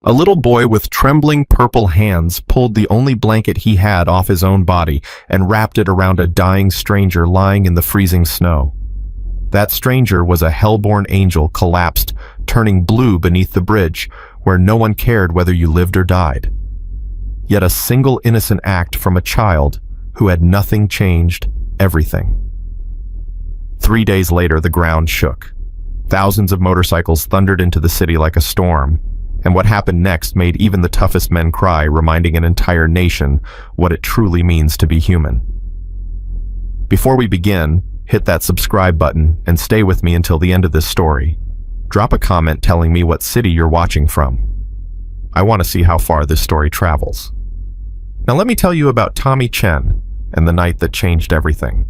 A little boy with trembling purple hands pulled the only blanket he had off his own body and wrapped it around a dying stranger lying in the freezing snow. That stranger was a hellborn angel collapsed, turning blue beneath the bridge, where no one cared whether you lived or died. Yet a single innocent act from a child who had nothing changed everything. 3 days later, the ground shook. Thousands of motorcycles thundered into the city like a storm, and what happened next made even the toughest men cry, reminding an entire nation what it truly means to be human. Before we begin, hit that subscribe button and stay with me until the end of this story. Drop a comment telling me what city you're watching from. I want to see how far this story travels. Now let me tell you about Tommy Chen and the night that changed everything.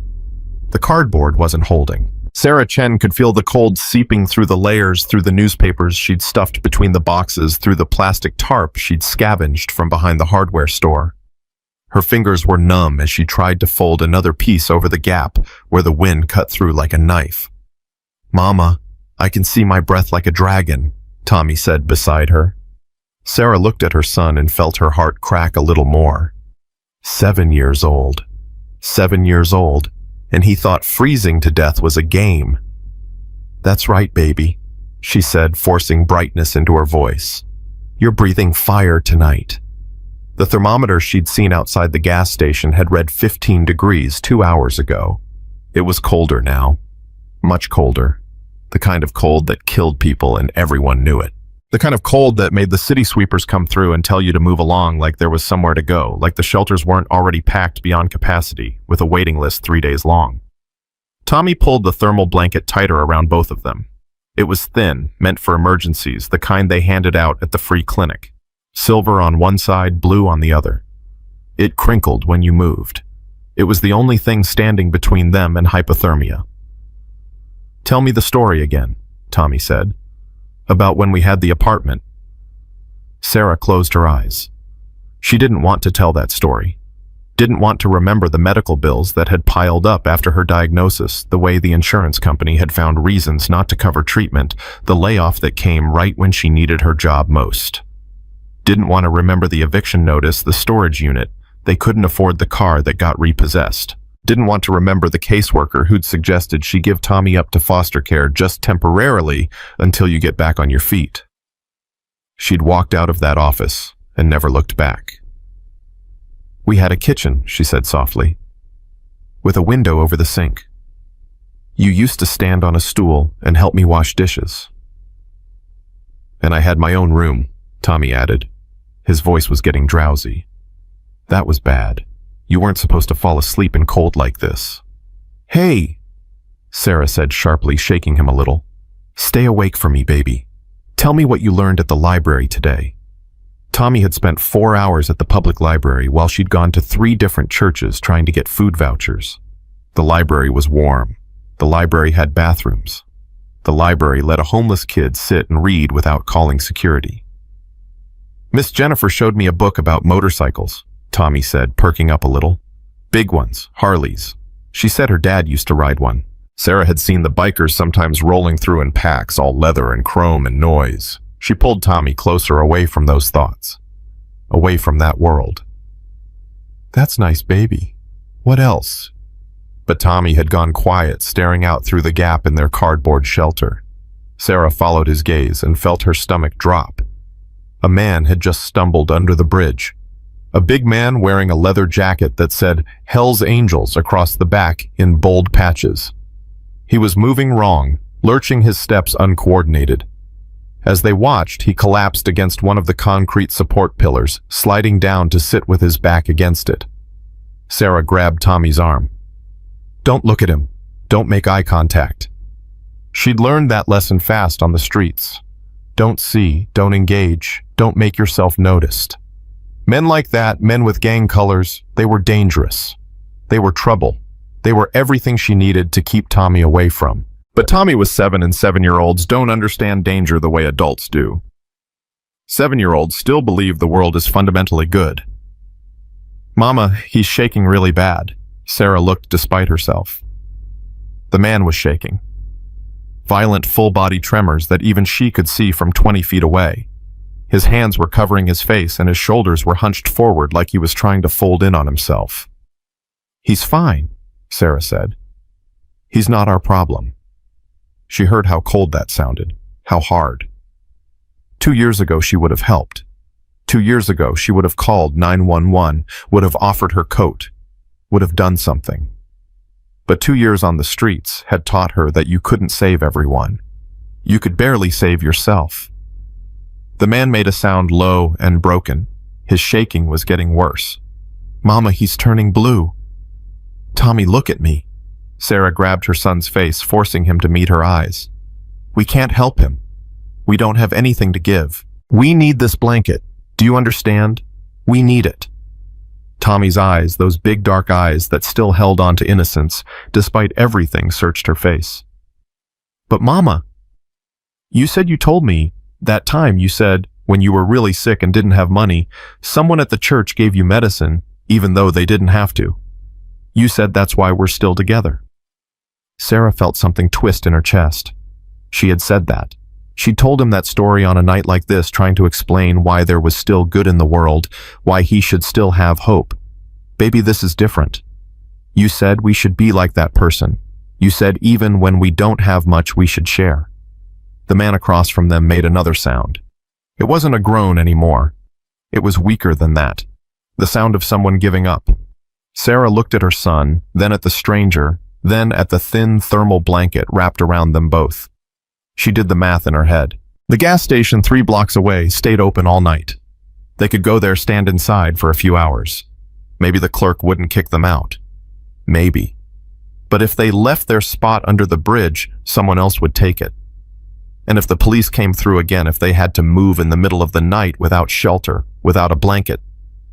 The cardboard wasn't holding. Sarah Chen could feel the cold seeping through the layers, through the newspapers she'd stuffed between the boxes, through the plastic tarp she'd scavenged from behind the hardware store. Her fingers were numb as she tried to fold another piece over the gap where the wind cut through like a knife. "Mama, I can see my breath like a dragon," Tommy said beside her. Sarah looked at her son and felt her heart crack a little more. 7 years old. 7 years old. And he thought freezing to death was a game. "That's right, baby," she said, forcing brightness into her voice. "You're breathing fire tonight." The thermometer she'd seen outside the gas station had read 15 degrees 2 hours ago. It was colder now. Much colder. The kind of cold that killed people and everyone knew it. The kind of cold that made the city sweepers come through and tell you to move along like there was somewhere to go, like the shelters weren't already packed beyond capacity, with a waiting list 3 days long. Tommy pulled the thermal blanket tighter around both of them. It was thin, meant for emergencies, the kind they handed out at the free clinic. Silver on one side, blue on the other. It crinkled when you moved. It was the only thing standing between them and hypothermia. "Tell me the story again," Tommy said. "About when we had the apartment." Sarah closed her eyes. She didn't want to tell that story. Didn't want to remember the medical bills that had piled up after her diagnosis, the way the insurance company had found reasons not to cover treatment, the layoff that came right when she needed her job most. Didn't want to remember the eviction notice, the storage unit. They couldn't afford the car that got repossessed. Didn't want to remember the caseworker who'd suggested she give Tommy up to foster care just temporarily until you get back on your feet. She'd walked out of that office and never looked back. "We had a kitchen," she said softly, "with a window over the sink. You used to stand on a stool and help me wash dishes." "And I had my own room," Tommy added. His voice was getting drowsy. "That was bad. You weren't supposed to fall asleep in cold like this." "Hey," Sarah said sharply, shaking him a little. "Stay awake for me, baby. Tell me what you learned at the library today." Tommy had spent 4 hours at the public library while she'd gone to 3 different churches trying to get food vouchers. The library was warm. The library had bathrooms. The library let a homeless kid sit and read without calling security. "Miss Jennifer showed me a book about motorcycles," Tommy said, perking up a little. "Big ones, Harleys. She said her dad used to ride one." Sarah had seen the bikers sometimes rolling through in packs, all leather and chrome and noise. She pulled Tommy closer away from those thoughts. Away from that world. "That's nice, baby. What else?" But Tommy had gone quiet, staring out through the gap in their cardboard shelter. Sarah followed his gaze and felt her stomach drop. A man had just stumbled under the bridge. A big man wearing a leather jacket that said "Hellsangels" across the back in bold patches. He was moving wrong, lurching his steps uncoordinated. As they watched, he collapsed against one of the concrete support pillars, sliding down to sit with his back against it. Sarah grabbed Tommy's arm. "Don't look at him. Don't make eye contact." She'd learned that lesson fast on the streets. Don't see, don't engage, don't make yourself noticed. Men like that, men with gang colors, they were dangerous. They were trouble. They were everything she needed to keep Tommy away from. But Tommy was 7 and 7-year-olds don't understand danger the way adults do. 7-year-olds still believe the world is fundamentally good. "Mama, he's shaking really bad." Sarah looked despite herself. The man was shaking. Violent full-body tremors that even she could see from 20 feet away. His hands were covering his face and his shoulders were hunched forward like he was trying to fold in on himself. "He's fine," Sarah said. "He's not our problem." She heard how cold that sounded, how hard. 2 years ago she would have helped. 2 years ago she would have called 911, would have offered her coat, would have done something. But 2 years on the streets had taught her that you couldn't save everyone. You could barely save yourself. The man made a sound low and broken. His shaking was getting worse. "Mama, he's turning blue." "Tommy, look at me." Sarah grabbed her son's face, forcing him to meet her eyes. "We can't help him. We don't have anything to give. We need this blanket. Do you understand? We need it." Tommy's eyes, those big dark eyes that still held on to innocence, despite everything, searched her face. "But Mama, you said you told me, that time you said, when you were really sick and didn't have money, someone at the church gave you medicine, even though they didn't have to. You said that's why we're still together." Sarah felt something twist in her chest. She had said that. She'd told him that story on a night like this, trying to explain why there was still good in the world, why he should still have hope. "Baby, this is different. You said we should be like that person. You said even when we don't have much, we should share." The man across from them made another sound. It wasn't a groan anymore. It was weaker than that. The sound of someone giving up. Sarah looked at her son, then at the stranger, then at the thin thermal blanket wrapped around them both. She did the math in her head. The gas station 3 blocks away stayed open all night. They could go there, stand inside for a few hours. Maybe the clerk wouldn't kick them out. Maybe. But if they left their spot under the bridge, someone else would take it. And if the police came through again, if they had to move in the middle of the night without shelter, without a blanket,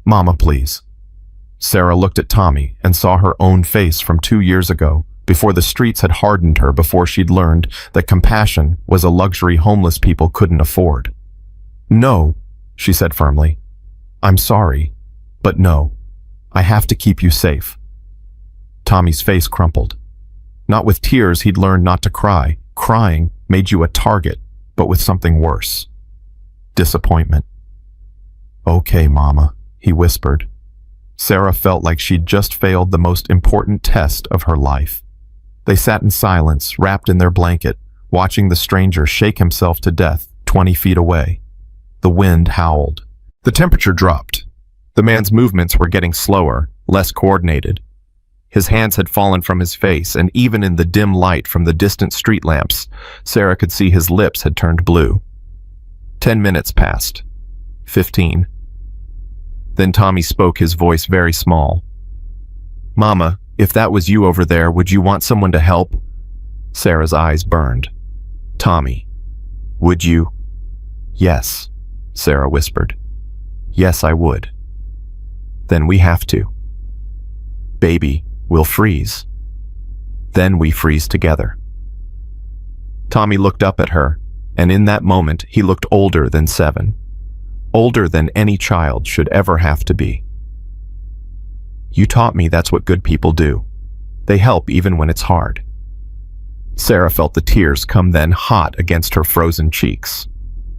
"Mama, please." Sarah looked at Tommy and saw her own face from 2 years ago, before the streets had hardened her, before she'd learned that compassion was a luxury homeless people couldn't afford. "No," she said firmly. "I'm sorry, but no. I have to keep you safe." Tommy's face crumpled. Not with tears, he'd learned not to cry. Crying made you a target, but with something worse. Disappointment. "Okay, Mama," he whispered. Sarah felt like she'd just failed the most important test of her life. They sat in silence, wrapped in their blanket, watching the stranger shake himself to death 20 feet away. The wind howled. The temperature dropped. The man's movements were getting slower, less coordinated. His hands had fallen from his face, and even in the dim light from the distant street lamps, Sarah could see his lips had turned blue. 10 minutes passed. 15. Then Tommy spoke, his voice very small. "Mama, if that was you over there, would you want someone to help?" Sarah's eyes burned. "Tommy, would you?" "Yes," Sarah whispered. "Yes, I would." "Then we have to. Baby, we'll freeze. Then we freeze together." Tommy looked up at her, and in that moment he looked older than 7. Older than any child should ever have to be. "You taught me that's what good people do. They help even when it's hard." Sarah felt the tears come then hot against her frozen cheeks.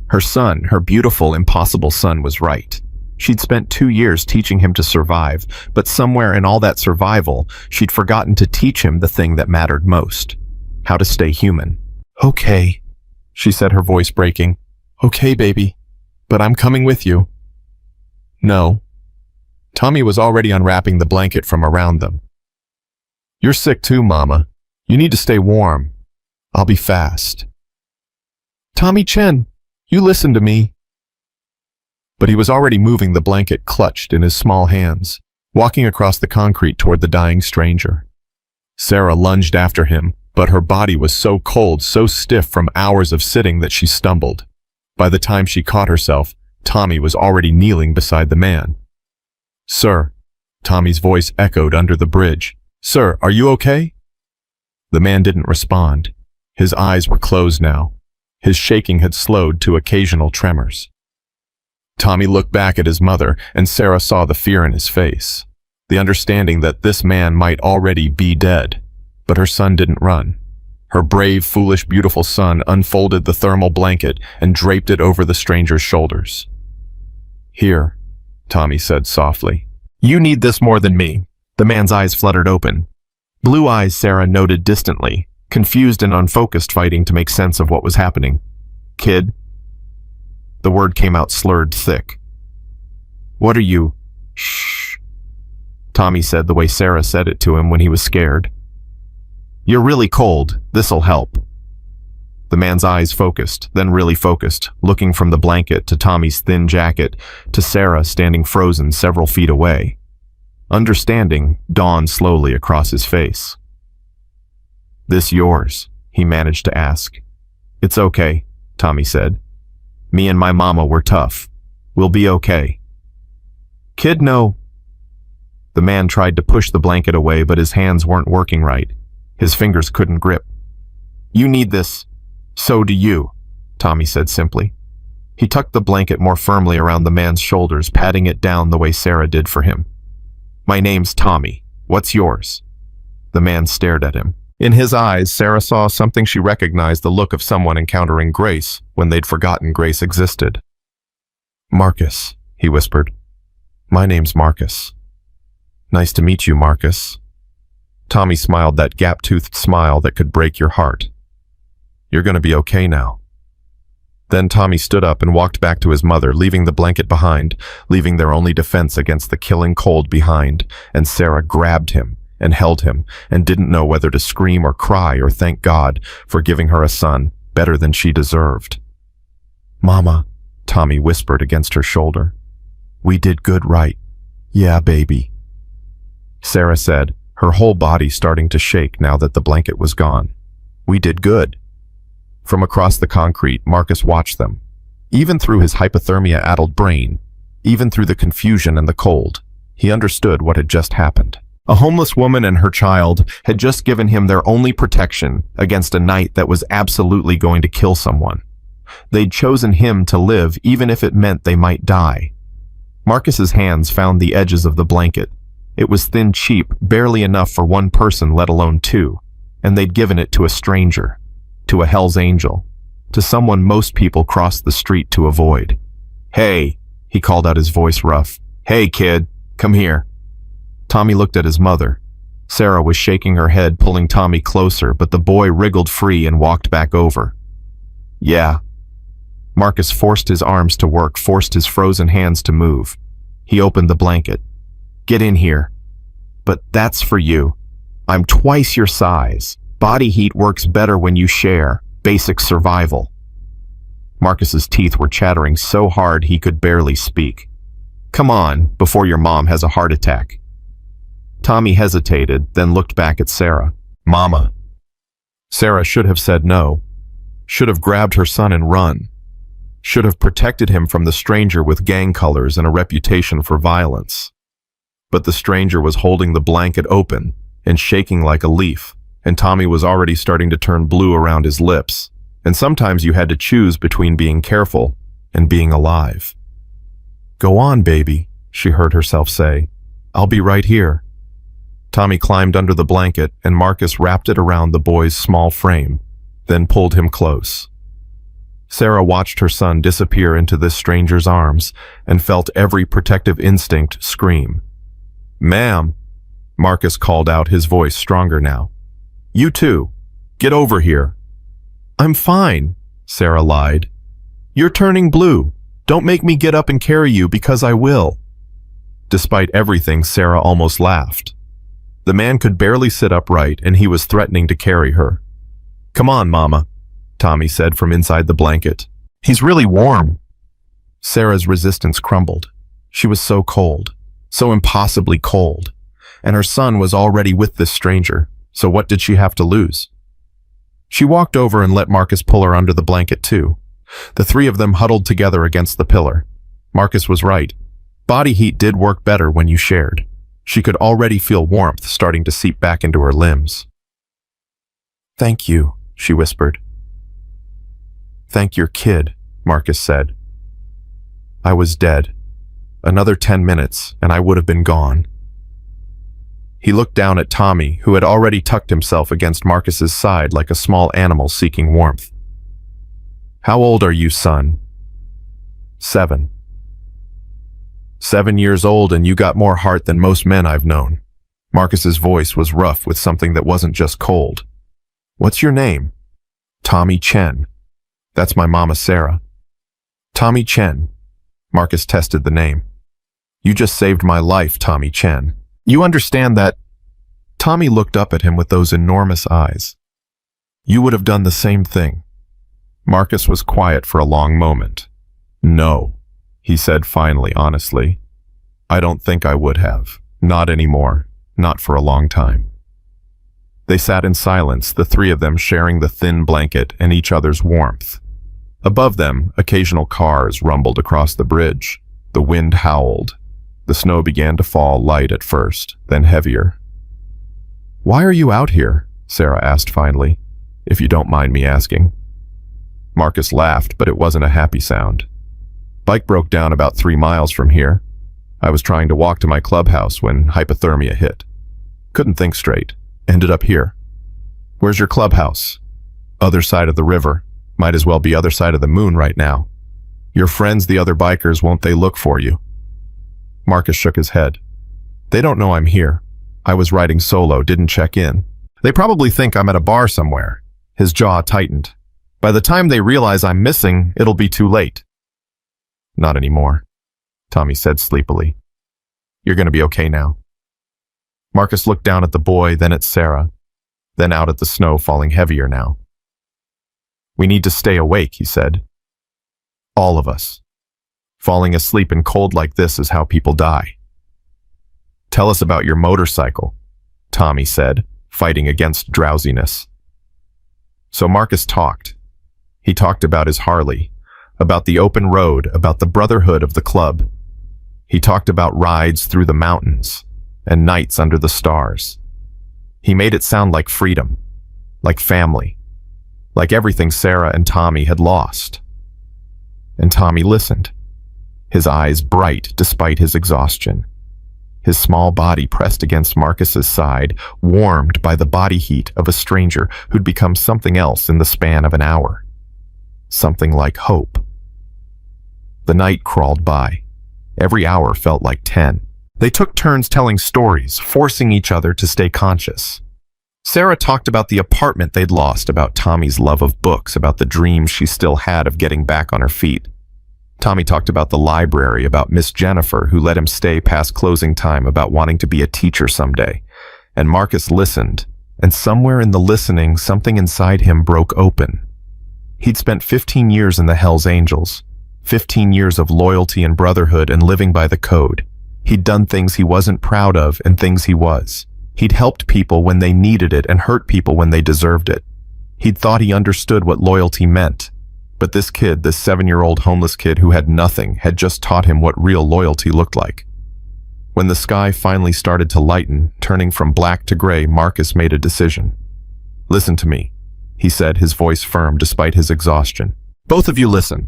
Her son, her beautiful, impossible son, was right. She'd spent 2 years teaching him to survive, but somewhere in all that survival, she'd forgotten to teach him the thing that mattered most: how to stay human. "Okay," she said, her voice breaking. "Okay, baby, but I'm coming with you." "No." Tommy was already unwrapping the blanket from around them. "You're sick too, Mama. You need to stay warm. I'll be fast." "Tommy Chen, you listen to me." But he was already moving the blanket clutched in his small hands, walking across the concrete toward the dying stranger. Sarah lunged after him, but her body was so cold, so stiff from hours of sitting that she stumbled. By the time she caught herself, Tommy was already kneeling beside the man. "Sir," Tommy's voice echoed under the bridge. "Sir, are you okay?" The man didn't respond. His eyes were closed now. His shaking had slowed to occasional tremors. Tommy looked back at his mother, and Sarah saw the fear in his face, the understanding that this man might already be dead. But her son didn't run. Her brave, foolish, beautiful son unfolded the thermal blanket and draped it over the stranger's shoulders. "Here," Tommy said softly. "You need this more than me." The man's eyes fluttered open. Blue eyes, Sarah noted distantly, confused and unfocused, fighting to make sense of what was happening. "Kid?" The word came out slurred, thick. "What are you?" "Shh," Tommy said the way Sarah said it to him when he was scared. "You're really cold. This'll help." The man's eyes focused, then really focused, looking from the blanket to Tommy's thin jacket to Sarah standing frozen several feet away. Understanding dawned slowly across his face. "This yours?" he managed to ask. "It's okay," Tommy said. "Me and my mama were tough. We'll be okay." "Kid, no." The man tried to push the blanket away, but his hands weren't working right. His fingers couldn't grip. "You need this. So do you," Tommy said simply. He tucked the blanket more firmly around the man's shoulders, patting it down the way Sarah did for him. "My name's Tommy. What's yours?" The man stared at him. In his eyes, Sarah saw something she recognized, the look of someone encountering Grace when they'd forgotten Grace existed. "Marcus," he whispered. "My name's Marcus." "Nice to meet you, Marcus." Tommy smiled, that gap-toothed smile that could break your heart. "You're going to be okay now." Then Tommy stood up and walked back to his mother, leaving the blanket behind, leaving their only defense against the killing cold behind, and Sarah grabbed him and held him and didn't know whether to scream or cry or thank God for giving her a son better than she deserved. "Mama," Tommy whispered against her shoulder. "We did good, right?" "Yeah, baby," Sarah said, her whole body starting to shake now that the blanket was gone. "We did good." From across the concrete, Marcus watched them. Even through his hypothermia-addled brain, even through the confusion and the cold, he understood what had just happened. A homeless woman and her child had just given him their only protection against a night that was absolutely going to kill someone. They'd chosen him to live even if it meant they might die. Marcus's hands found the edges of the blanket. It was thin, cheap, barely enough for one person, let alone two, and they'd given it to a stranger, to a Hell's Angel, to someone most people crossed the street to avoid. "Hey," he called out, his voice rough. "Hey, kid, come here." Tommy looked at his mother. Sarah was shaking her head, pulling Tommy closer, but the boy wriggled free and walked back over. "Yeah." Marcus forced his arms to work, forced his frozen hands to move. He opened the blanket. "Get in here." "But that's for you. I'm twice your size. Body heat works better when you share. Basic survival." Marcus's teeth were chattering so hard he could barely speak. "Come on, before your mom has a heart attack." Tommy hesitated, then looked back at Sarah. "Mama." Sarah should have said no. Should have grabbed her son and run. Should have protected him from the stranger with gang colors and a reputation for violence. But the stranger was holding the blanket open and shaking like a leaf, and Tommy was already starting to turn blue around his lips, and sometimes you had to choose between being careful and being alive. "Go on, baby," she heard herself say. "I'll be right here." Tommy climbed under the blanket, and Marcus wrapped it around the boy's small frame, then pulled him close. Sarah watched her son disappear into this stranger's arms and felt every protective instinct scream. "Ma'am," Marcus called out, his voice stronger now. "You too. Get over here." "I'm fine," Sarah lied. "You're turning blue. Don't make me get up and carry you, because I will." Despite everything, Sarah almost laughed. The man could barely sit upright, and he was threatening to carry her. "Come on, Mama," Tommy said from inside the blanket. "He's really warm." Sarah's resistance crumbled. She was so cold, so impossibly cold, and her son was already with this stranger, so what did she have to lose? She walked over and let Marcus pull her under the blanket too. The three of them huddled together against the pillar. Marcus was right. Body heat did work better when you shared. She could already feel warmth starting to seep back into her limbs. "Thank you," she whispered. "Thank your kid," Marcus said. "I was dead. Another 10 minutes, and I would have been gone." He looked down at Tommy, who had already tucked himself against Marcus's side like a small animal seeking warmth. "How old are you, son?" "7. 7 years old, and you got more heart than most men I've known." Marcus's voice was rough with something that wasn't just cold. "What's your name?" "Tommy Chen. That's my mama, Sarah." "Tommy Chen." Marcus tested the name. "You just saved my life, Tommy Chen. You understand that?" Tommy looked up at him with those enormous eyes. "You would have done the same thing." Marcus was quiet for a long moment. "No," he said finally, honestly. "I don't think I would have. Not anymore. Not for a long time." They sat in silence, the three of them sharing the thin blanket and each other's warmth. Above them, occasional cars rumbled across the bridge. The wind howled. The snow began to fall, light at first, then heavier. "Why are you out here?" Sarah asked finally, "if you don't mind me asking." Marcus laughed, but it wasn't a happy sound. "Bike broke down about 3 miles from here. I was trying to walk to my clubhouse when hypothermia hit. Couldn't think straight. Ended up here." "Where's your clubhouse?" "Other side of the river. Might as well be other side of the moon right now. Your friends, the other bikers, won't they look for you?" Marcus shook his head. "They don't know I'm here. I was riding solo, didn't check in. They probably think I'm at a bar somewhere." His jaw tightened. "By the time they realize I'm missing, it'll be too late." "Not anymore," Tommy said sleepily. "You're going to be okay now." Marcus looked down at the boy, then at Sarah, then out at the snow falling heavier now. "We need to stay awake," he said. "All of us. Falling asleep in cold like this is how people die." "Tell us about your motorcycle," Tommy said, fighting against drowsiness. So Marcus talked. He talked about his Harley, about the open road, about the brotherhood of the club. He talked about rides through the mountains and nights under the stars. He made it sound like freedom, like family, like everything Sarah and Tommy had lost. And Tommy listened, his eyes bright despite his exhaustion. His small body pressed against Marcus's side, warmed by the body heat of a stranger who'd become something else in the span of an hour. Something like hope. The night crawled by. Every hour felt like 10. They took turns telling stories, forcing each other to stay conscious. Sarah talked about the apartment they'd lost, about Tommy's love of books, about the dreams she still had of getting back on her feet. Tommy talked about the library, about Miss Jennifer, who let him stay past closing time, about wanting to be a teacher someday. And Marcus listened, and somewhere in the listening, something inside him broke open. He'd spent 15 years in the Hells Angels, 15 years of loyalty and brotherhood and living by the code. He'd done things he wasn't proud of and things he was. He'd helped people when they needed it and hurt people when they deserved it. He'd thought he understood what loyalty meant. But this kid, this 7-year-old homeless kid who had nothing, had just taught him what real loyalty looked like. When the sky finally started to lighten, turning from black to gray, Marcus made a decision. "Listen to me," he said, his voice firm despite his exhaustion. "Both of you listen."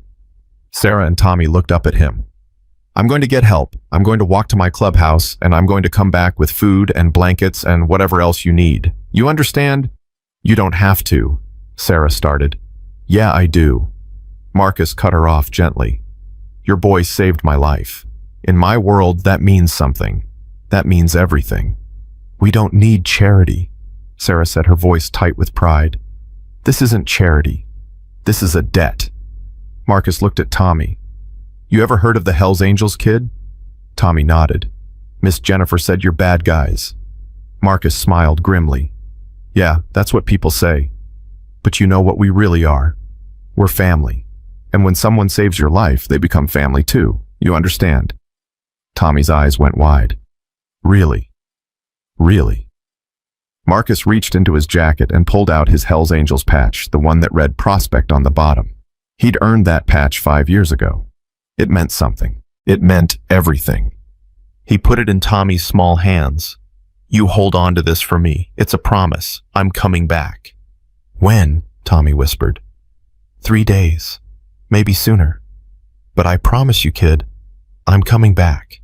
Sarah and Tommy looked up at him. "I'm going to get help. I'm going to walk to my clubhouse, and I'm going to come back with food and blankets and whatever else you need. You understand?" "You don't have to," Sarah started. "Yeah, I do." Marcus cut her off gently. "Your boy saved my life. In my world, that means something. That means everything." "We don't need charity," Sarah said, her voice tight with pride. "This isn't charity. This is a debt." Marcus looked at Tommy. "You ever heard of the Hells Angels, kid?" Tommy nodded. "Miss Jennifer said you're bad guys." Marcus smiled grimly. "Yeah, that's what people say. But you know what we really are? We're family. And when someone saves your life, they become family too. You understand?" Tommy's eyes went wide. "Really? Really?" Marcus reached into his jacket and pulled out his Hells Angels patch, the one that read Prospect on the bottom. He'd earned that patch 5 years ago. It meant something. It meant everything. He put it in Tommy's small hands. "You hold on to this for me. It's a promise. I'm coming back." "When?" Tommy whispered. 3 days. Maybe sooner. But I promise you, kid, I'm coming back."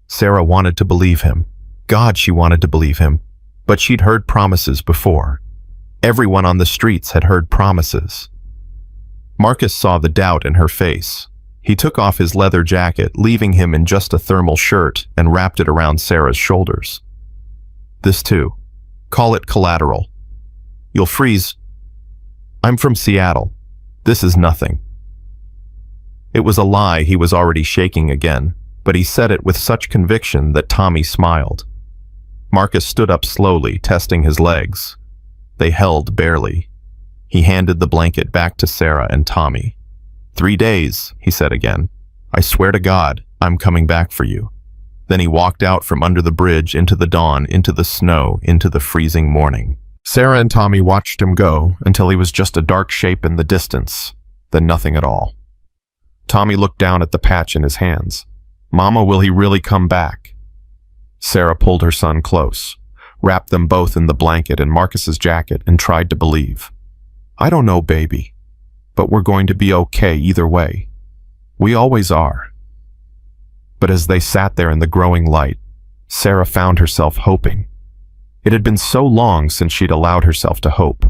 Sarah wanted to believe him. God she wanted to believe him, but she'd heard promises before. Everyone on the streets had heard promises. Marcus saw the doubt in her face. He took off his leather jacket, leaving him in just a thermal shirt, and wrapped it around Sarah's shoulders. This too. Call it collateral. You'll freeze. I'm from Seattle. This is nothing. It was a lie. He was already shaking again, but he said it with such conviction that Tommy smiled. Marcus stood up slowly, testing his legs. They held barely. He handed the blanket back to Sarah and Tommy. 3 days, he said again. I swear to God, I'm coming back for you. Then he walked out from under the bridge into the dawn, into the snow, into the freezing morning. Sarah and Tommy watched him go until he was just a dark shape in the distance, then nothing at all. Tommy looked down at the patch in his hands. Mama, will he really come back? Sarah pulled her son close, wrapped them both in the blanket and Marcus's jacket, and tried to believe. I don't know, baby, but we're going to be okay either way. We always are. But as they sat there in the growing light, Sarah found herself hoping. It had been so long since she'd allowed herself to hope.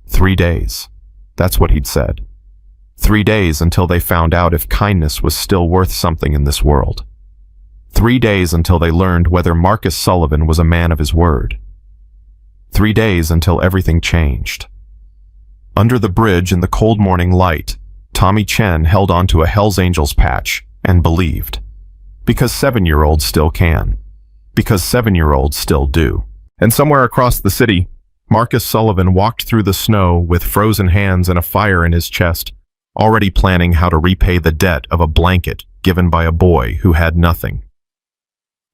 3 days. That's what he'd said. 3 days until they found out if kindness was still worth something in this world. 3 days until they learned whether Marcus Sullivan was a man of his word. 3 days until everything changed. Under the bridge in the cold morning light, Tommy Chen held onto a Hell's Angels patch and believed. Because 7-year-olds still can. Because 7-year-olds still do. And somewhere across the city, Marcus Sullivan walked through the snow with frozen hands and a fire in his chest, already planning how to repay the debt of a blanket given by a boy who had nothing.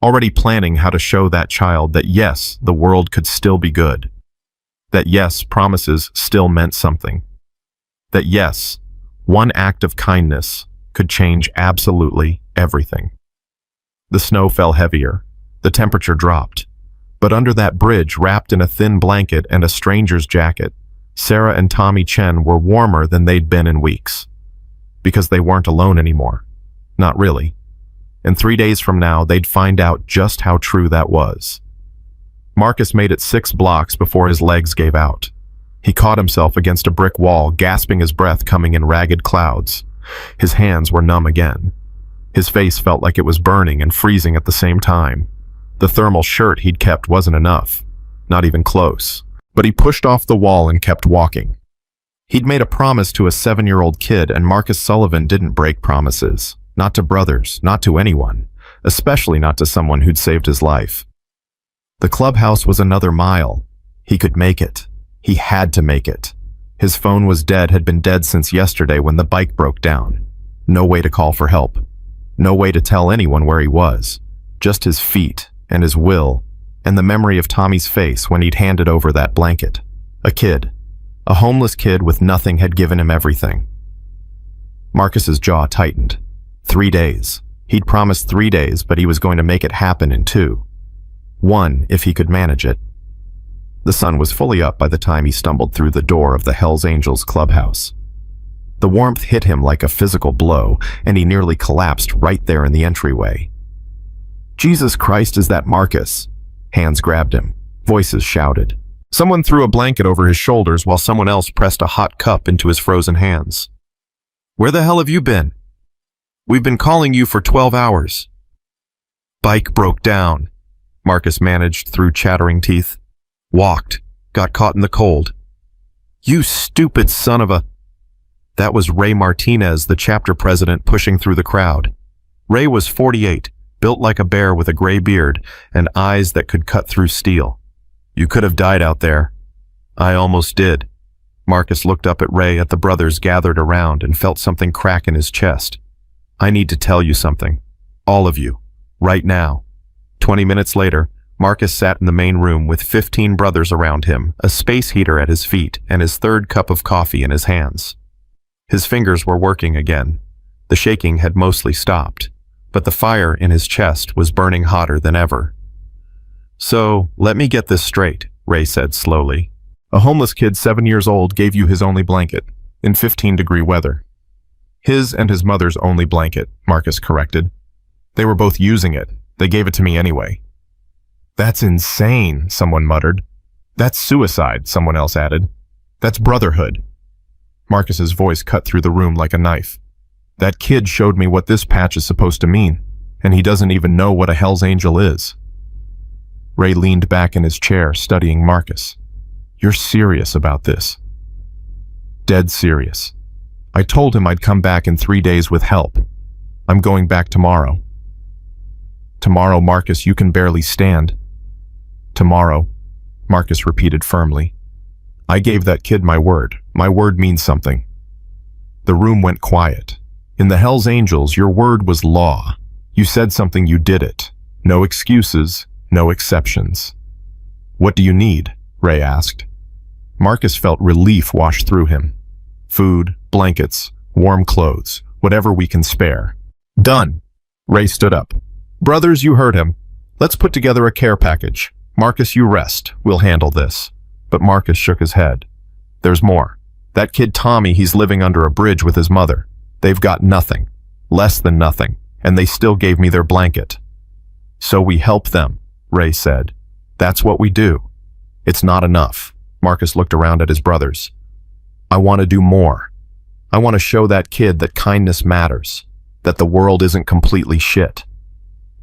Already planning how to show that child that yes, the world could still be good. That yes, promises still meant something. That yes, one act of kindness could change absolutely everything. The snow fell heavier. The temperature dropped. But under that bridge, wrapped in a thin blanket and a stranger's jacket, Sarah and Tommy Chen were warmer than they'd been in weeks. Because they weren't alone anymore. Not really. And 3 days from now, they'd find out just how true that was. Marcus made it 6 blocks before his legs gave out. He caught himself against a brick wall, gasping his breath coming in ragged clouds. His hands were numb again. His face felt like it was burning and freezing at the same time. The thermal shirt he'd kept wasn't enough. Not even close. But he pushed off the wall and kept walking. He'd made a promise to a 7-year-old kid, and Marcus Sullivan didn't break promises. Not to brothers, not to anyone. Especially not to someone who'd saved his life. The clubhouse was another mile. He could make it. He had to make it. His phone was dead, had been dead since yesterday when the bike broke down. No way to call for help. No way to tell anyone where he was. Just his feet, and his will, and the memory of Tommy's face when he'd handed over that blanket. A kid. A homeless kid with nothing had given him everything. Marcus's jaw tightened. 3 days. He'd promised 3 days, but he was going to make it happen in 2. 1, if he could manage it. The sun was fully up by the time he stumbled through the door of the Hell's Angels clubhouse. The warmth hit him like a physical blow, and he nearly collapsed right there in the entryway. Jesus Christ, is that Marcus? Hands grabbed him. Voices shouted. Someone threw a blanket over his shoulders while someone else pressed a hot cup into his frozen hands. Where the hell have you been? We've been calling you for 12 hours. Bike broke down, Marcus managed through chattering teeth. Walked. Got caught in the cold. You stupid son of a... That was Ray Martinez, the chapter president, pushing through the crowd. Ray was 48, built like a bear with a gray beard and eyes that could cut through steel. You could have died out there. I almost did. Marcus looked up at Ray, at the brothers gathered around, and felt something crack in his chest. I need to tell you something. All of you. Right now. 20 minutes later, Marcus sat in the main room with 15 brothers around him, a space heater at his feet, and his 3rd cup of coffee in his hands. His fingers were working again. The shaking had mostly stopped, but the fire in his chest was burning hotter than ever. So, let me get this straight, Ray said slowly. A homeless kid 7 years old gave you his only blanket, in 15-degree weather. His and his mother's only blanket, Marcus corrected. They were both using it. They gave it to me anyway. That's insane, someone muttered. That's suicide, someone else added. That's brotherhood. Marcus's voice cut through the room like a knife. That kid showed me what this patch is supposed to mean, and he doesn't even know what a Hell's Angel is. Ray leaned back in his chair, studying Marcus. You're serious about this? Dead serious. I told him I'd come back in 3 days with help. I'm going back tomorrow. Tomorrow, Marcus, you can barely stand. Tomorrow, Marcus repeated firmly. I gave that kid my word. My word means something. The room went quiet. In the Hell's Angels, your word was law. You said something, you did it. No excuses, no exceptions. What do you need? Ray asked. Marcus felt relief wash through him. Food, blankets, warm clothes, whatever we can spare. Done. Ray stood up. Brothers, you heard him. Let's put together a care package. Marcus, you rest. We'll handle this. But Marcus shook his head. There's more. That kid Tommy, he's living under a bridge with his mother. They've got nothing. Less than nothing. And they still gave me their blanket. So we help them, Ray said. That's what we do. It's not enough. Marcus looked around at his brothers. I want to do more. I want to show that kid that kindness matters, that the world isn't completely shit.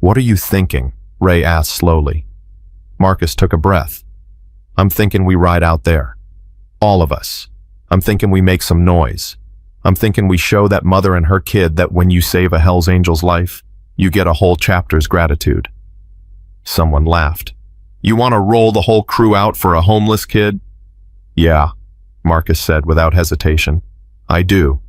What are you thinking? Ray asked slowly. Marcus took a breath. I'm thinking we ride out there. All of us. I'm thinking we make some noise. I'm thinking we show that mother and her kid that when you save a Hell's Angel's life, you get a whole chapter's gratitude. Someone laughed. You want to roll the whole crew out for a homeless kid? Yeah, Marcus said without hesitation. I do.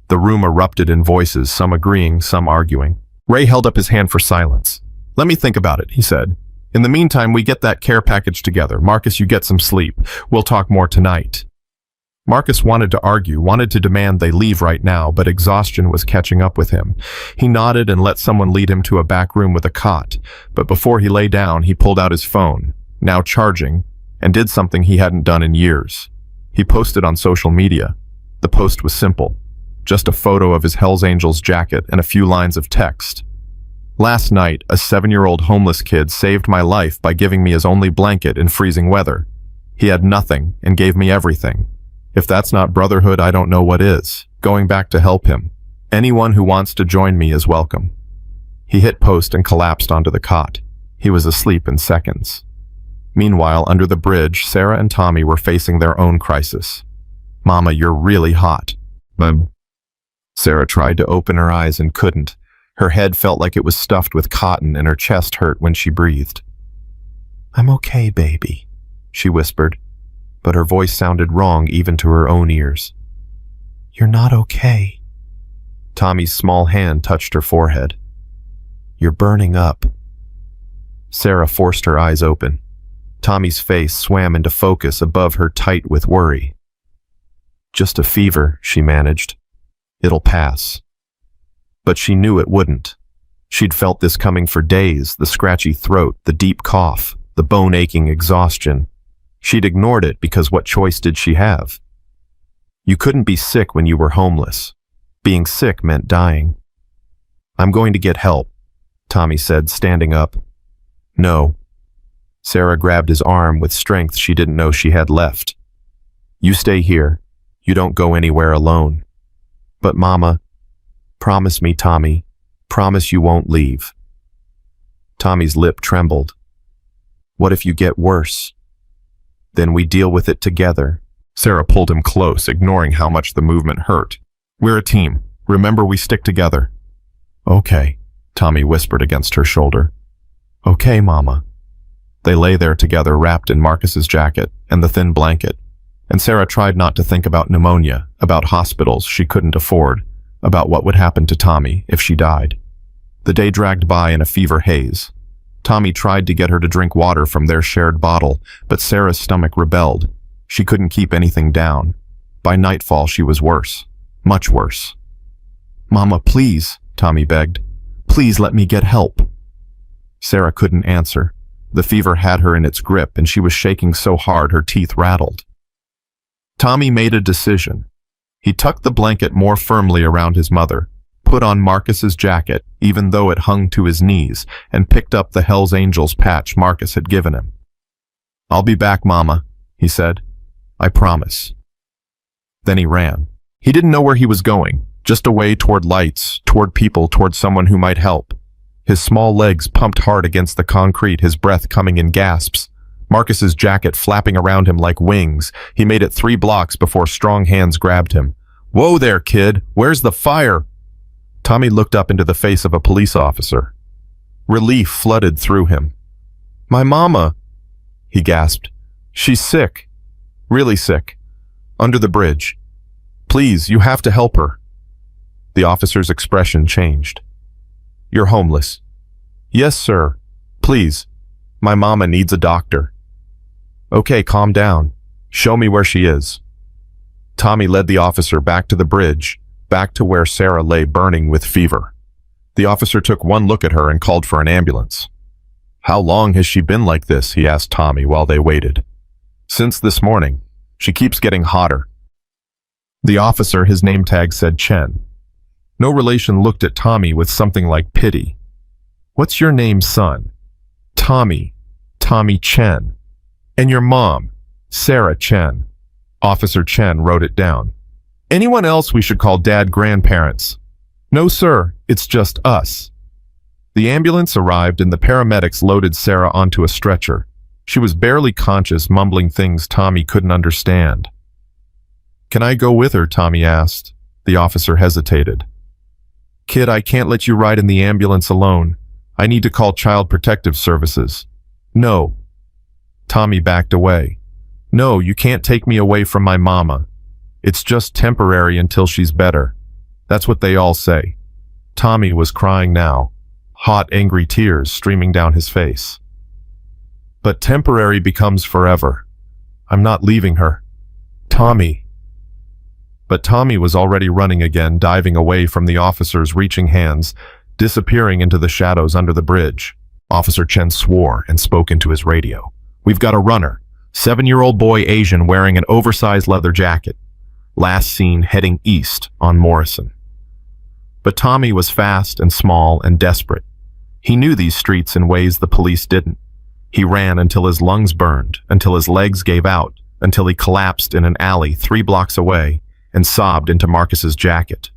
The room erupted in voices, some agreeing, some arguing. Ray held up his hand for silence. Let me think about it, he said. In the meantime, we get that care package together. Marcus, you get some sleep. We'll talk more tonight. Marcus wanted to argue, wanted to demand they leave right now, but exhaustion was catching up with him. He nodded and let someone lead him to a back room with a cot, but before he lay down, he pulled out his phone, now charging, and did something he hadn't done in years. He posted on social media. The post was simple, just a photo of his Hell's Angels jacket and a few lines of text. Last night, a 7-year-old homeless kid saved my life by giving me his only blanket in freezing weather. He had nothing and gave me everything. If that's not brotherhood, I don't know what is. Going back to help him. Anyone who wants to join me is welcome. He hit post and collapsed onto the cot. He was asleep in seconds. Meanwhile, under the bridge, Sarah and Tommy were facing their own crisis. Mama, you're really hot. Sarah tried to open her eyes and couldn't. Her head felt like it was stuffed with cotton and her chest hurt when she breathed. I'm okay, baby, she whispered, but her voice sounded wrong even to her own ears. You're not okay. Tommy's small hand touched her forehead. You're burning up. Sarah forced her eyes open. Tommy's face swam into focus above her tight with worry. Just a fever, she managed. It'll pass. But she knew it wouldn't. She'd felt this coming for days, the scratchy throat, the deep cough, the bone-aching exhaustion. She'd ignored it because what choice did she have? You couldn't be sick when you were homeless. Being sick meant dying. I'm going to get help, Tommy said, standing up. No. Sarah grabbed his arm with strength she didn't know she had left. You stay here. You don't go anywhere alone. But Mama, promise me, Tommy. Promise you won't leave. Tommy's lip trembled. What if you get worse? Then we deal with it together. Sarah pulled him close, ignoring how much the movement hurt. We're a team. Remember, we stick together. Okay, Tommy whispered against her shoulder. Okay, Mama. They lay there together, wrapped in Marcus's jacket and the thin blanket. And Sarah tried not to think about pneumonia, about hospitals she couldn't afford, about what would happen to Tommy if she died. The day dragged by in a fever haze. Tommy tried to get her to drink water from their shared bottle, but Sarah's stomach rebelled. She couldn't keep anything down. By nightfall, she was worse. Much worse. Mama, please, Tommy begged. Please let me get help. Sarah couldn't answer. The fever had her in its grip, and she was shaking so hard her teeth rattled. Tommy made a decision. He tucked the blanket more firmly around his mother, put on Marcus's jacket, even though it hung to his knees, and picked up the Hells Angels patch Marcus had given him. "I'll be back, Mama," he said. "I promise." Then he ran. He didn't know where he was going, just away toward lights, toward people, toward someone who might help. His small legs pumped hard against the concrete, his breath coming in gasps. Marcus's jacket flapping around him like wings. He made it 3 blocks before strong hands grabbed him. "Whoa there, kid! Where's the fire?" Tommy looked up into the face of a police officer. Relief flooded through him. "My mama," he gasped. "She's sick. Really sick. Under the bridge. Please, you have to help her." The officer's expression changed. "You're homeless." "Yes, sir. Please. My mama needs a doctor." "Okay, calm down. Show me where she is." Tommy led the officer back to the bridge, back to where Sarah lay burning with fever. The officer took one look at her and called for an ambulance. "How long has she been like this?" he asked Tommy while they waited. "Since this morning. She keeps getting hotter." The officer, his name tag said Chen. No relation, looked at Tommy with something like pity. "What's your name, son?" "Tommy. Tommy Chen." "And your mom?" "Sarah Chen." Officer Chen wrote it down. "Anyone else we should call dad grandparents?" "No, sir. It's just us." The ambulance arrived and the paramedics loaded Sarah onto a stretcher. She was barely conscious, mumbling things Tommy couldn't understand. "Can I go with her?" Tommy asked. The officer hesitated. "Kid, I can't let you ride in the ambulance alone. I need to call Child Protective Services." "No." Tommy backed away. "No, you can't take me away from my mama. It's just temporary until she's better. That's what they all say." Tommy was crying now, hot, angry tears streaming down his face. "But temporary becomes forever. I'm not leaving her. Tommy." But Tommy was already running again, diving away from the officer's reaching hands, disappearing into the shadows under the bridge. Officer Chen swore and spoke into his radio. "We've got a runner. 7-year-old boy, Asian, wearing an oversized leather jacket. Last seen heading east on Morrison." But Tommy was fast and small and desperate. He knew these streets in ways the police didn't. He ran until his lungs burned, until his legs gave out, until he collapsed in an alley 3 blocks away and sobbed into Marcus's jacket.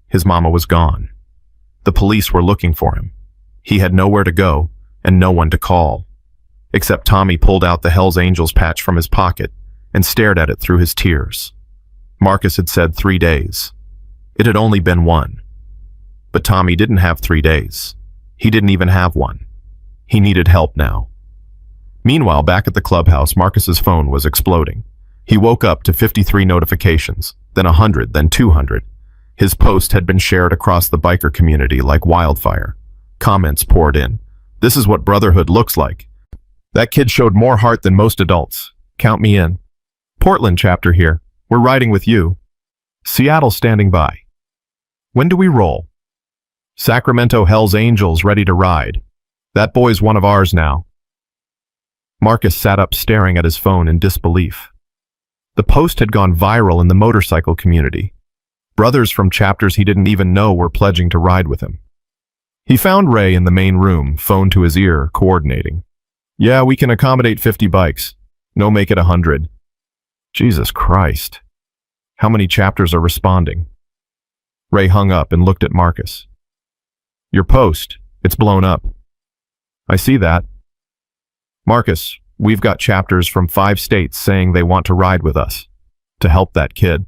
His mama was gone. The police were looking for him. He had nowhere to go and no one to call. Except Tommy pulled out the Hells Angels patch from his pocket and stared at it through his tears. Marcus had said 3 days. It had only been 1. But Tommy didn't have 3 days. He didn't even have 1. He needed help now. Meanwhile, back at the clubhouse, Marcus's phone was exploding. He woke up to 53 notifications, then 100, then 200. His post had been shared across the biker community like wildfire. Comments poured in. "This is what brotherhood looks like. That kid showed more heart than most adults. Count me in. Portland chapter here. We're riding with you. Seattle standing by. When do we roll? Sacramento Hells Angels ready to ride. That boy's one of ours now." Marcus sat up staring at his phone in disbelief. The post had gone viral in the motorcycle community. Brothers from chapters he didn't even know were pledging to ride with him. He found Ray in the main room, phone to his ear, coordinating. "Yeah, we can accommodate 50 bikes. No, make it 100. Jesus Christ. How many chapters are responding?" Ray hung up and looked at Marcus. "Your post, it's blown up." "I see that." "Marcus, we've got chapters from 5 states saying they want to ride with us. To help that kid."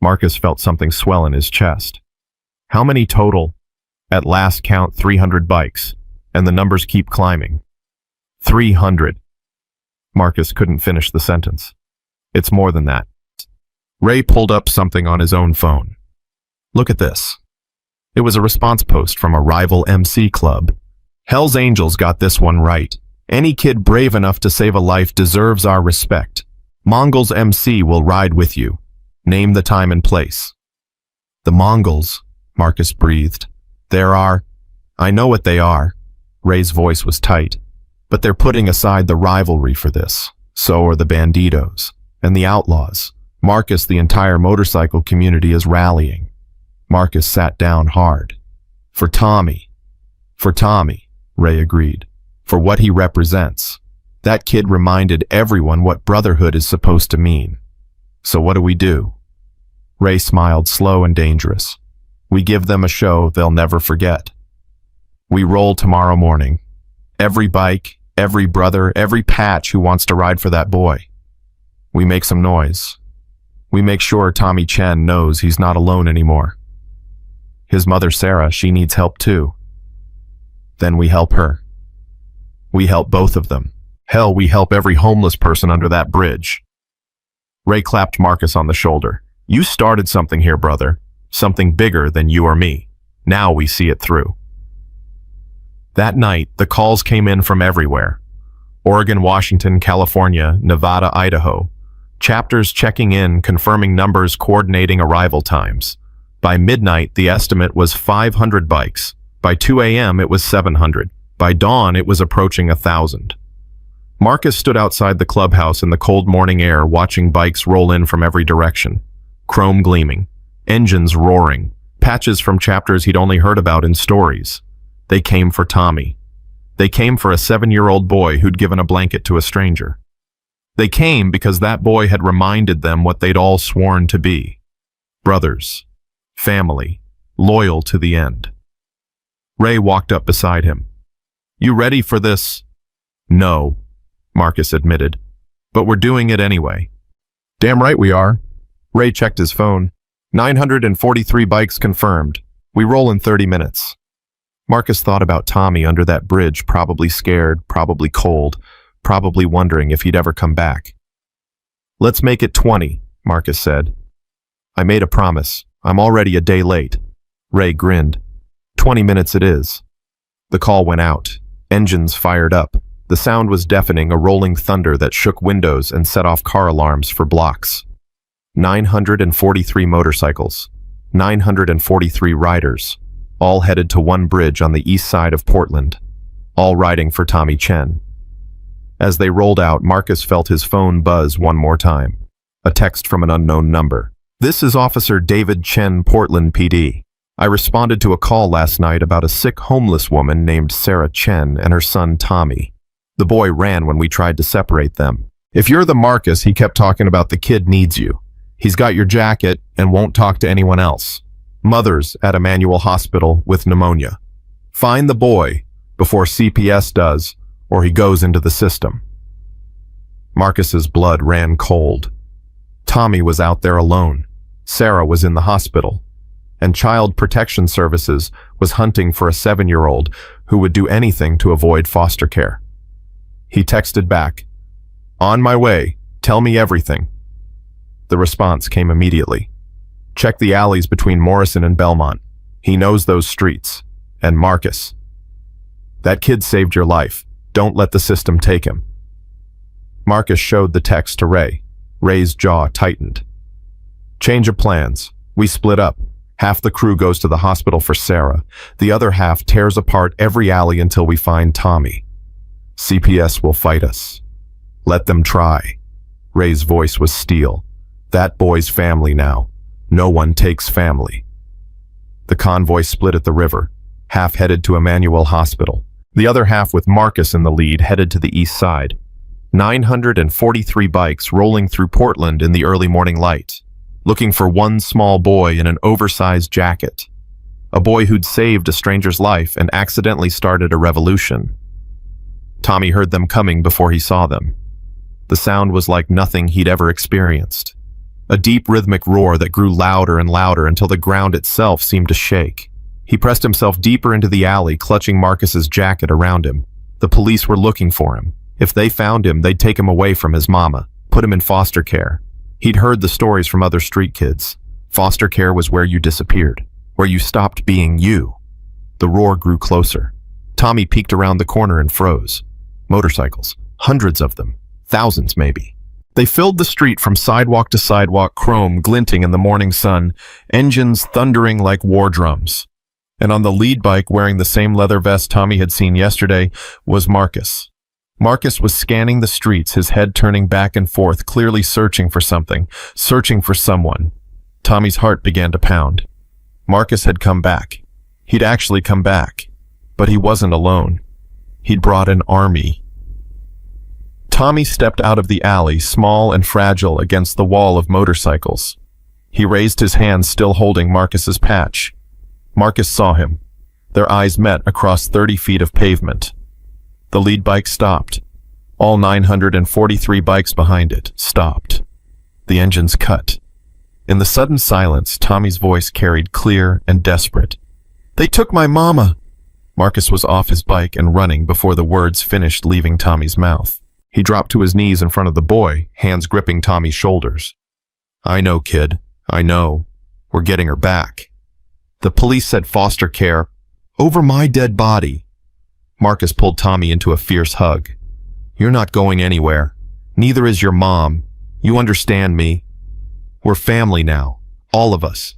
Marcus felt something swell in his chest. "How many total?" "At last count 300 bikes, and the numbers keep climbing." 300. Marcus couldn't finish the sentence. "It's more than that." Ray pulled up something on his own phone. "Look at this." It was a response post from a rival MC club. "Hells Angels got this one right. Any kid brave enough to save a life deserves our respect. Mongols MC will ride with you. Name the time and place." "The Mongols," Marcus breathed. "There are—" "I know what they are." Ray's voice was tight. "But they're putting aside the rivalry for this. So are the banditos. And the outlaws. Marcus, the entire motorcycle community is rallying." Marcus sat down hard. For Tommy. For Tommy, Ray agreed. For what he represents. That kid reminded everyone what brotherhood is supposed to mean. So what do? Ray smiled, slow and dangerous. We give them a show they'll never forget. We roll tomorrow morning. Every bike, every brother, every patch who wants to ride for that boy. We make some noise. We make sure Tommy Chen knows he's not alone anymore. His mother Sarah, she needs help too. Then we help her. We help both of them. Hell, we help every homeless person under that bridge. Ray clapped Marcus on the shoulder. You started something here, brother. Something bigger than you or me. Now we see it through. That night, the calls came in from everywhere. Oregon, Washington, California, Nevada, Idaho. Chapters checking in, confirming numbers, coordinating arrival times. By midnight, the estimate was 500 bikes. By 2 a.m., it was 700. By dawn, it was approaching 1,000. Marcus stood outside the clubhouse in the cold morning air, watching bikes roll in from every direction. Chrome gleaming, engines roaring, patches from chapters he'd only heard about in stories. They came for Tommy. They came for a 7-year-old boy who'd given a blanket to a stranger. They came because that boy had reminded them what they'd all sworn to be. Brothers. Family. Loyal to the end. Ray walked up beside him. You ready for this? No, Marcus admitted. But we're doing it anyway. Damn right we are. Ray checked his phone. 943 bikes confirmed. We roll in 30 minutes. Marcus thought about Tommy under that bridge, probably scared, probably cold, probably wondering if he'd ever come back. Let's make it 20, Marcus said. I made a promise. I'm already a day late. Ray grinned. 20 minutes it is. The call went out. Engines fired up. The sound was deafening, a rolling thunder that shook windows and set off car alarms for blocks. 943 motorcycles. 943 riders. All headed to one bridge on the east side of Portland. All riding for Tommy Chen. As they rolled out, Marcus felt his phone buzz one more time. A text from an unknown number. This is Officer David Chen, Portland PD. I responded to a call last night about a sick homeless woman named Sarah Chen and her son Tommy. The boy ran when we tried to separate them. If you're the Marcus, he kept talking about the kid needs you. He's got your jacket and won't talk to anyone else. Mother's at Emmanuel Hospital with pneumonia. Find the boy before CPS does, or he goes into the system. Marcus's blood ran cold. Tommy was out there alone. Sarah was in the hospital. And Child Protection Services was hunting for a 7-year-old who would do anything to avoid foster care. He texted back, "On my way, tell me everything." The response came immediately. "Check the alleys between Morrison and Belmont. He knows those streets. And Marcus. That kid saved your life. Don't let the system take him." Marcus showed the text to Ray. Ray's jaw tightened. "Change of plans. We split up. Half the crew goes to the hospital for Sarah. The other half tears apart every alley until we find Tommy. CPS will fight us. Let them try." Ray's voice was steel. "That boy's family now. No one takes family." The convoy split at the river. Half headed to Emmanuel Hospital. The other half, with Marcus in the lead, headed to the east side. 943 bikes rolling through Portland in the early morning light, looking for one small boy in an oversized jacket. A boy who'd saved a stranger's life and accidentally started a revolution. Tommy heard them coming before he saw them. The sound was like nothing he'd ever experienced. A deep rhythmic roar that grew louder and louder until the ground itself seemed to shake. He pressed himself deeper into the alley, clutching Marcus's jacket around him. The police were looking for him. If they found him, they'd take him away from his mama, put him in foster care. He'd heard the stories from other street kids. Foster care was where you disappeared, where you stopped being you. The roar grew closer. Tommy peeked around the corner and froze. Motorcycles, hundreds of them, thousands maybe. They filled the street from sidewalk to sidewalk, chrome glinting in the morning sun, engines thundering like war drums. And on the lead bike, wearing the same leather vest Tommy had seen yesterday, was Marcus. Marcus was scanning the streets, his head turning back and forth, clearly searching for something, searching for someone. Tommy's heart began to pound. Marcus had come back. He'd actually come back. But he wasn't alone. He'd brought an army. Tommy stepped out of the alley, small and fragile against the wall of motorcycles. He raised his hand, still holding Marcus's patch. Marcus saw him. Their eyes met across 30 feet of pavement. The lead bike stopped. All 943 bikes behind it stopped. The engines cut. In the sudden silence, Tommy's voice carried clear and desperate. "They took my mama!" Marcus was off his bike and running before the words finished leaving Tommy's mouth. He dropped to his knees in front of the boy, hands gripping Tommy's shoulders. "I know, kid. I know. We're getting her back." The police said foster care. "Over my dead body." Marcus pulled Tommy into a fierce hug. "You're not going anywhere. Neither is your mom. You understand me? We're family now. All of us."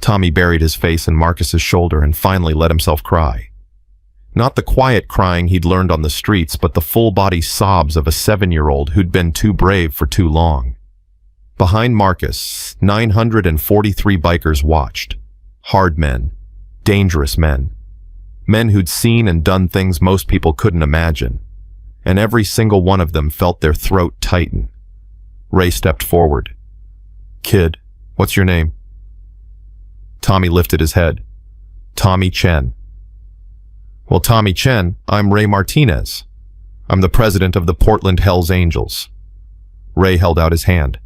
Tommy buried his face in Marcus's shoulder and finally let himself cry. Not the quiet crying he'd learned on the streets, but the full-body sobs of a 7-year-old who'd been too brave for too long. Behind Marcus, 943 bikers watched. Hard men. Dangerous men. Men who'd seen and done things most people couldn't imagine. And every single one of them felt their throat tighten. Ray stepped forward. "Kid, what's your name?" Tommy lifted his head. "Tommy Chen." "Well, Tommy Chen, I'm Ray Martinez. I'm the president of the Portland Hells Angels." Ray held out his hand.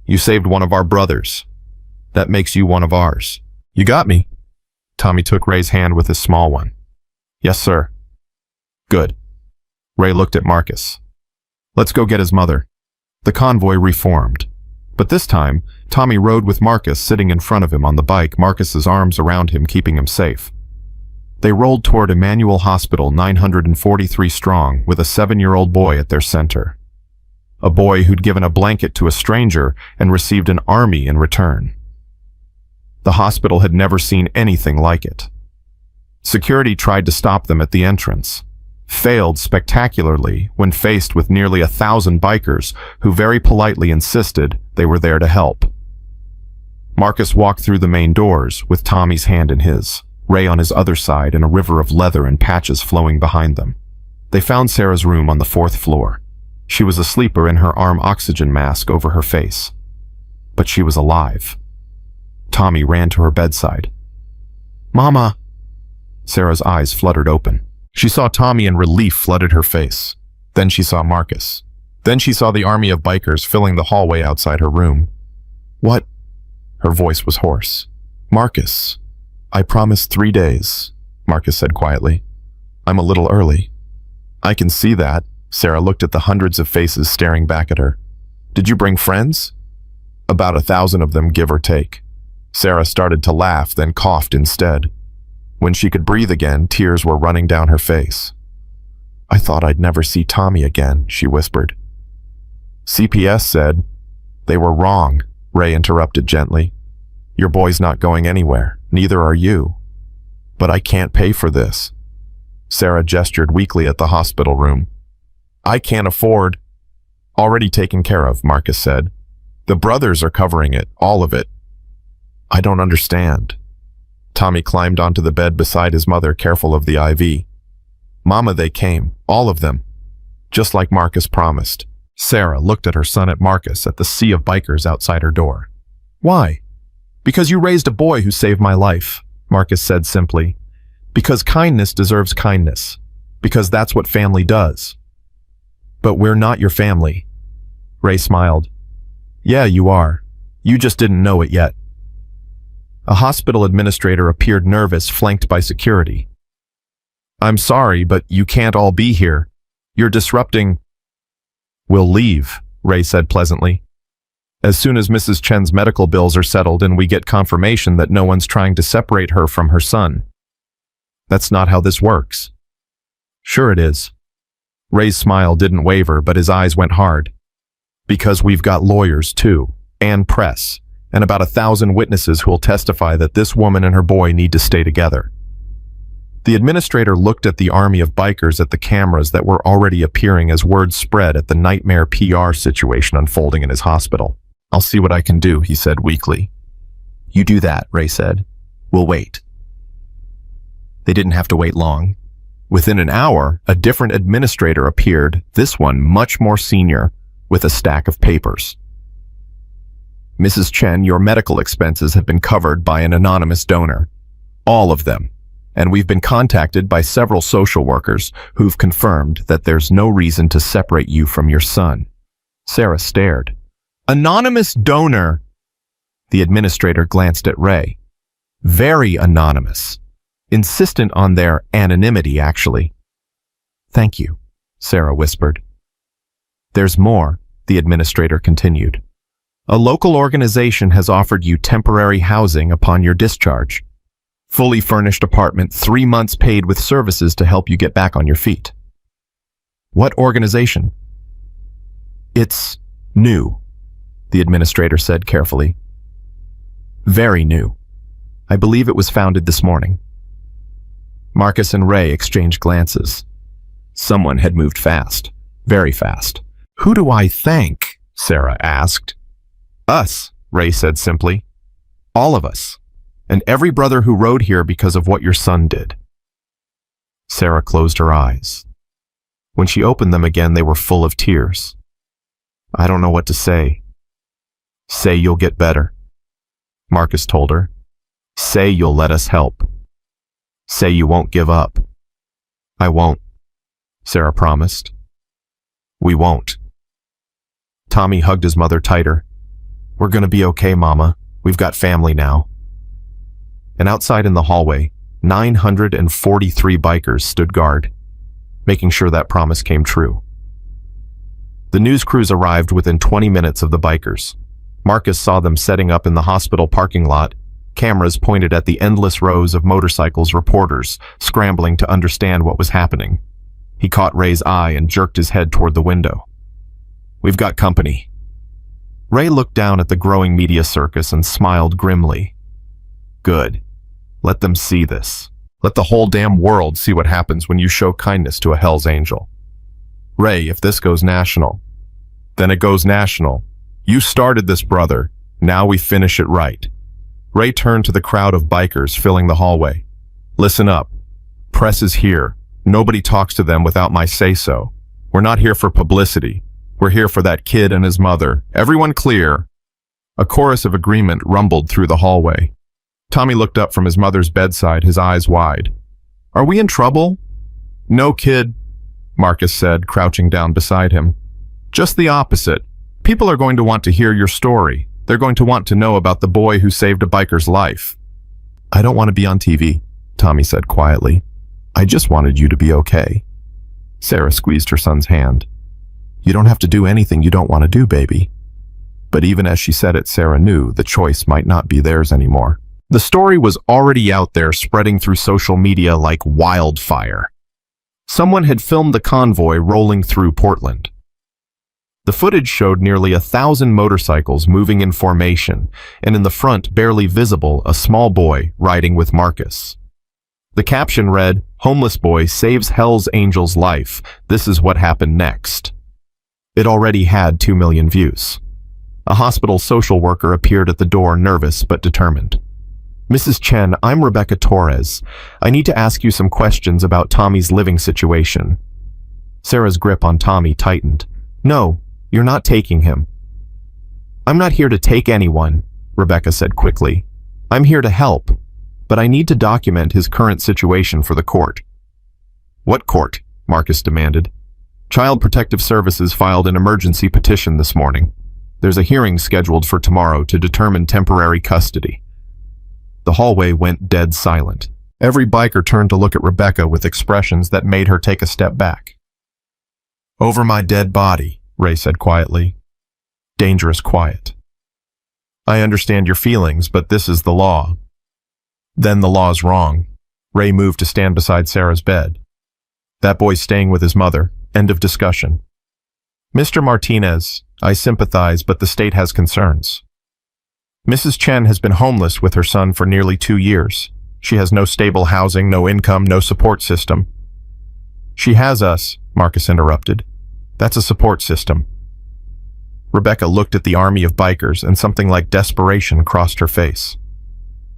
"You saved one of our brothers. That makes you one of ours." "You got me." Tommy took Ray's hand with his small one. "Yes, sir." "Good." Ray looked at Marcus. "Let's go get his mother." The convoy reformed. But this time, Tommy rode with Marcus sitting in front of him on the bike, Marcus's arms around him, keeping him safe. They rolled toward Emmanuel Hospital, 943 strong, with a 7-year-old boy at their center. A boy who'd given a blanket to a stranger and received an army in return. The hospital had never seen anything like it. Security tried to stop them at the entrance, failed spectacularly when faced with nearly 1,000 bikers who very politely insisted they were there to help. Marcus walked through the main doors with Tommy's hand in his, Ray on his other side, and a river of leather and patches flowing behind them. They found Sarah's room on the 4th floor. She was a sleeper in her arm oxygen mask over her face. But she was alive. Tommy ran to her bedside. "Mama!" Sarah's eyes fluttered open. She saw Tommy and relief flooded her face. Then she saw Marcus. Then she saw the army of bikers filling the hallway outside her room. "What?" Her voice was hoarse. "Marcus, I promised 3 days," Marcus said quietly. "I'm a little early." "I can see that." Sarah looked at the hundreds of faces staring back at her. "Did you bring friends?" "About 1,000 of them, give or take." Sarah started to laugh, then coughed instead. When she could breathe again, tears were running down her face. "I thought I'd never see Tommy again," she whispered. CPS said, "They were wrong," Ray interrupted gently. "Your boy's not going anywhere, neither are you." "But I can't pay for this." Sarah gestured weakly at the hospital room. "I can't afford." "Already taken care of," Marcus said. "The brothers are covering it, all of it." "I don't understand." Tommy climbed onto the bed beside his mother, careful of the IV. "Mama, they came, all of them, just like Marcus promised." Sarah looked at her son, at Marcus, at the sea of bikers outside her door. "Why?" "Because you raised a boy who saved my life," Marcus said simply. "Because kindness deserves kindness. Because that's what family does." "But we're not your family." Ray smiled. "Yeah, you are. You just didn't know it yet." A hospital administrator appeared nervous, flanked by security. "I'm sorry, but you can't all be here. You're disrupting." "We'll leave," Ray said pleasantly. "As soon as Mrs. Chen's medical bills are settled and we get confirmation that no one's trying to separate her from her son." "That's not how this works." "Sure it is." Ray's smile didn't waver, but his eyes went hard. "Because we've got lawyers too, and press, and about 1,000 witnesses who will testify that this woman and her boy need to stay together." The administrator looked at the army of bikers at the cameras that were already appearing as word spread at the nightmare PR situation unfolding in his hospital. "I'll see what I can do," he said weakly. "You do that," Ray said. We'll wait." They didn't have to wait long. Within an hour, a different administrator appeared, this one much more senior, with a stack of papers. "Mrs. Chen, your medical expenses have been covered by an anonymous donor. All of them. And we've been contacted by several social workers who've confirmed that there's no reason to separate you from your son." Sarah stared. "Anonymous donor?" The administrator glanced at Ray. "Very anonymous. Insistent on their anonymity, actually." "Thank you," Sarah whispered. "There's more," the administrator continued. "A local organization has offered you temporary housing upon your discharge. Fully furnished apartment, 3 months paid with services to help you get back on your feet." "What organization?" "It's new," the administrator said carefully. "Very new. I believe it was founded this morning." Marcus and Ray exchanged glances. Someone had moved fast, very fast. "Who do I thank?" Sarah asked. "Us," Ray said simply. "All of us. And every brother who rode here because of what your son did." Sarah closed her eyes. When she opened them again, they were full of tears. "I don't know what to say." "Say you'll get better," Marcus told her. "Say you'll let us help. Say you won't give up." "I won't," Sarah promised. "We won't." Tommy hugged his mother tighter. "We're gonna be okay, Mama. We've got family now." And outside in the hallway, 943 bikers stood guard, making sure that promise came true. The news crews arrived within 20 minutes of the bikers. Marcus saw them setting up in the hospital parking lot, cameras pointed at the endless rows of motorcycles, reporters scrambling to understand what was happening. He caught Ray's eye and jerked his head toward the window. "We've got company." Ray looked down at the growing media circus and smiled grimly. "Good. Let them see this. Let the whole damn world see what happens when you show kindness to a Hell's Angel. Ray, if this goes national, then it goes national. You started this, brother. Now we finish it right." Ray turned to the crowd of bikers filling the hallway. "Listen up. Press is here. Nobody talks to them without my say-so. We're not here for publicity. We're here for that kid and his mother. Everyone clear?" A chorus of agreement rumbled through the hallway. Tommy looked up from his mother's bedside, his eyes wide. "Are we in trouble?" "No, kid," Marcus said, crouching down beside him. "Just the opposite. People are going to want to hear your story. They're going to want to know about the boy who saved a biker's life." "I don't want to be on TV," Tommy said quietly. "I just wanted you to be okay." Sarah squeezed her son's hand. "You don't have to do anything you don't want to do, baby." But even as she said it, Sarah knew the choice might not be theirs anymore. The story was already out there, spreading through social media like wildfire. Someone had filmed the convoy rolling through Portland. The footage showed nearly 1,000 motorcycles moving in formation, and in the front, barely visible, a small boy riding with Marcus. The caption read, "Homeless boy saves Hell's Angel's life. This is what happened next." It already had 2 million views. A hospital social worker appeared at the door, nervous but determined. "Mrs. Chen, I'm Rebecca Torres. I need to ask you some questions about Tommy's living situation." Sarah's grip on Tommy tightened. "No, you're not taking him." "I'm not here to take anyone," Rebecca said quickly. "I'm here to help, but I need to document his current situation for the court." "What court?" Marcus demanded. "Child Protective Services filed an emergency petition this morning. There's a hearing scheduled for tomorrow to determine temporary custody." The hallway went dead silent. Every biker turned to look at Rebecca with expressions that made her take a step back. "Over my dead body," Ray said quietly. Dangerous quiet. "I understand your feelings, but this is the law." "Then the law's wrong." Ray moved to stand beside Sarah's bed. "That boy's staying with his mother. End of discussion." "Mr. Martinez, I sympathize, but the state has concerns. Mrs. Chen has been homeless with her son for nearly 2 years. She has no stable housing, no income, no support system." "She has us," Marcus interrupted. "That's a support system." Rebecca looked at the army of bikers and something like desperation crossed her face.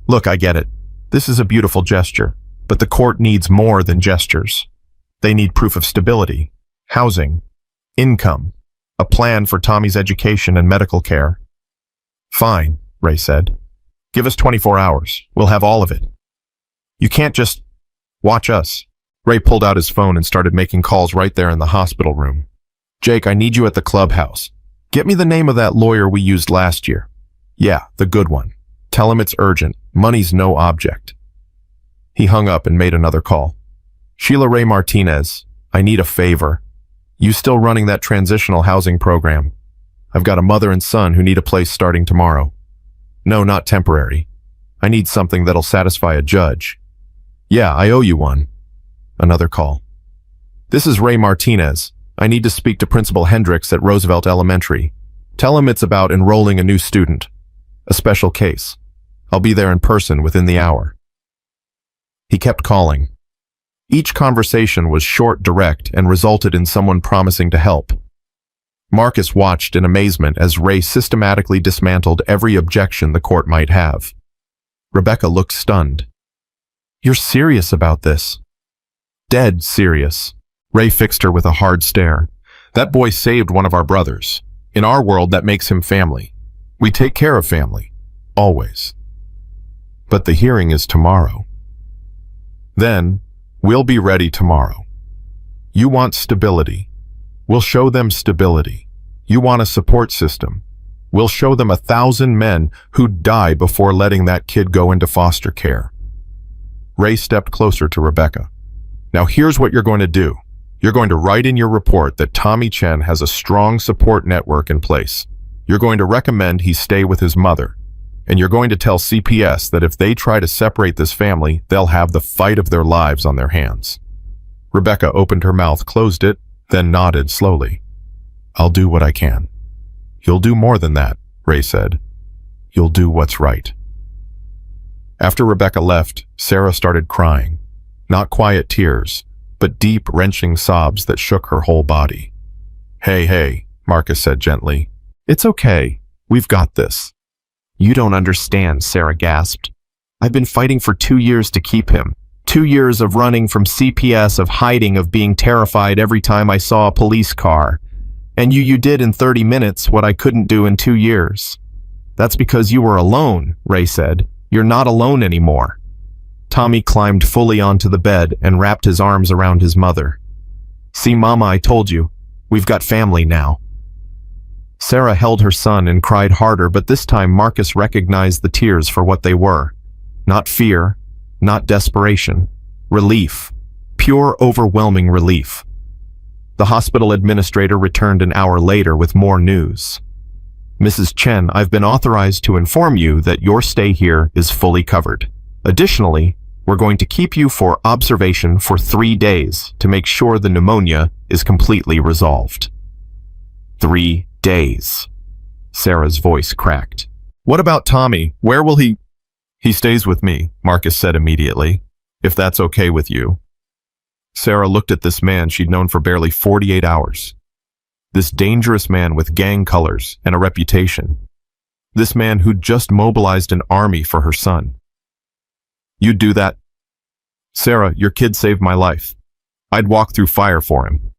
"Look, I get it. This is a beautiful gesture, but the court needs more than gestures. They need proof of stability, housing, income, a plan for Tommy's education and medical care. Fine, Ray said. Give us 24 hours. We'll have all of it. You can't just watch us. Ray pulled out his phone and started making calls right there in the hospital room. Jake, I need you at the clubhouse. Get me the name of that lawyer we used last year. Yeah, the good one. Tell him it's urgent. Money's no object. He hung up and made another call. Sheila Ray Martinez, I need a favor. You still running that transitional housing program? I've got a mother and son who need a place starting tomorrow. No, not temporary. I need something that'll satisfy a judge. Yeah, I owe you one. Another call. This is Ray Martinez. I need to speak to Principal Hendricks at Roosevelt Elementary. Tell him it's about enrolling a new student. A special case. I'll be there in person within the hour. He kept calling. Each conversation was short, direct, and resulted in someone promising to help. Marcus watched in amazement as Ray systematically dismantled every objection the court might have. Rebecca looked stunned. You're serious about this? Dead serious. Ray fixed her with a hard stare. That boy saved one of our brothers. In our world, that makes him family. We take care of family. Always. But the hearing is tomorrow. Then, we'll be ready tomorrow. You want stability. We'll show them stability. You want a support system. We'll show them 1,000 men who'd die before letting that kid go into foster care. Ray stepped closer to Rebecca. Now here's what you're going to do. You're going to write in your report that Tommy Chen has a strong support network in place. You're going to recommend he stay with his mother. And you're going to tell CPS that if they try to separate this family, they'll have the fight of their lives on their hands. Rebecca opened her mouth, closed it, then nodded slowly. I'll do what I can. You'll do more than that, Ray said. You'll do what's right. After Rebecca left, Sarah started crying. Not quiet tears, but deep, wrenching sobs that shook her whole body. Hey, Marcus said gently. It's okay. We've got this. You don't understand, Sarah gasped. I've been fighting for 2 years to keep him. 2 years of running from CPS, of hiding, of being terrified every time I saw a police car. And you did in 30 minutes what I couldn't do in 2 years. That's because you were alone, Ray said. You're not alone anymore. Tommy climbed fully onto the bed and wrapped his arms around his mother. See, Mama, I told you. We've got family now. Sarah held her son and cried harder, but this time Marcus recognized the tears for what they were. Not fear, not desperation. Relief. Pure, overwhelming relief. The hospital administrator returned an hour later with more news. Mrs. Chen, I've been authorized to inform you that your stay here is fully covered. Additionally, we're going to keep you for observation for 3 days to make sure the pneumonia is completely resolved. 3 days. Sarah's voice cracked. What about Tommy? Where will he? He stays with me, Marcus said immediately, if that's okay with you. Sarah looked at this man she'd known for barely 48 hours. This dangerous man with gang colors and a reputation. This man who'd just mobilized an army for her son. You'd do that? Sarah, your kid saved my life. I'd walk through fire for him.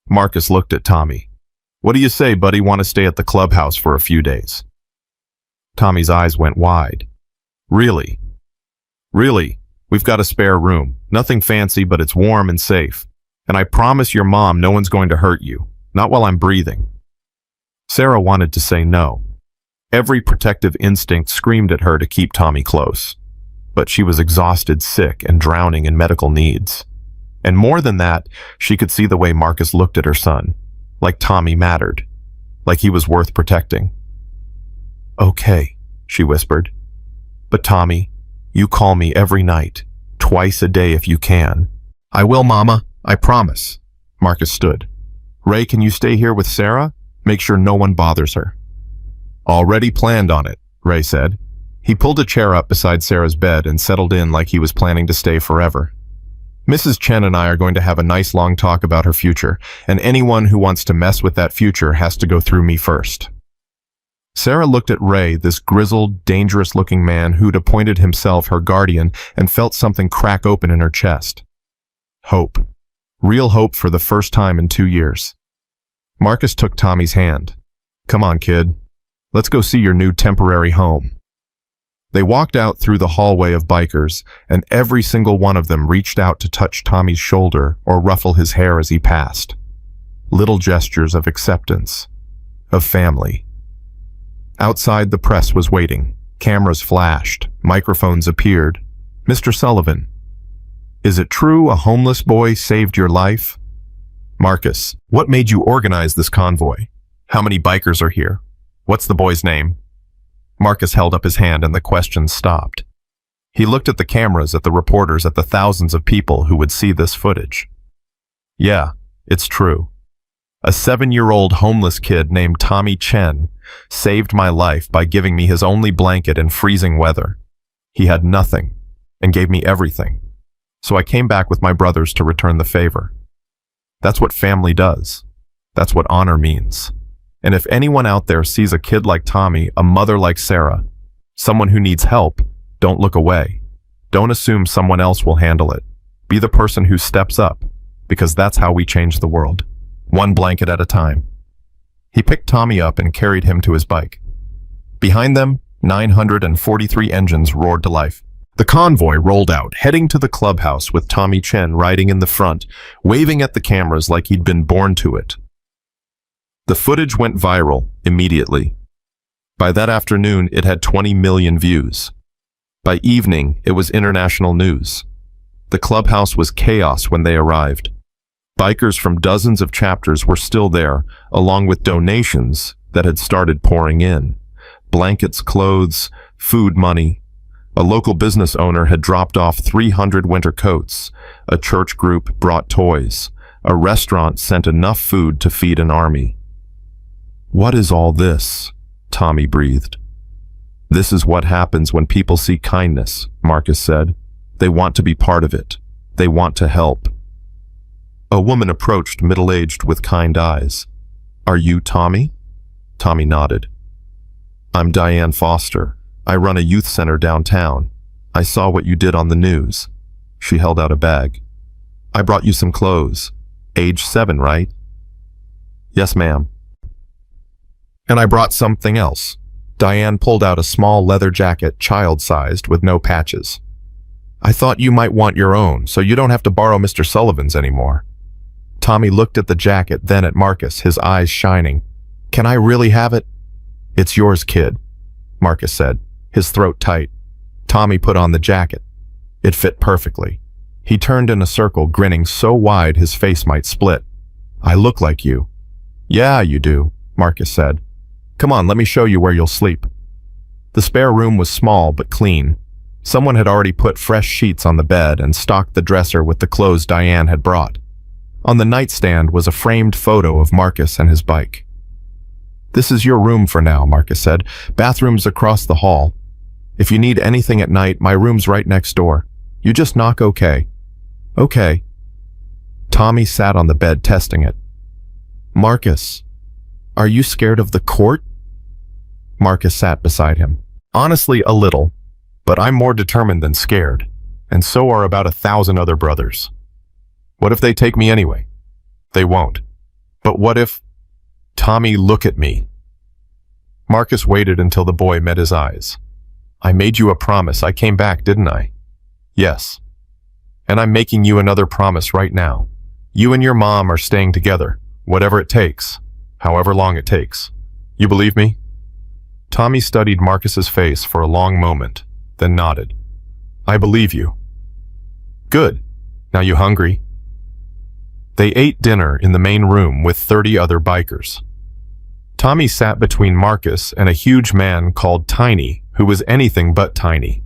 Marcus looked at Tommy. What do you say, buddy? Want to stay at the clubhouse for a few days? Tommy's eyes went wide. Really? Really? We've got a spare room. Nothing fancy, but it's warm and safe. And I promise your mom no one's going to hurt you. Not while I'm breathing. Sarah wanted to say no. Every protective instinct screamed at her to keep Tommy close. But she was exhausted, sick, and drowning in medical needs. And more than that, she could see the way Marcus looked at her son. Like Tommy mattered. Like he was worth protecting. Okay, she whispered. But Tommy, you call me every night, twice a day if you can. I will, Mama, I promise. Marcus stood. Ray, can you stay here with Sarah? Make sure no one bothers her. Already planned on it, Ray said. He pulled a chair up beside Sarah's bed and settled in like he was planning to stay forever. Mrs. Chen and I are going to have a nice long talk about her future, and anyone who wants to mess with that future has to go through me first. Sarah looked at Ray, this grizzled, dangerous-looking man who'd appointed himself her guardian, and felt something crack open in her chest. Hope. Real hope for the first time in 2 years. Marcus took Tommy's hand. "Come on, kid. Let's go see your new temporary home." They walked out through the hallway of bikers, and every single one of them reached out to touch Tommy's shoulder or ruffle his hair as he passed. Little gestures of acceptance, of family. Outside, the press was waiting. Cameras flashed. Microphones appeared. "Mr. Sullivan, is it true a homeless boy saved your life?" "Marcus, what made you organize this convoy? How many bikers are here? What's the boy's name?" Marcus held up his hand and the questions stopped. He looked at the cameras, at the reporters, at the thousands of people who would see this footage. "Yeah, it's true. A 7-year-old homeless kid named Tommy Chen saved my life by giving me his only blanket in freezing weather. He had nothing and gave me everything. So I came back with my brothers to return the favor. That's what family does. That's what honor means. And if anyone out there sees a kid like Tommy, a mother like Sarah, someone who needs help, don't look away. Don't assume someone else will handle it. Be the person who steps up, because that's how we change the world. One blanket at a time." He picked Tommy up and carried him to his bike. Behind them, 943 engines roared to life. The convoy rolled out, heading to the clubhouse with Tommy Chen riding in the front, waving at the cameras like he'd been born to it. The footage went viral immediately. By that afternoon, it had 20 million views. By evening, it was international news. The clubhouse was chaos when they arrived. Bikers from dozens of chapters were still there, along with donations that had started pouring in. Blankets, clothes, food money. A local business owner had dropped off 300 winter coats. A church group brought toys. A restaurant sent enough food to feed an army. "What is all this?" Tommy breathed. "This is what happens when people see kindness," Marcus said. "They want to be part of it. They want to help." A woman approached, middle-aged with kind eyes. "Are you Tommy?" Tommy nodded. "I'm Diane Foster. I run a youth center downtown. I saw what you did on the news." She held out a bag. "I brought you some clothes. Age 7, right?" "Yes, ma'am." "And I brought something else." Diane pulled out a small leather jacket, child-sized, with no patches. "I thought you might want your own, so you don't have to borrow Mr. Sullivan's anymore." Tommy looked at the jacket, then at Marcus, his eyes shining. "Can I really have it?" "It's yours, kid," Marcus said, his throat tight. Tommy put on the jacket. It fit perfectly. He turned in a circle, grinning so wide his face might split. "I look like you." "Yeah, you do," Marcus said. "Come on, let me show you where you'll sleep." The spare room was small but clean. Someone had already put fresh sheets on the bed and stocked the dresser with the clothes Diane had brought. On the nightstand was a framed photo of Marcus and his bike. "This is your room for now," Marcus said. "Bathroom's across the hall. If you need anything at night, my room's right next door. You just knock, okay?" "Okay." Tommy sat on the bed, testing it. "Marcus, are you scared of the court?" Marcus sat beside him. "Honestly, a little, but I'm more determined than scared, and so are about 1,000 other brothers. What if they take me anyway? They won't. But what if... Tommy, look at me." Marcus waited until the boy met his eyes. "I made you a promise. I came back, didn't I?" "Yes. And I'm making you another promise right now. You and your mom are staying together, whatever it takes, however long it takes. You believe me?" Tommy studied Marcus's face for a long moment, then nodded. "I believe you." "Good. Now you hungry?" They ate dinner in the main room with 30 other bikers. Tommy sat between Marcus and a huge man called Tiny, who was anything but tiny.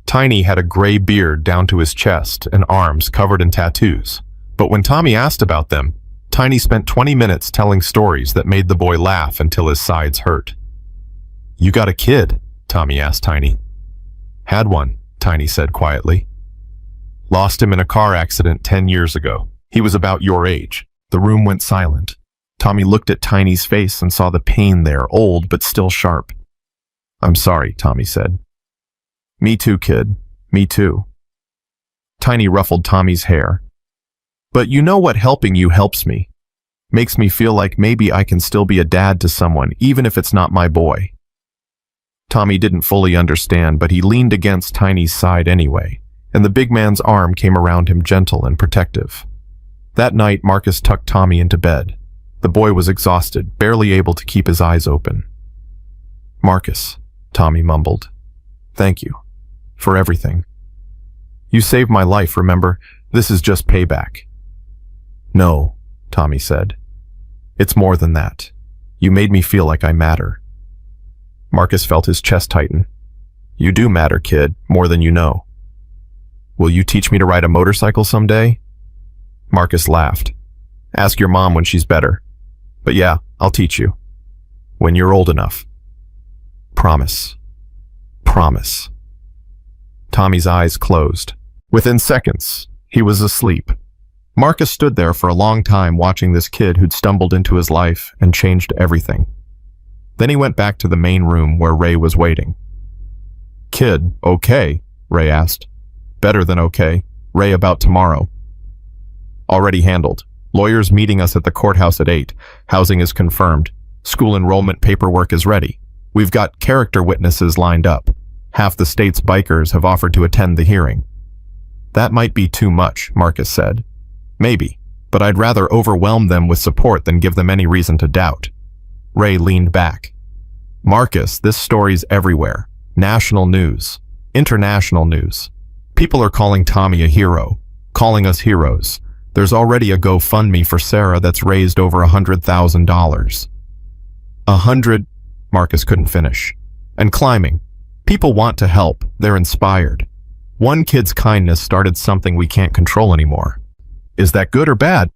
Tiny had a gray beard down to his chest and arms covered in tattoos. But when Tommy asked about them, Tiny spent 20 minutes telling stories that made the boy laugh until his sides hurt. "You got a kid?" Tommy asked Tiny. "Had one," Tiny said quietly. "Lost him in a car accident 10 years ago. He was about your age." The room went silent. Tommy looked at Tiny's face and saw the pain there, old but still sharp. "I'm sorry," Tommy said. "Me too, kid. Me too." Tiny ruffled Tommy's hair. "But you know what helping you helps me. Makes me feel like maybe I can still be a dad to someone, even if it's not my boy." Tommy didn't fully understand, but he leaned against Tiny's side anyway, and the big man's arm came around him gentle and protective. That night, Marcus tucked Tommy into bed. The boy was exhausted, barely able to keep his eyes open. "Marcus," Tommy mumbled. "Thank you. For everything. You saved my life, remember? This is just payback." "No," Tommy said. "It's more than that. You made me feel like I matter." Marcus felt his chest tighten. "You do matter, kid, more than you know. Will you teach me to ride a motorcycle someday?" Marcus laughed. "Ask your mom when she's better. But yeah, I'll teach you. When you're old enough. Promise. Promise." Tommy's eyes closed. Within seconds, he was asleep. Marcus stood there for a long time watching this kid who'd stumbled into his life and changed everything. Then he went back to the main room where Ray was waiting. "Kid, okay?" Ray asked. "Better than okay. Ray, about tomorrow." "Already handled. Lawyers meeting us at the courthouse at 8. Housing is confirmed. School enrollment paperwork is ready. We've got character witnesses lined up. Half the state's bikers have offered to attend the hearing." "That might be too much," Marcus said. "Maybe, but I'd rather overwhelm them with support than give them any reason to doubt." Ray leaned back. "Marcus, this story's everywhere. National news. International news. People are calling Tommy a hero. Calling us heroes. There's already a GoFundMe for Sarah that's raised over $100,000. 100, Marcus couldn't finish. And climbing. People want to help. They're inspired. One kid's kindness started something we can't control anymore. Is that good or bad?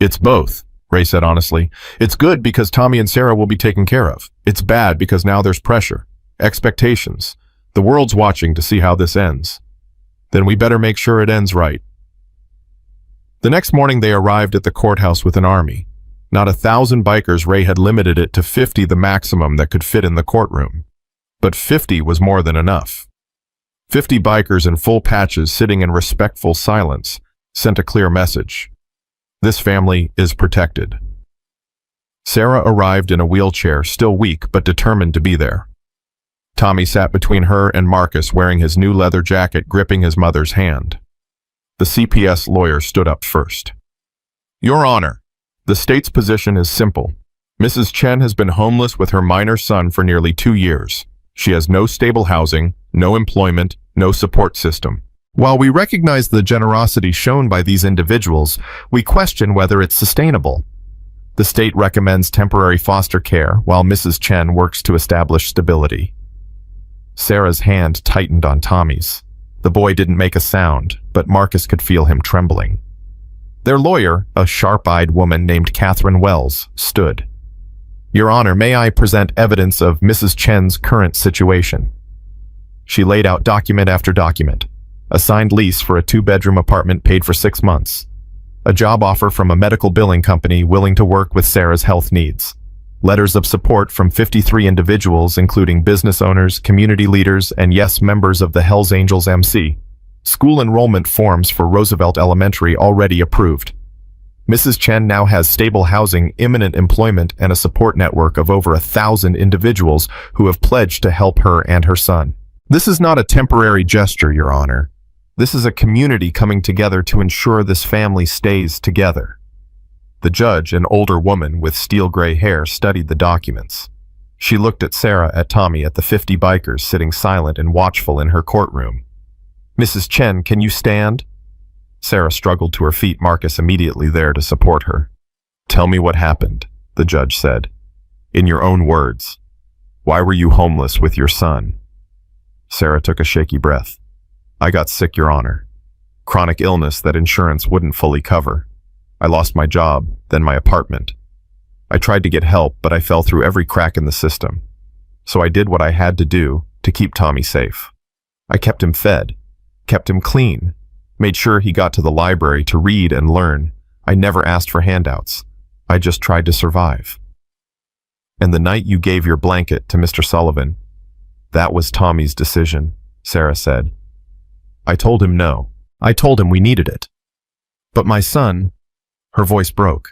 It's both, Ray said honestly. It's good because Tommy and Sarah will be taken care of. It's bad because now there's pressure. Expectations. The world's watching to see how this ends. Then we better make sure it ends right. The next morning they arrived at the courthouse with an army. Not 1,000 bikers, Ray had limited it to 50, the maximum that could fit in the courtroom. But 50 was more than enough. 50 bikers in full patches sitting in respectful silence sent a clear message. This family is protected. Sarah arrived in a wheelchair, still weak but determined to be there. Tommy sat between her and Marcus, wearing his new leather jacket, gripping his mother's hand. The CPS lawyer stood up first. Your Honor, the state's position is simple. Mrs. Chen has been homeless with her minor son for nearly 2 years. She has no stable housing, no employment, no support system. While we recognize the generosity shown by these individuals, we question whether it's sustainable. The state recommends temporary foster care while Mrs. Chen works to establish stability. Sarah's hand tightened on Tommy's. The boy didn't make a sound, but Marcus could feel him trembling. Their lawyer, a sharp-eyed woman named Catherine Wells, stood. Your Honor, may I present evidence of Mrs. Chen's current situation? She laid out document after document. A signed lease for a 2-bedroom apartment paid for 6 months. A job offer from a medical billing company willing to work with Sarah's health needs. Letters of support from 53 individuals, including business owners, community leaders, and yes, members of the Hellsangels MC. School enrollment forms for Roosevelt Elementary already approved. Mrs. Chen now has stable housing, imminent employment, and a support network of over 1,000 individuals who have pledged to help her and her son. This is not a temporary gesture, Your Honor. This is a community coming together to ensure this family stays together. The judge, an older woman with steel gray hair, studied the documents. She looked at Sarah, at Tommy, at the 50 bikers sitting silent and watchful in her courtroom. Mrs. Chen, can you stand? Sarah struggled to her feet, Marcus immediately there to support her. Tell me what happened, the judge said. In your own words. Why were you homeless with your son? Sarah took a shaky breath. I got sick, Your Honor. Chronic illness that insurance wouldn't fully cover. I lost my job, then my apartment. I tried to get help, but I fell through every crack in the system. So I did what I had to do to keep Tommy safe. I kept him fed, kept him clean, made sure he got to the library to read and learn. I never asked for handouts. I just tried to survive. And the night you gave your blanket to Mr. Sullivan, that was Tommy's decision, Sarah said. I told him no. I told him we needed it. But my son, her voice broke.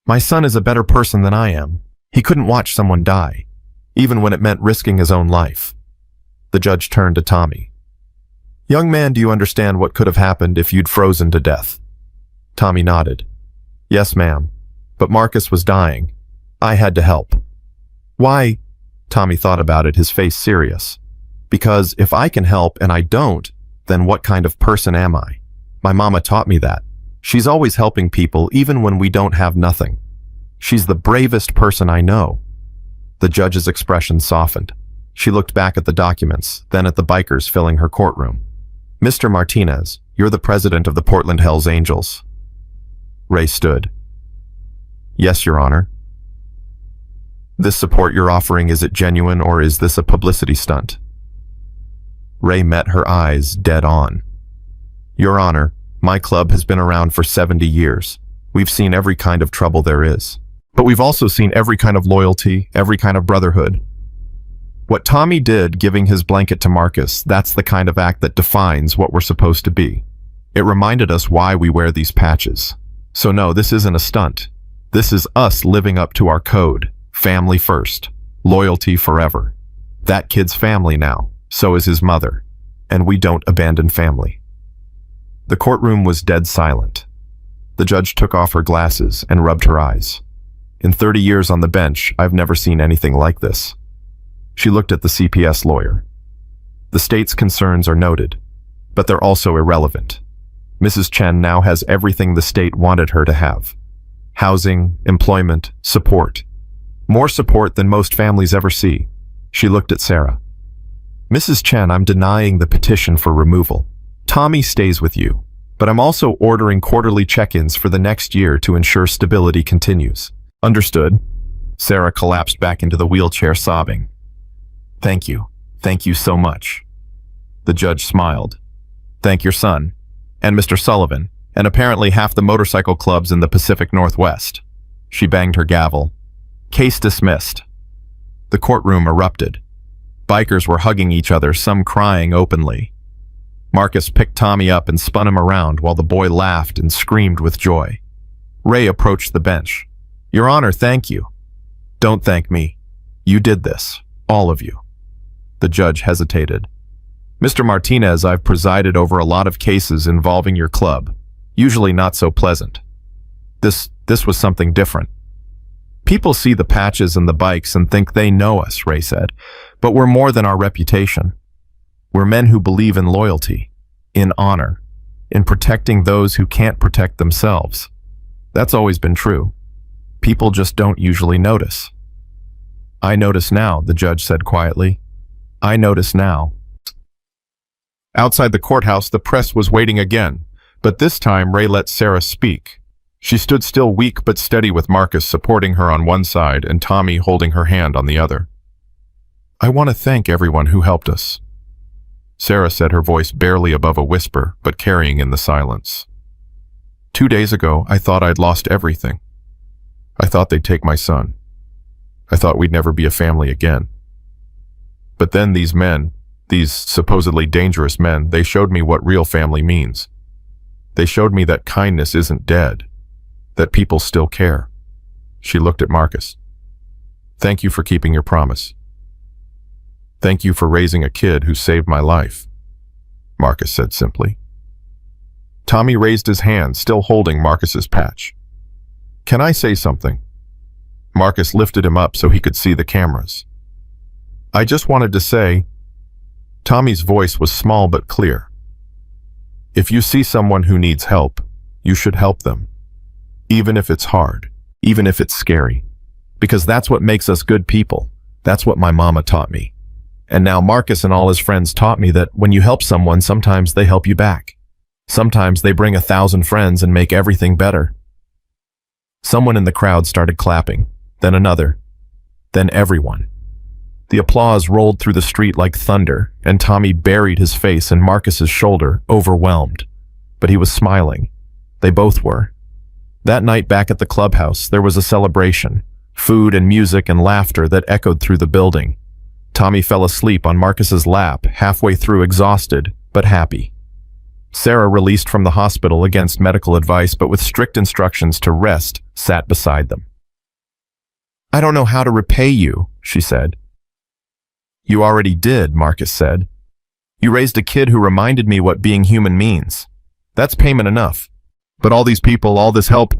My son is a better person than I am. He couldn't watch someone die, even when it meant risking his own life. The judge turned to Tommy. Young man, do you understand what could have happened if you'd frozen to death? Tommy nodded. Yes, ma'am. But Marcus was dying. I had to help. Why? Tommy thought about it, his face serious. Because if I can help and I don't, then what kind of person am I? My mama taught me that. She's always helping people even when we don't have nothing. She's the bravest person I know. The judge's expression softened. She looked back at the documents, then at the bikers filling her courtroom. Mr. Martinez, you're the president of the Portland Hells Angels. Ray stood. Yes, Your Honor. This support you're offering, is it genuine or is this a publicity stunt? Ray met her eyes dead on. Your Honor, my club has been around for 70 years. We've seen every kind of trouble there is. But we've also seen every kind of loyalty, every kind of brotherhood. What Tommy did, giving his blanket to Marcus, that's the kind of act that defines what we're supposed to be. It reminded us why we wear these patches. So no, this isn't a stunt. This is us living up to our code. Family first. Loyalty forever. That kid's family now. So is his mother. And we don't abandon family. The courtroom was dead silent. The judge took off her glasses and rubbed her eyes. In 30 years on the bench, I've never seen anything like this. She looked at the CPS lawyer. The state's concerns are noted, but they're also irrelevant. Mrs. Chen now has everything the state wanted her to have. Housing, employment, support. More support than most families ever see. She looked at Sarah. Mrs. Chen, I'm denying the petition for removal. Tommy stays with you, but I'm also ordering quarterly check-ins for the next year to ensure stability continues. Understood. Sarah collapsed back into the wheelchair, sobbing. Thank you. Thank you so much. The judge smiled. Thank your son, and Mr. Sullivan, and apparently half the motorcycle clubs in the Pacific Northwest. She banged her gavel. Case dismissed. The courtroom erupted. Bikers were hugging each other, some crying openly. Marcus picked Tommy up and spun him around while the boy laughed and screamed with joy. Ray approached the bench. Your Honor, thank you. Don't thank me. You did this, all of you. The judge hesitated. Mr. Martinez, I've presided over a lot of cases involving your club, usually not so pleasant. This was something different. People see the patches and the bikes and think they know us, Ray said, but we're more than our reputation. We're men who believe in loyalty, in honor, in protecting those who can't protect themselves. That's always been true. People just don't usually notice. I notice now, the judge said quietly. I notice now. Outside the courthouse, the press was waiting again, but this time Ray let Sarah speak. She stood still, weak but steady, with Marcus supporting her on one side and Tommy holding her hand on the other. I want to thank everyone who helped us. Sarah said, her voice barely above a whisper, but carrying in the silence. 2 days ago, I thought I'd lost everything. I thought they'd take my son. I thought we'd never be a family again. But then these men, these supposedly dangerous men, they showed me what real family means. They showed me that kindness isn't dead, that people still care. She looked at Marcus. Thank you for keeping your promise. Thank you for raising a kid who saved my life, Marcus said simply. Tommy raised his hand, still holding Marcus's patch. Can I say something? Marcus lifted him up so he could see the cameras. I just wanted to say, Tommy's voice was small but clear. If you see someone who needs help, you should help them. Even if it's hard, even if it's scary. Because that's what makes us good people. That's what my mama taught me. And now Marcus and all his friends taught me that when you help someone, sometimes they help you back. Sometimes they bring 1,000 friends and make everything better. Someone in the crowd started clapping, then another, then everyone. The applause rolled through the street like thunder, and Tommy buried his face in Marcus's shoulder, overwhelmed. But he was smiling. They both were. That night back at the clubhouse, there was a celebration. Food and music and laughter that echoed through the building. Tommy fell asleep on Marcus's lap, halfway through exhausted, but happy. Sarah, released from the hospital against medical advice but with strict instructions to rest, sat beside them. "I don't know how to repay you," she said. "You already did," Marcus said. "You raised a kid who reminded me what being human means. That's payment enough. But all these people, all this help,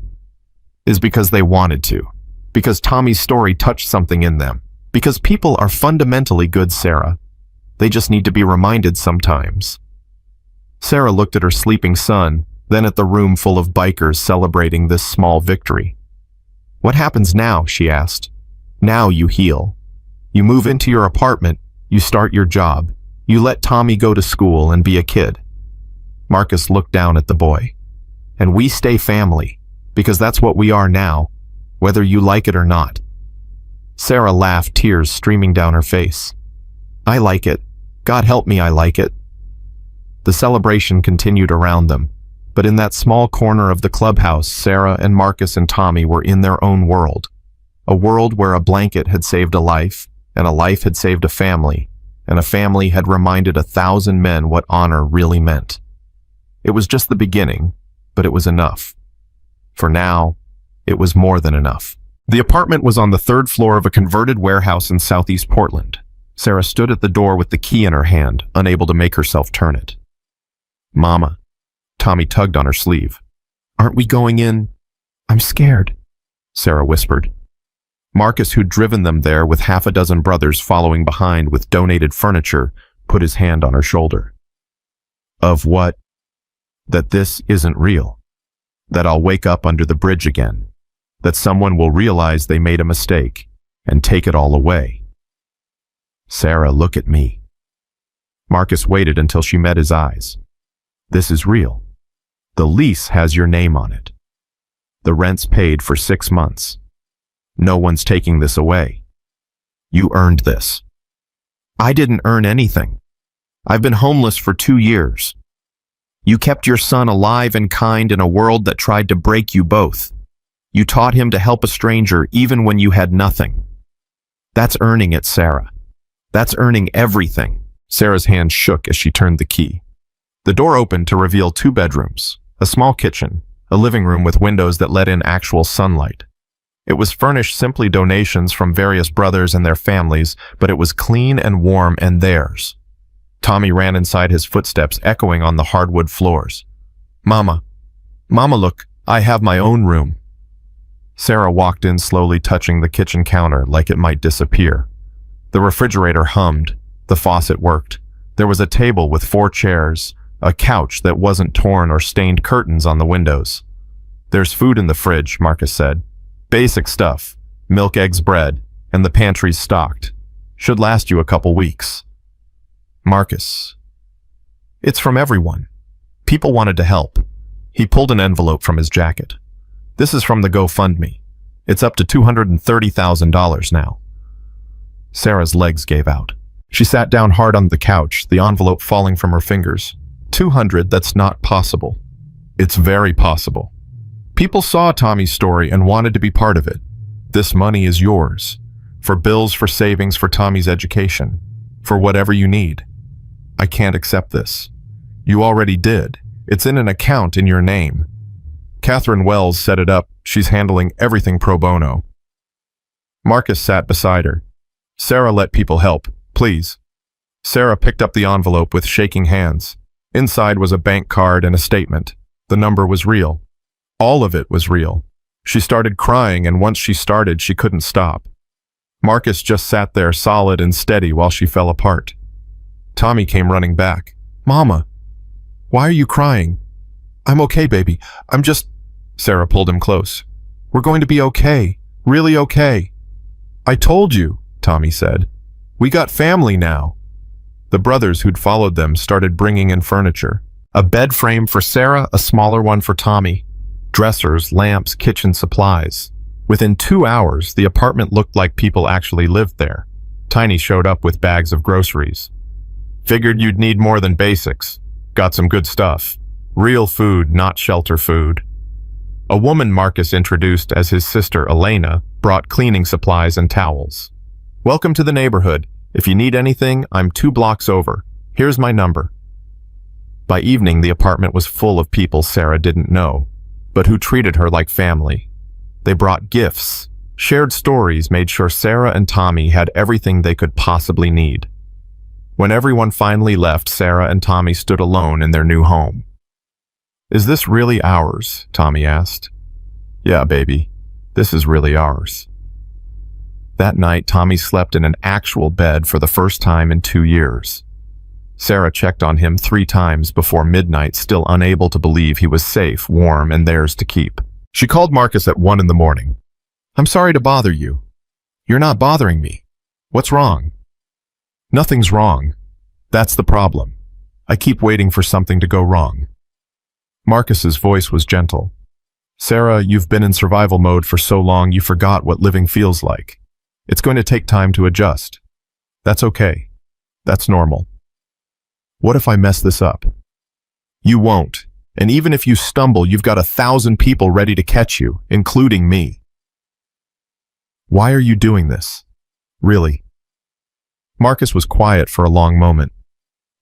is because they wanted to. Because Tommy's story touched something in them. Because people are fundamentally good, Sarah. They just need to be reminded sometimes." Sarah looked at her sleeping son, then at the room full of bikers celebrating this small victory. "What happens now?" she asked. "Now you heal. You move into your apartment, you start your job, you let Tommy go to school and be a kid." Marcus looked down at the boy. "And we stay family, because that's what we are now, whether you like it or not." Sarah laughed, tears streaming down her face. "I like it. God help me, I like it." The celebration continued around them, but in that small corner of the clubhouse, Sarah and Marcus and Tommy were in their own world. A world where a blanket had saved a life, and a life had saved a family, and a family had reminded 1,000 men what honor really meant. It was just the beginning, but it was enough. For now, it was more than enough. The apartment was on the 3rd floor of a converted warehouse in southeast Portland. Sarah stood at the door with the key in her hand, unable to make herself turn it. "Mama." Tommy tugged on her sleeve. "Aren't we going in?" "I'm scared," Sarah whispered. Marcus, who'd driven them there with half a dozen brothers following behind with donated furniture, put his hand on her shoulder. "Of what?" "That this isn't real. That I'll wake up under the bridge again. That someone will realize they made a mistake and take it all away." "Sarah, look at me." Marcus waited until she met his eyes. "This is real. The lease has your name on it. The rent's paid for 6 months. No one's taking this away. You earned this." "I didn't earn anything. I've been homeless for 2 years. You kept your son alive and kind in a world that tried to break you both. You taught him to help a stranger even when you had nothing. That's earning it, Sarah. That's earning everything." Sarah's hand shook as she turned the key. The door opened to reveal 2 bedrooms, a small kitchen, a living room with windows that let in actual sunlight. It was furnished simply donations from various brothers and their families, but it was clean and warm and theirs. Tommy ran inside, his footsteps echoing on the hardwood floors. Mama, look, I have my own room." Sarah walked in slowly, touching the kitchen counter like it might disappear. The refrigerator hummed. The faucet worked. There was a table with 4 chairs, a couch that wasn't torn or stained, curtains on the windows. "There's food in the fridge," Marcus said. "Basic stuff. Milk, eggs, bread, and the pantry's stocked. Should last you a couple weeks." "Marcus, it's from everyone. People wanted to help." He pulled an envelope from his jacket. "This is from the GoFundMe. It's up to $230,000 now." Sarah's legs gave out. She sat down hard on the couch, the envelope falling from her fingers. 200, that's not possible. It's very possible. People saw Tommy's story and wanted to be part of it. This money is yours. For bills, for savings, for Tommy's education. For whatever you need. I can't accept this. You already did. It's in an account in your name. Catherine Wells set it up. She's handling everything pro bono. Marcus sat beside her. "Sarah, let people help, please." Sarah picked up the envelope with shaking hands. Inside was a bank card and a statement. The number was real. All of it was real. She started crying, and once she started, she couldn't stop. Marcus just sat there solid and steady while she fell apart. Tommy came running back. "Mama, why are you crying?" "I'm okay, baby. I'm just..." Sarah pulled him close. "We're going to be okay. Really okay." "I told you," Tommy said. "We got family now." The brothers who'd followed them started bringing in furniture. A bed frame for Sarah, a smaller one for Tommy. Dressers, lamps, kitchen supplies. Within 2 hours, the apartment looked like people actually lived there. Tiny showed up with bags of groceries. "Figured you'd need more than basics. Got some good stuff. Real food, not shelter food." A woman Marcus introduced as his sister Elena brought cleaning supplies and towels. "Welcome to the neighborhood. If you need anything, I'm 2 blocks over. Here's my number." By evening, the apartment was full of people Sarah didn't know, but who treated her like family. They brought gifts, shared stories, made sure Sarah and Tommy had everything they could possibly need. When everyone finally left, Sarah and Tommy stood alone in their new home. "Is this really ours?" Tommy asked. "Yeah, baby. This is really ours." That night, Tommy slept in an actual bed for the first time in 2 years. Sarah checked on him 3 times before midnight, still unable to believe he was safe, warm, and theirs to keep. She called Marcus at 1 in the morning. "I'm sorry to bother you." "You're not bothering me. What's wrong?" "Nothing's wrong. That's the problem. I keep waiting for something to go wrong." Marcus's voice was gentle. "Sarah, you've been in survival mode for so long you forgot what living feels like. It's going to take time to adjust. That's okay. That's normal. What if I mess this up?" "You won't. And even if you stumble, you've got 1,000 people ready to catch you, including me." "Why are you doing this? Really?" Marcus was quiet for a long moment.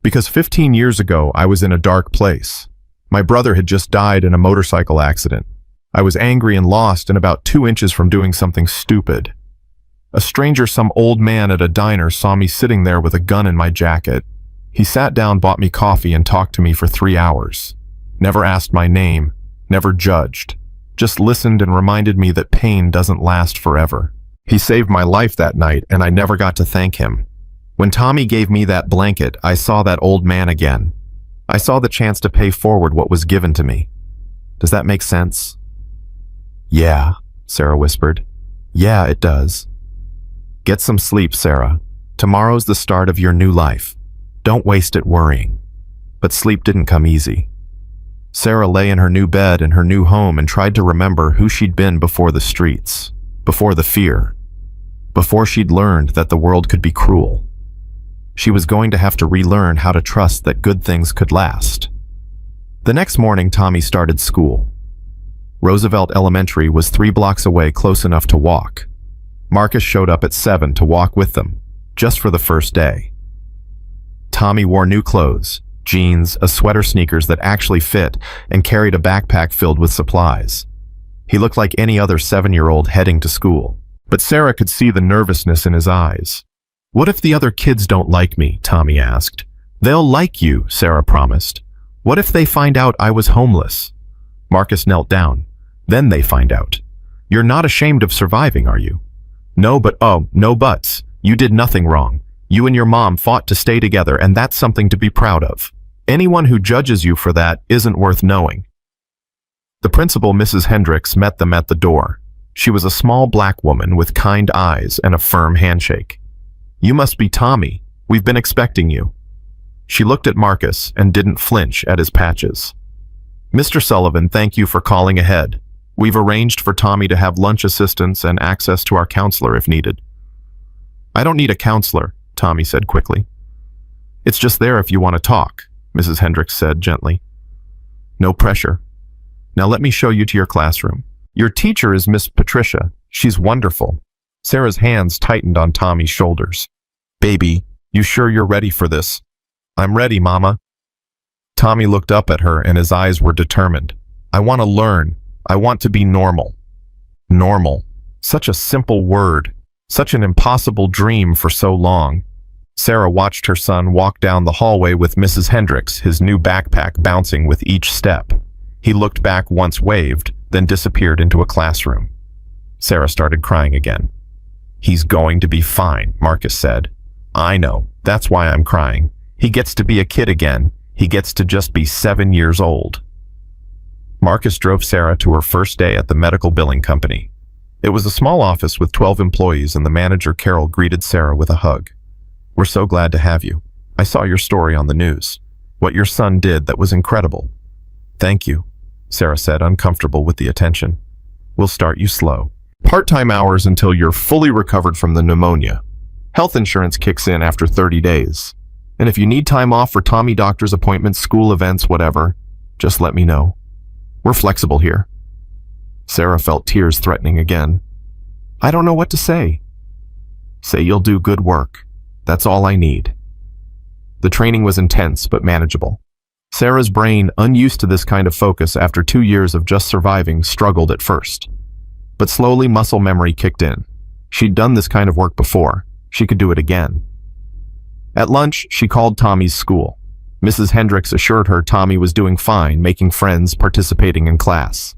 "Because 15 years ago, I was in a dark place. My brother had just died in a motorcycle accident. I was angry and lost and about 2 inches from doing something stupid. A stranger, some old man at a diner, saw me sitting there with a gun in my jacket. He sat down, bought me coffee, and talked to me for 3 hours. Never asked my name, never judged. Just listened and reminded me that pain doesn't last forever. He saved my life that night, and I never got to thank him. When Tommy gave me that blanket, I saw that old man again. I saw the chance to pay forward what was given to me. Does that make sense?" "Yeah," Sarah whispered. "Yeah, it does." "Get some sleep, Sarah. Tomorrow's the start of your new life. Don't waste it worrying." But sleep didn't come easy. Sarah lay in her new bed in her new home and tried to remember who she'd been before the streets, before the fear, before she'd learned that the world could be cruel. She was going to have to relearn how to trust that good things could last. The next morning, Tommy started school. Roosevelt Elementary was 3 blocks away, close enough to walk. Marcus showed up at 7 to walk with them, just for the first day. Tommy wore new clothes, jeans, a sweater, sneakers that actually fit, and carried a backpack filled with supplies. He looked like any other 7-year-old heading to school, but Sarah could see the nervousness in his eyes. "What if the other kids don't like me?" Tommy asked. "They'll like you," Sarah promised. "What if they find out I was homeless?" Marcus knelt down. "Then they find out. You're not ashamed of surviving, are you?" "No, but oh, no buts. You did nothing wrong. You and your mom fought to stay together, and that's something to be proud of. Anyone who judges you for that isn't worth knowing." The principal, Mrs. Hendricks, met them at the door. She was a small black woman with kind eyes and a firm handshake. "You must be Tommy. We've been expecting you." She looked at Marcus and didn't flinch at his patches. "Mr. Sullivan, thank you for calling ahead. We've arranged for Tommy to have lunch assistance and access to our counselor if needed." "I don't need a counselor," Tommy said quickly. "It's just there if you want to talk," Mrs. Hendricks said gently. "No pressure. Now let me show you to your classroom. Your teacher is Miss Patricia. She's wonderful." Sarah's hands tightened on Tommy's shoulders. "Baby, you sure you're ready for this?" "I'm ready, Mama." Tommy looked up at her and his eyes were determined. "I want to learn. I want to be normal." Normal. Such a simple word. Such an impossible dream for so long. Sarah watched her son walk down the hallway with Mrs. Hendricks, his new backpack bouncing with each step. He looked back once, waved, then disappeared into a classroom. Sarah started crying again. "He's going to be fine," Marcus said. "I know. That's why I'm crying. He gets to be a kid again. He gets to just be 7 years old." Marcus drove Sarah to her first day at the medical billing company. It was a small office with 12 employees, and the manager, Carol, greeted Sarah with a hug. "We're so glad to have you. I saw your story on the news. What your son did, that was incredible." "Thank you," Sarah said, uncomfortable with the attention. "We'll start you slow. Part-time hours until you're fully recovered from the pneumonia. Health insurance kicks in after 30 days. And if you need time off for Tommy doctor's appointments, school events, whatever, just let me know. We're flexible here." Sarah felt tears threatening again. I don't know what to say. Say you'll do good work. That's all I need. The training was intense but manageable. Sarah's brain, unused to this kind of focus after 2 years of just surviving, struggled at first. But slowly muscle memory kicked in. She'd done this kind of work before. She could do it again. At lunch, she called Tommy's school. Mrs. Hendricks assured her Tommy was doing fine, making friends, participating in class.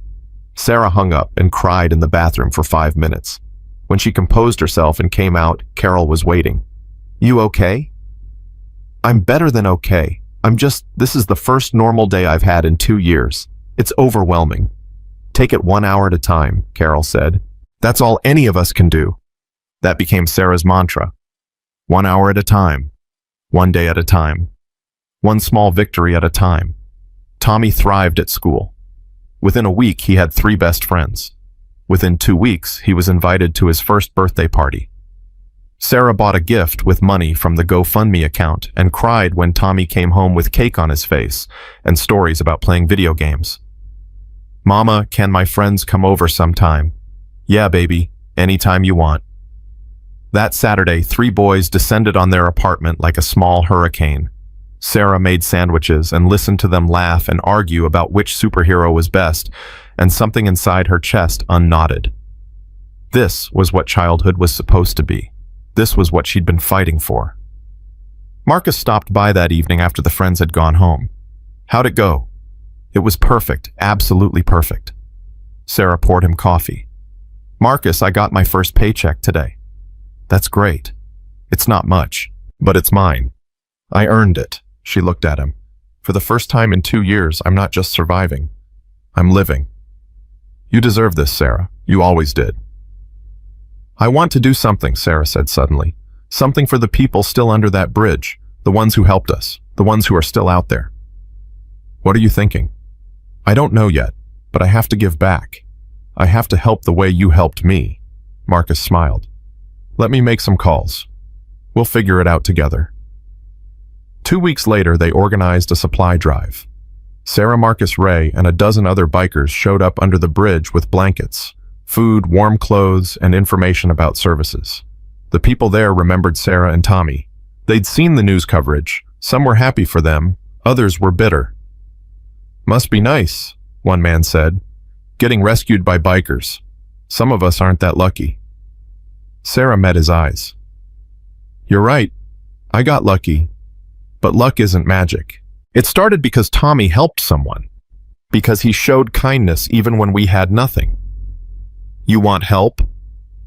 Sarah hung up and cried in the bathroom for 5 minutes. When she composed herself and came out, Carol was waiting. You okay? I'm better than okay. This is the first normal day I've had in 2 years. It's overwhelming. Take it 1 hour at a time, Carol said. That's all any of us can do. That became Sarah's mantra. 1 hour at a time. 1 day at a time. One small victory at a time. Tommy thrived at school. Within a week, he had 3 best friends. Within 2 weeks, he was invited to his first birthday party. Sarah bought a gift with money from the GoFundMe account and cried when Tommy came home with cake on his face and stories about playing video games. Mama, can my friends come over sometime? Yeah, baby, anytime you want. That Saturday, 3 boys descended on their apartment like a small hurricane. Sarah made sandwiches and listened to them laugh and argue about which superhero was best, and something inside her chest unknotted. This was what childhood was supposed to be. This was what she'd been fighting for. Marcus stopped by that evening after the friends had gone home. How'd it go? It was perfect, absolutely perfect. Sarah poured him coffee. Marcus, I got my first paycheck today. That's great. It's not much, but it's mine. I earned it. She looked at him. For the first time in 2 years, I'm not just surviving. I'm living. You deserve this, Sarah. You always did. I want to do something, Sarah said suddenly. Something for the people still under that bridge, the ones who helped us, the ones who are still out there. What are you thinking? I don't know yet, but I have to give back. I have to help the way you helped me. Marcus smiled. Let me make some calls. We'll figure it out together. 2 weeks later, they organized a supply drive. Sarah, Marcus, Ray, and a dozen other bikers showed up under the bridge with blankets, food, warm clothes, and information about services. The people there remembered Sarah and Tommy. They'd seen the news coverage. Some were happy for them, others were bitter. Must be nice, one man said. Getting rescued by bikers. Some of us aren't that lucky. Sarah met his eyes. You're right. I got lucky. But luck isn't magic. It started because Tommy helped someone. Because he showed kindness even when we had nothing. You want help?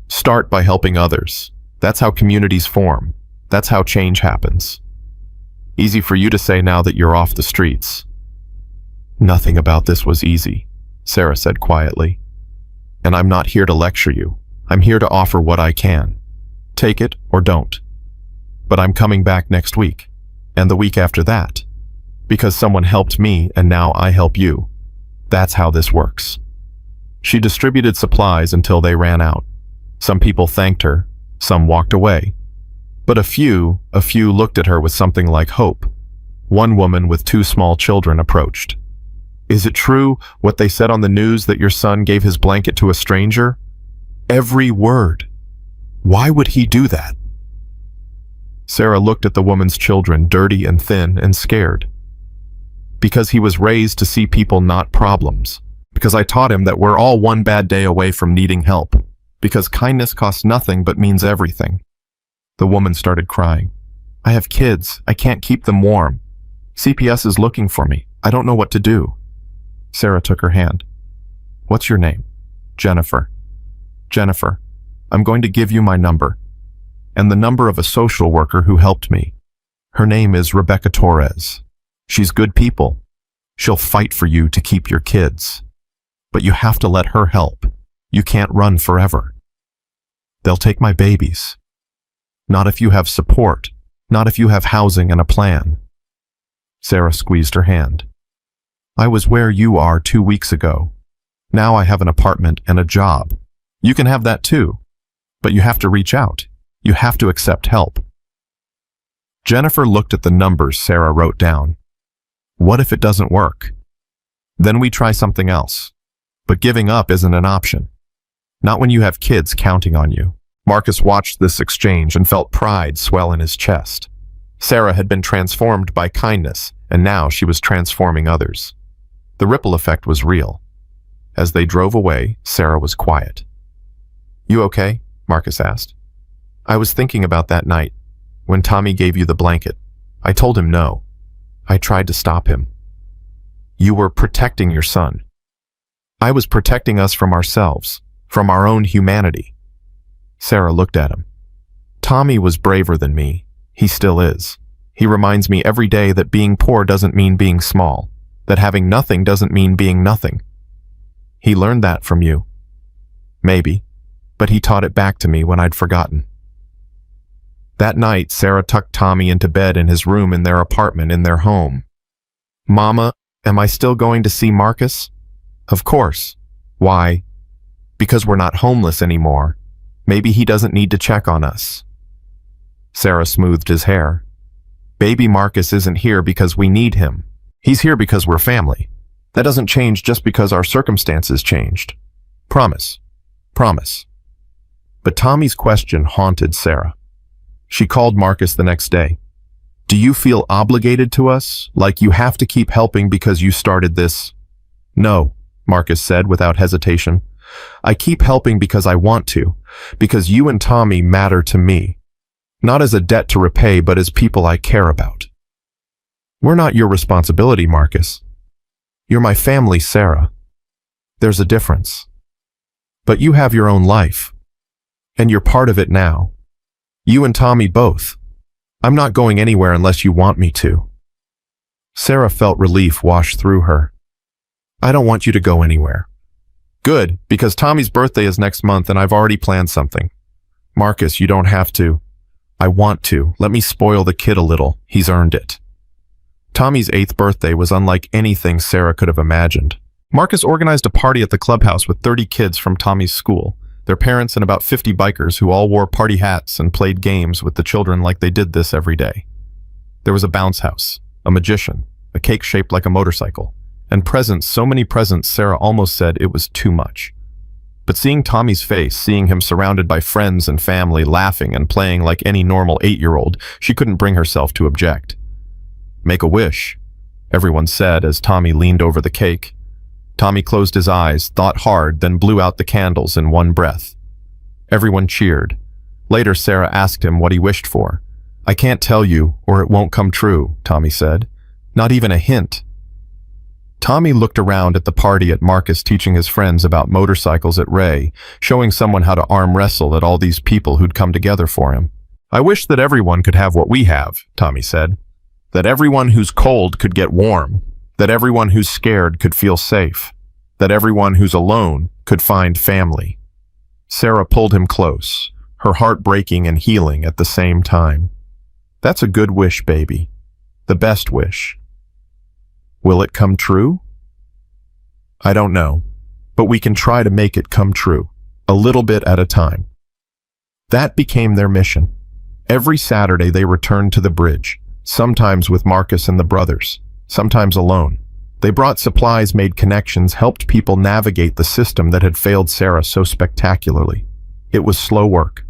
Start by helping others. That's how communities form. That's how change happens. Easy for you to say now that you're off the streets. Nothing about this was easy, Sarah said quietly. And I'm not here to lecture you. I'm here to offer what I can. Take it or don't. But I'm coming back next week, and the week after that, because someone helped me and now I help you. That's how this works. She distributed supplies until they ran out. Some people thanked her, some walked away. But a few looked at her with something like hope. One woman with 2 small children approached. Is it true what they said on the news that your son gave his blanket to a stranger? Every word. Why would he do that? Sarah looked at the woman's children, dirty and thin and scared. Because he was raised to see people, not problems. Because I taught him that we're all one bad day away from needing help. Because kindness costs nothing but means everything. The woman started crying. I have kids. I can't keep them warm. CPS is looking for me. I don't know what to do. Sarah took her hand. What's your name? Jennifer. Jennifer, I'm going to give you my number. And the number of a social worker who helped me. Her name is Rebecca Torres. She's good people. She'll fight for you to keep your kids. But you have to let her help. You can't run forever. They'll take my babies. Not if you have support. Not if you have housing and a plan. Sarah squeezed her hand. I was where you are 2 weeks ago. Now I have an apartment and a job. You can have that too. But you have to reach out. You have to accept help. Jennifer looked at the numbers Sarah wrote down. What if it doesn't work? Then we try something else. But giving up isn't an option. Not when you have kids counting on you. Marcus watched this exchange and felt pride swell in his chest. Sarah had been transformed by kindness, and now she was transforming others. The ripple effect was real. As they drove away, Sarah was quiet. "You okay?" Marcus asked. "I was thinking about that night, when Tommy gave you the blanket. I told him no. I tried to stop him. You were protecting your son. I was protecting us from ourselves, from our own humanity." Sarah looked at him. "Tommy was braver than me. He still is. He reminds me every day that being poor doesn't mean being small, that having nothing doesn't mean being nothing. He learned that from you. Maybe, but he taught it back to me when I'd forgotten." That night, Sarah tucked Tommy into bed in his room in their apartment in their home. "Mama, am I still going to see Marcus?" "Of course." "Why?" "Because we're not homeless anymore. Maybe he doesn't need to check on us." Sarah smoothed his hair. "Baby Marcus isn't here because we need him. He's here because we're family. That doesn't change just because our circumstances changed. Promise. Promise." But Tommy's question haunted Sarah. She called Marcus the next day. "Do you feel obligated to us, like you have to keep helping because you started this?" "No," Marcus said without hesitation. "I keep helping because I want to, because you and Tommy matter to me. Not as a debt to repay, but as people I care about." "We're not your responsibility, Marcus. You're my family, Sarah. There's a difference. But you have your own life, and you're part of it now. You and Tommy both. I'm not going anywhere unless you want me to." Sarah felt relief wash through her. "I don't want you to go anywhere." "Good, because Tommy's birthday is next month and I've already planned something." "Marcus, you don't have to." "I want to. Let me spoil the kid a little. He's earned it." Tommy's 8th birthday was unlike anything Sarah could have imagined. Marcus organized a party at the clubhouse with 30 kids from Tommy's school, their parents and about 50 bikers who all wore party hats and played games with the children like they did this every day. There was a bounce house, a magician, a cake shaped like a motorcycle, and presents, so many presents Sarah almost said it was too much. But seeing Tommy's face, seeing him surrounded by friends and family laughing and playing like any normal 8-year-old, she couldn't bring herself to object. "Make a wish," everyone said as Tommy leaned over the cake. Tommy closed his eyes, thought hard, then blew out the candles in one breath. Everyone cheered. Later, Sarah asked him what he wished for. "I can't tell you, or it won't come true," Tommy said. "Not even a hint." Tommy looked around at the party at Marcus teaching his friends about motorcycles at Ray, showing someone how to arm wrestle at all these people who'd come together for him. "I wish that everyone could have what we have," Tommy said. "That everyone who's cold could get warm. That everyone who's scared could feel safe. That everyone who's alone could find family." Sarah pulled him close, her heart breaking and healing at the same time. "That's a good wish, baby. The best wish. Will it come true? I don't know, but we can try to make it come true, a little bit at a time." That became their mission. Every Saturday they returned to the bridge, sometimes with Marcus and the brothers, sometimes alone. They brought supplies, made connections, helped people navigate the system that had failed Sarah so spectacularly. It was slow work,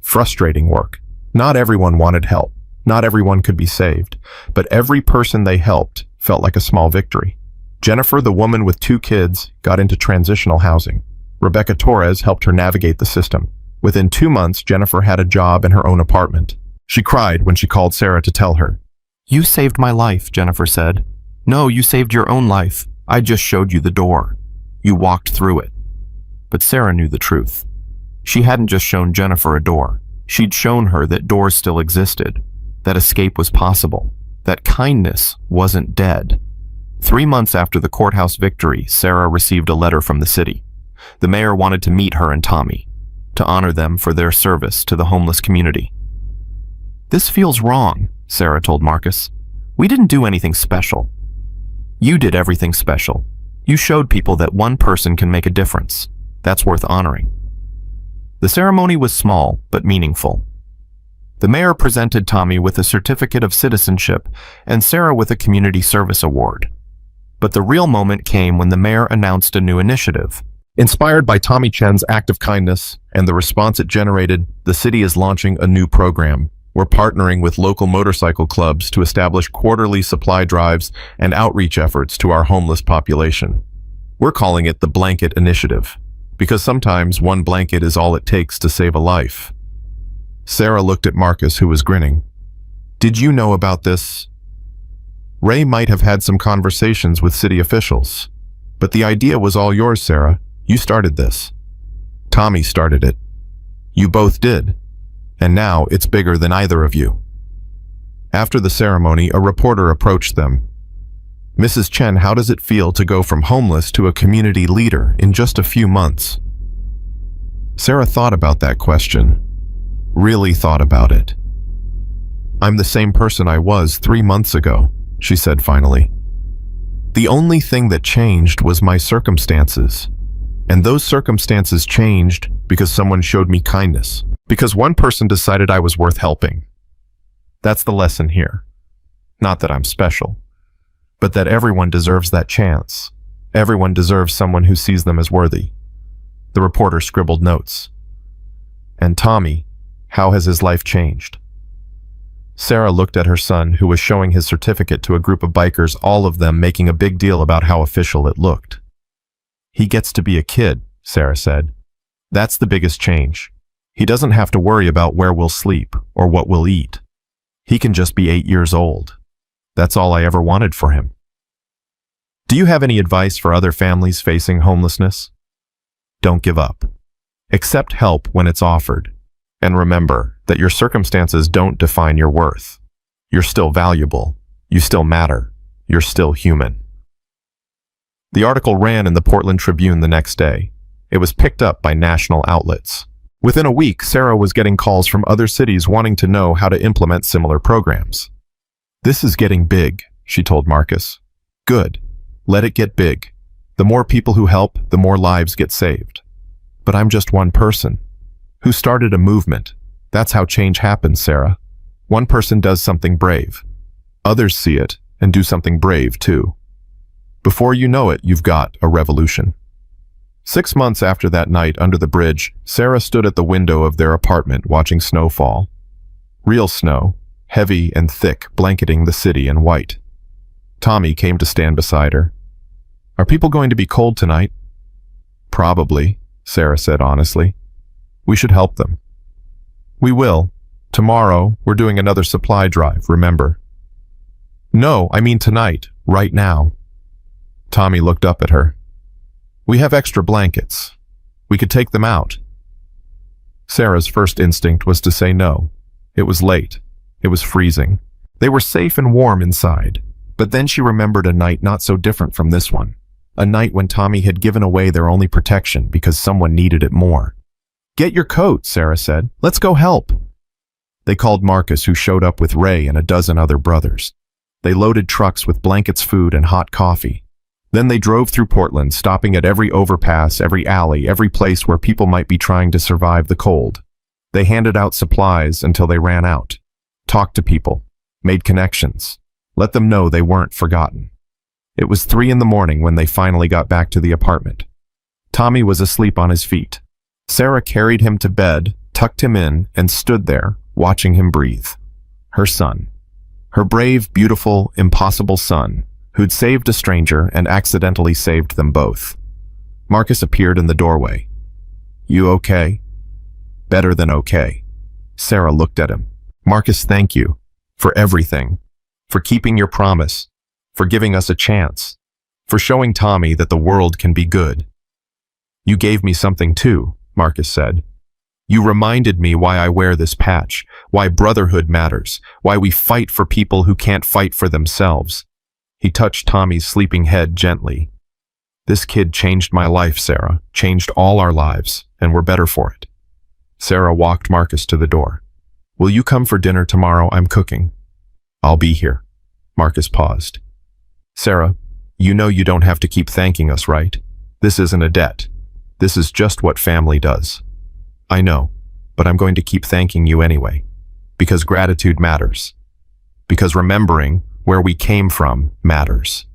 frustrating work. Not everyone wanted help. Not everyone could be saved, but every person they helped felt like a small victory. Jennifer, the woman with 2 kids, got into transitional housing. Rebecca Torres helped her navigate the system. Within 2 months, Jennifer had a job in her own apartment. She cried when she called Sarah to tell her. "You saved my life," Jennifer said. "No, you saved your own life. I just showed you the door. You walked through it." But Sarah knew the truth. She hadn't just shown Jennifer a door. She'd shown her that doors still existed, that escape was possible, that kindness wasn't dead. 3 months after the courthouse victory, Sarah received a letter from the city. The mayor wanted to meet her and Tommy, to honor them for their service to the homeless community. "This feels wrong," Sarah told Marcus. "We didn't do anything special." "You did everything special. You showed people that one person can make a difference. That's worth honoring." The ceremony was small, but meaningful. The mayor presented Tommy with a certificate of citizenship and Sarah with a community service award. But the real moment came when the mayor announced a new initiative. Inspired by Tommy Chen's act of kindness and the response it generated, the city is launching a new program. We're partnering with local motorcycle clubs to establish quarterly supply drives and outreach efforts to our homeless population. We're calling it the Blanket Initiative, because sometimes one blanket is all it takes to save a life. Sarah looked at Marcus, who was grinning. Did you know about this? Ray might have had some conversations with city officials, but the idea was all yours, Sarah. You started this. Tommy started it. You both did. And now it's bigger than either of you. After the ceremony, a reporter approached them. Mrs. Chen, how does it feel to go from homeless to a community leader in just a few months? Sarah thought about that question. Really thought about it. I'm the same person I was 3 months ago, she said finally. The only thing that changed was my circumstances. And those circumstances changed because someone showed me kindness. Because one person decided I was worth helping. That's the lesson here. Not that I'm special, but that everyone deserves that chance. Everyone deserves someone who sees them as worthy. The reporter scribbled notes. And Tommy, how has his life changed? Sarah looked at her son, who was showing his certificate to a group of bikers, all of them making a big deal about how official it looked. He gets to be a kid, Sarah said. That's the biggest change. He doesn't have to worry about where we'll sleep or what we'll eat. He can just be 8 years old. That's all I ever wanted for him. Do you have any advice for other families facing homelessness? Don't give up. Accept help when it's offered. And remember that your circumstances don't define your worth. You're still valuable. You still matter. You're still human. The article ran in the Portland Tribune the next day. It was picked up by national outlets. Within a week, Sarah was getting calls from other cities wanting to know how to implement similar programs. This is getting big, she told Marcus. Good. Let it get big. The more people who help, the more lives get saved. But I'm just one person who started a movement. That's how change happens, Sarah. One person does something brave. Others see it and do something brave too. Before you know it, you've got a revolution. 6 months after that night under the bridge, Sarah stood at the window of their apartment watching snow fall. Real snow, heavy and thick, blanketing the city in white. Tommy came to stand beside her. Are people going to be cold tonight? Probably, Sarah said honestly. We should help them. We will. Tomorrow, we're doing another supply drive, remember? No, I mean tonight, right now. Tommy looked up at her. We have extra blankets. We could take them out. Sarah's first instinct was to say no. It was late. It was freezing. They were safe and warm inside. But then she remembered a night not so different from this one. A night when Tommy had given away their only protection because someone needed it more. Get your coat, Sarah said. Let's go help. They called Marcus, who showed up with Ray and a dozen other brothers. They loaded trucks with blankets, food, and hot coffee. Then they drove through Portland, stopping at every overpass, every alley, every place where people might be trying to survive the cold. They handed out supplies until they ran out. Talked to people. Made connections. Let them know they weren't forgotten. It was 3 a.m. when they finally got back to the apartment. Tommy was asleep on his feet. Sarah carried him to bed, tucked him in, and stood there, watching him breathe. Her son. Her brave, beautiful, impossible son, who'd saved a stranger and accidentally saved them both. Marcus appeared in the doorway. You okay? Better than okay. Sarah looked at him. Marcus, thank you. For everything. For keeping your promise. For giving us a chance. For showing Tommy that the world can be good. You gave me something too, Marcus said. You reminded me why I wear this patch, why brotherhood matters, why we fight for people who can't fight for themselves. He touched Tommy's sleeping head gently. This kid changed my life, Sarah, changed all our lives, and we're better for it. Sarah walked Marcus to the door. Will you come for dinner tomorrow? I'm cooking. I'll be here. Marcus paused. Sarah, you know you don't have to keep thanking us, right? This isn't a debt. This is just what family does. I know, but I'm going to keep thanking you anyway. Because gratitude matters. Because remembering where we came from matters.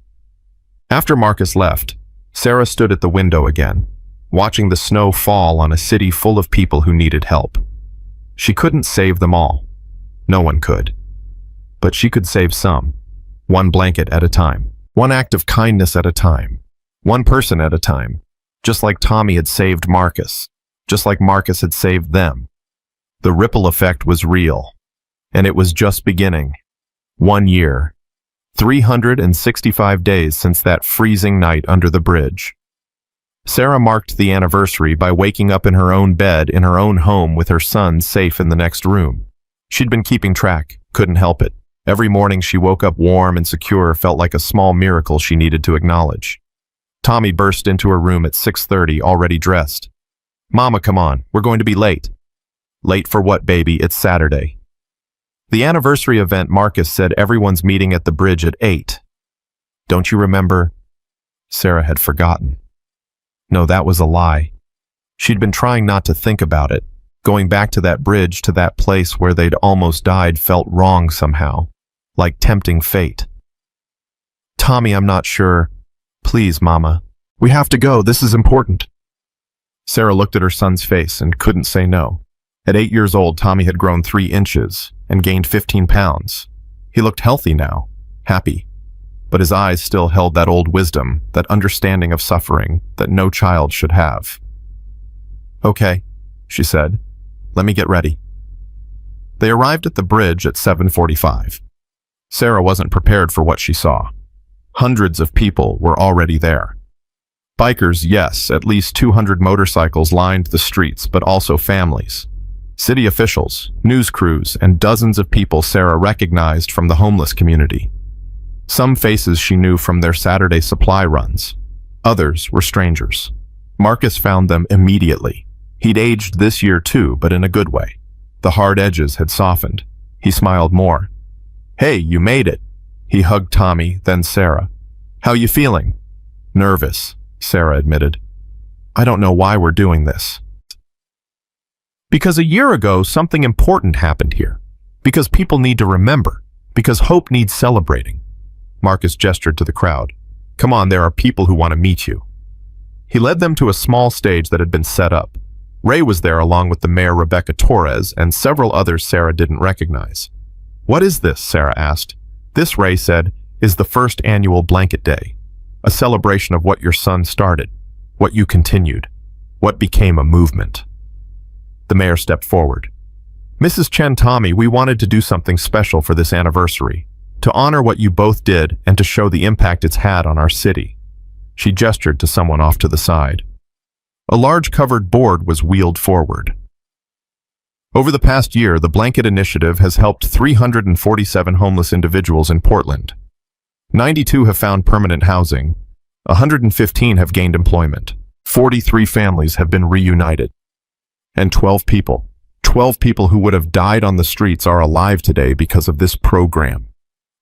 After Marcus left, Sarah stood at the window again, watching the snow fall on a city full of people who needed help. She couldn't save them all. No one could. But she could save some. One blanket at a time. One act of kindness at a time. One person at a time. Just like Tommy had saved Marcus. Just like Marcus had saved them. The ripple effect was real. And it was just beginning. 1 year. 365 days since that freezing night under the bridge. Sarah marked the anniversary by waking up in her own bed in her own home with her son safe in the next room. She'd been keeping track, couldn't help it. Every morning she woke up warm and secure felt like a small miracle she needed to acknowledge. Tommy burst into her room at 6:30, already dressed. "Mama, come on, we're going to be late." "Late for what, baby? It's Saturday." The anniversary event, Marcus said everyone's meeting at the bridge at 8. "Don't you remember?" Sarah had forgotten. No, that was a lie. She'd been trying not to think about it. Going back to that bridge, to that place where they'd almost died, felt wrong somehow, like tempting fate. "Tommy, I'm not sure. Please, Mama. We have to go. This is important." Sarah looked at her son's face and couldn't say no. At 8 years old, Tommy had grown 3 inches and gained 15 pounds. He looked healthy now, happy. But his eyes still held that old wisdom, that understanding of suffering that no child should have. "Okay," she said. "Let me get ready." They arrived at the bridge at 7:45. Sarah wasn't prepared for what she saw. Hundreds of people were already there. Bikers, yes, at least 200 motorcycles lined the streets, but also families. City officials, news crews, and dozens of people Sarah recognized from the homeless community. Some faces she knew from their Saturday supply runs. Others were strangers. Marcus found them immediately. He'd aged this year too, but in a good way. The hard edges had softened. He smiled more. "Hey, you made it." He hugged Tommy, then Sarah. "How you feeling?" "Nervous," Sarah admitted. "I don't know why we're doing this." Because a year ago, something important happened here. Because people need to remember. Because hope needs celebrating. Marcus gestured to the crowd. "Come on, there are people who want to meet you." He led them to a small stage that had been set up. Ray was there along with the mayor Rebecca Torres and several others Sarah didn't recognize. "What is this?" Sarah asked. "This," Ray said, "is the first annual Blanket Day. A celebration of what your son started, what you continued, what became a movement." The mayor stepped forward. "Mrs. Chen, Tommy, we wanted to do something special for this anniversary, to honor what you both did and to show the impact it's had on our city." She gestured to someone off to the side. A large covered board was wheeled forward. Over the past year, the Blanket Initiative has helped 347 homeless individuals in Portland. 92 have found permanent housing. 115 have gained employment. 43 families have been reunited. And 12 people who would have died on the streets are alive today because of this program.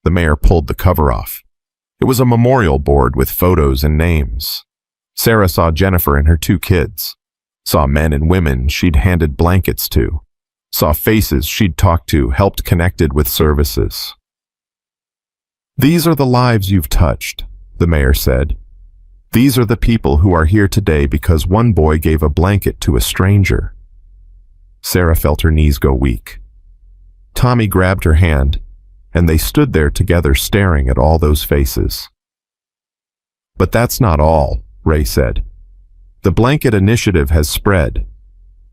The mayor pulled the cover off. It was a memorial board with photos and names. Sarah saw Jennifer and her 2 kids. Saw men and women she'd handed blankets to. Saw faces she'd talked to, helped connected with services. "These are the lives you've touched," the mayor said. "These are the people who are here today because one boy gave a blanket to a stranger." Sarah felt her knees go weak. Tommy grabbed her hand, and they stood there together staring at all those faces. "But that's not all," Ray said. "The Blanket Initiative has spread.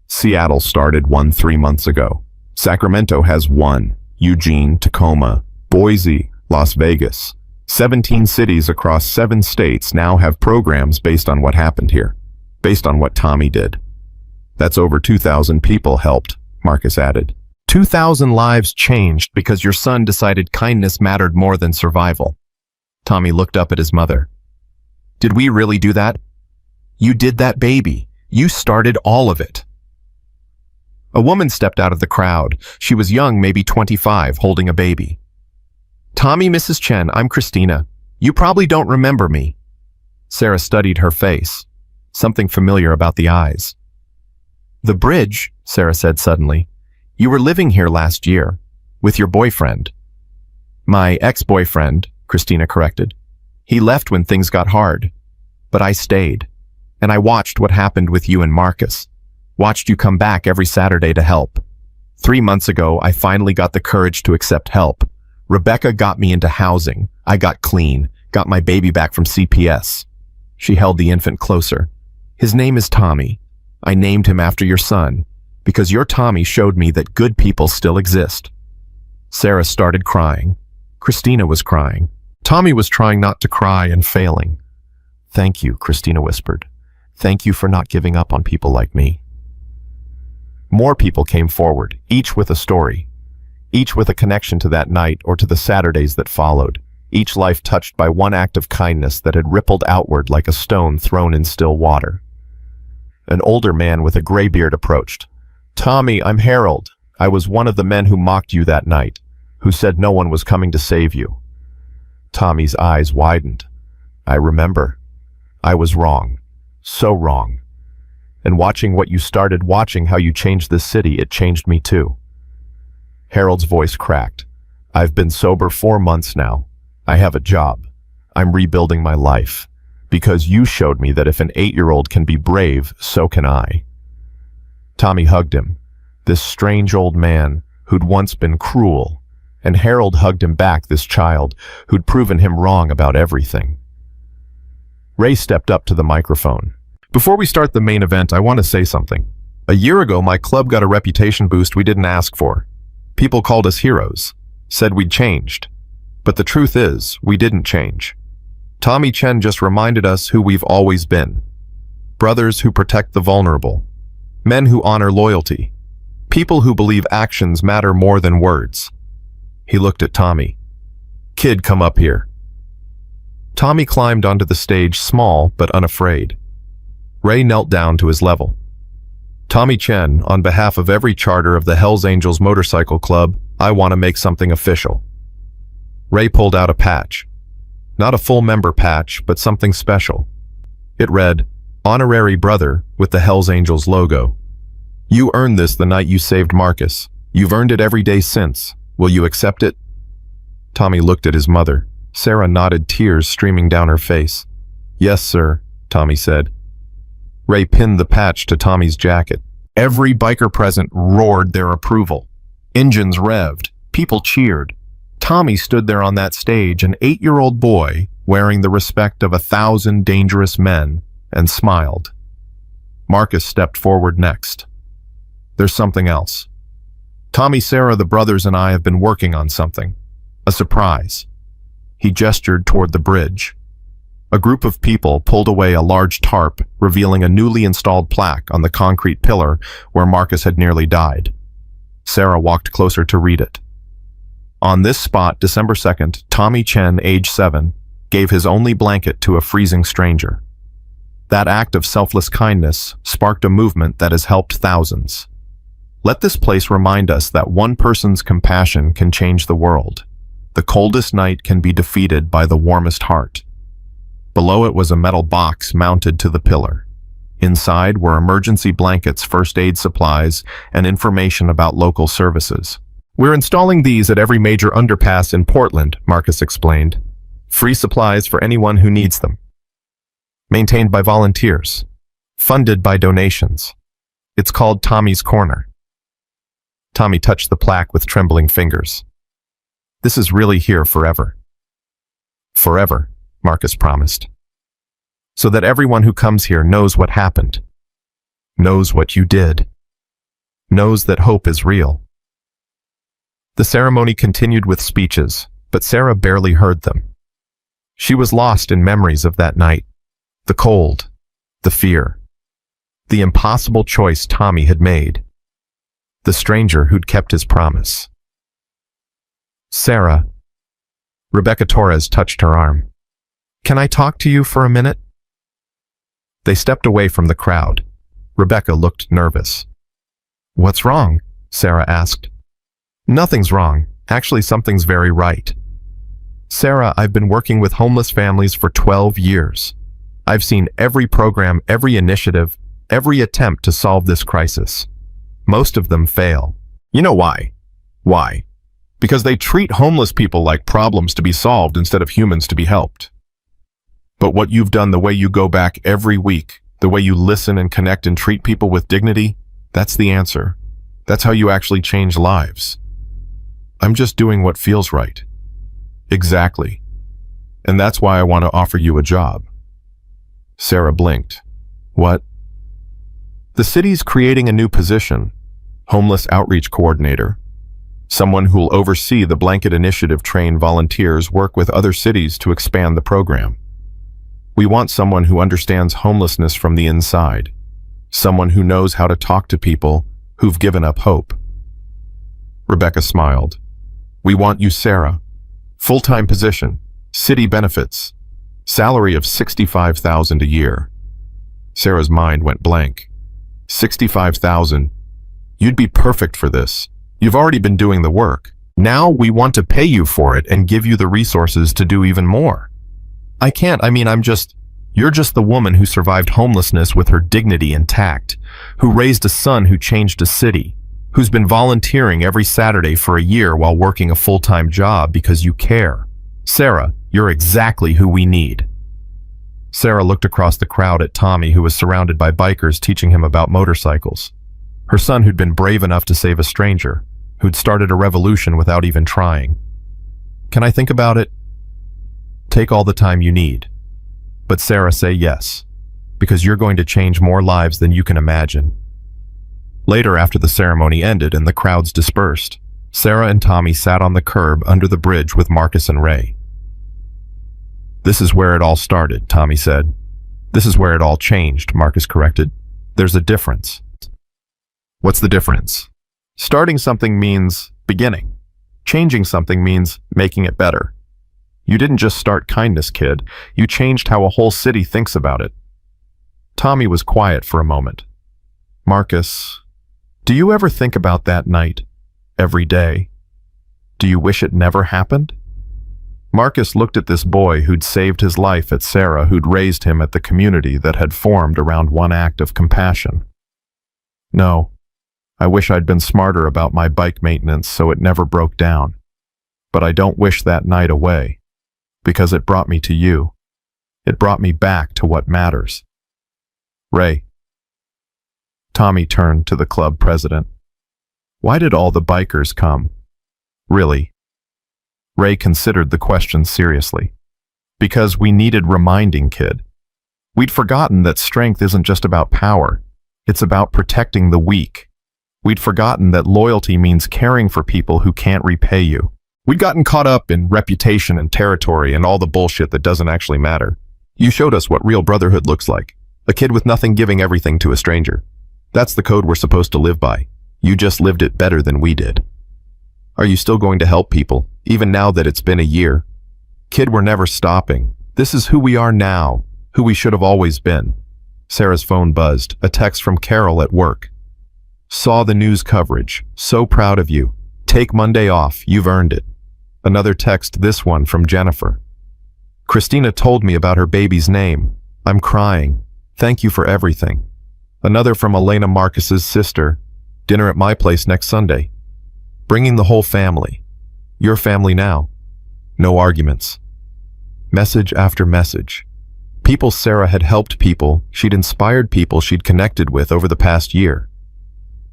Seattle started one 3 months ago. Sacramento has one, Eugene, Tacoma, Boise, Las Vegas. 17 cities across 7 states now have programs based on what happened here, based on what Tommy did. That's over 2,000 people helped," Marcus added. 2,000 lives changed because your son decided kindness mattered more than survival. Tommy looked up at his mother. "Did we really do that?" "You did that, baby. You started all of it." A woman stepped out of the crowd. She was young, maybe 25, holding a baby. "Tommy, Mrs. Chen, I'm Christina. You probably don't remember me." Sarah studied her face. Something familiar about the eyes. "The bridge," Sarah said suddenly. "You were living here last year, with your boyfriend." "My ex-boyfriend," Christina corrected. He left when things got hard. But I stayed. And I watched what happened with you and Marcus. Watched you come back every Saturday to help. 3 months ago, I finally got the courage to accept help. Rebecca got me into housing. I got clean, got my baby back from CPS. She held the infant closer. His name is Tommy. I named him after your son, because your Tommy showed me that good people still exist. Sarah started crying. Christina was crying. Tommy was trying not to cry and failing. Thank you, Christina whispered. Thank you for not giving up on people like me. More people came forward, each with a story. Each with a connection to that night or to the Saturdays that followed. Each life touched by one act of kindness that had rippled outward like a stone thrown in still water. An older man with a gray beard approached. Tommy, I'm Harold. I was one of the men who mocked you that night, who said no one was coming to save you. Tommy's eyes widened. I remember. I was wrong. So wrong. And watching what you started, watching how you changed this city, it changed me too. Harold's voice cracked. I've been sober 4 months now. I have a job. I'm rebuilding my life. Because you showed me that if an 8-year-old can be brave, so can I. Tommy hugged him, this strange old man who'd once been cruel, and Harold hugged him back, this child who'd proven him wrong about everything. Ray stepped up to the microphone. Before we start the main event, I want to say something. A year ago, my club got a reputation boost we didn't ask for. People called us heroes, said we'd changed. But the truth is, we didn't change. Tommy Chen just reminded us who we've always been. Brothers who protect the vulnerable. Men who honor loyalty. People who believe actions matter more than words. He looked at Tommy. Kid, come up here. Tommy climbed onto the stage, small but unafraid. Ray knelt down to his level. Tommy Chen, on behalf of every charter of the Hells Angels Motorcycle Club, I want to make something official. Ray pulled out a patch. Not a full member patch, but something special. It read, Honorary Brother, with the Hells Angels logo. You earned this the night you saved Marcus. You've earned it every day since. Will you accept it? Tommy looked at his mother. Sarah nodded, tears streaming down her face. Yes, sir, Tommy said. Ray pinned the patch to Tommy's jacket. Every biker present roared their approval. Engines revved. People cheered. Tommy stood there on that stage, an 8-year-old boy wearing the respect of 1,000 dangerous men, and smiled. Marcus stepped forward next. There's something else. Tommy, Sarah, the brothers, and I have been working on something. A surprise. He gestured toward the bridge. A group of people pulled away a large tarp, revealing a newly installed plaque on the concrete pillar where Marcus had nearly died. Sarah walked closer to read it. On this spot, December 2nd, Tommy Chen, age 7, gave his only blanket to a freezing stranger. That act of selfless kindness sparked a movement that has helped thousands. Let this place remind us that one person's compassion can change the world. The coldest night can be defeated by the warmest heart. Below it was a metal box mounted to the pillar. Inside were emergency blankets, first aid supplies, and information about local services. We're installing these at every major underpass in Portland, Marcus explained. Free supplies for anyone who needs them. Maintained by volunteers. Funded by donations. It's called Tommy's Corner. Tommy touched the plaque with trembling fingers. This is really here forever. Forever, Marcus promised. So that everyone who comes here knows what happened. Knows what you did. Knows that hope is real. The ceremony continued with speeches, but Sarah barely heard them. She was lost in memories of that night. The cold, the fear, the impossible choice Tommy had made, the stranger who'd kept his promise. Sarah. Rebecca Torres touched her arm. Can I talk to you for a minute? They stepped away from the crowd. Rebecca looked nervous. What's wrong? Sarah asked. Nothing's wrong. Actually, something's very right. Sarah, I've been working with homeless families for 12 years. I've seen every program, every initiative, every attempt to solve this crisis. Most of them fail. You know why? Why? Because they treat homeless people like problems to be solved instead of humans to be helped. But what you've done, the way you go back every week, the way you listen and connect and treat people with dignity, that's the answer. That's how you actually change lives. I'm just doing what feels right. Exactly. And that's why I want to offer you a job. Sarah blinked. What? The city's creating a new position, homeless outreach coordinator. Someone who'll oversee the blanket initiative, train volunteers, work with other cities to expand the program. We want someone who understands homelessness from the inside. Someone who knows how to talk to people who've given up hope. Rebecca smiled. We want you, Sarah. Full-time position, city benefits, salary of $65,000 a year. Sarah's mind went blank. $65,000. You'd be perfect for this. You've already been doing the work. Now we want to pay you for it and give you the resources to do even more. I can't, you're just the woman who survived homelessness with her dignity intact, who raised a son who changed a city, who's been volunteering every Saturday for a year while working a full-time job because you care. Sarah, you're exactly who we need. Sarah looked across the crowd at Tommy, who was surrounded by bikers teaching him about motorcycles. Her son who'd been brave enough to save a stranger, who'd started a revolution without even trying. Can I think about it? Take all the time you need. But Sarah, say yes, because you're going to change more lives than you can imagine. Later, after the ceremony ended and the crowds dispersed, Sarah and Tommy sat on the curb under the bridge with Marcus and Ray. This is where it all started, Tommy said. This is where it all changed, Marcus corrected. There's a difference. What's the difference? Starting something means beginning. Changing something means making it better. You didn't just start kindness, kid. You changed how a whole city thinks about it. Tommy was quiet for a moment. Marcus, do you ever think about that night? Every day? Do you wish it never happened? Marcus looked at this boy who'd saved his life, at Sarah who'd raised him, at the community that had formed around one act of compassion. No, I wish I'd been smarter about my bike maintenance so it never broke down. But I don't wish that night away, because it brought me to you. It brought me back to what matters. Ray. Tommy turned to the club president. Why did all the bikers come? Really? Ray considered the question seriously. Because we needed reminding, kid. We'd forgotten that strength isn't just about power. It's about protecting the weak. We'd forgotten that loyalty means caring for people who can't repay you. We'd gotten caught up in reputation and territory and all the bullshit that doesn't actually matter. You showed us what real brotherhood looks like. A kid with nothing giving everything to a stranger. That's the code we're supposed to live by. You just lived it better than we did. Are you still going to help people, even now that it's been a year? Kid, we're never stopping. This is who we are now, who we should have always been. Sarah's phone buzzed, a text from Carol at work. Saw the news coverage. So proud of you. Take Monday off. You've earned it. Another text, this one from Jennifer. Christina told me about her baby's name. I'm crying. Thank you for everything. Another from Elena, Marcus's sister. Dinner at my place next Sunday. Bringing the whole family. Your family now. No arguments. Message after message. People Sarah had helped, people she'd inspired, people she'd connected with over the past year.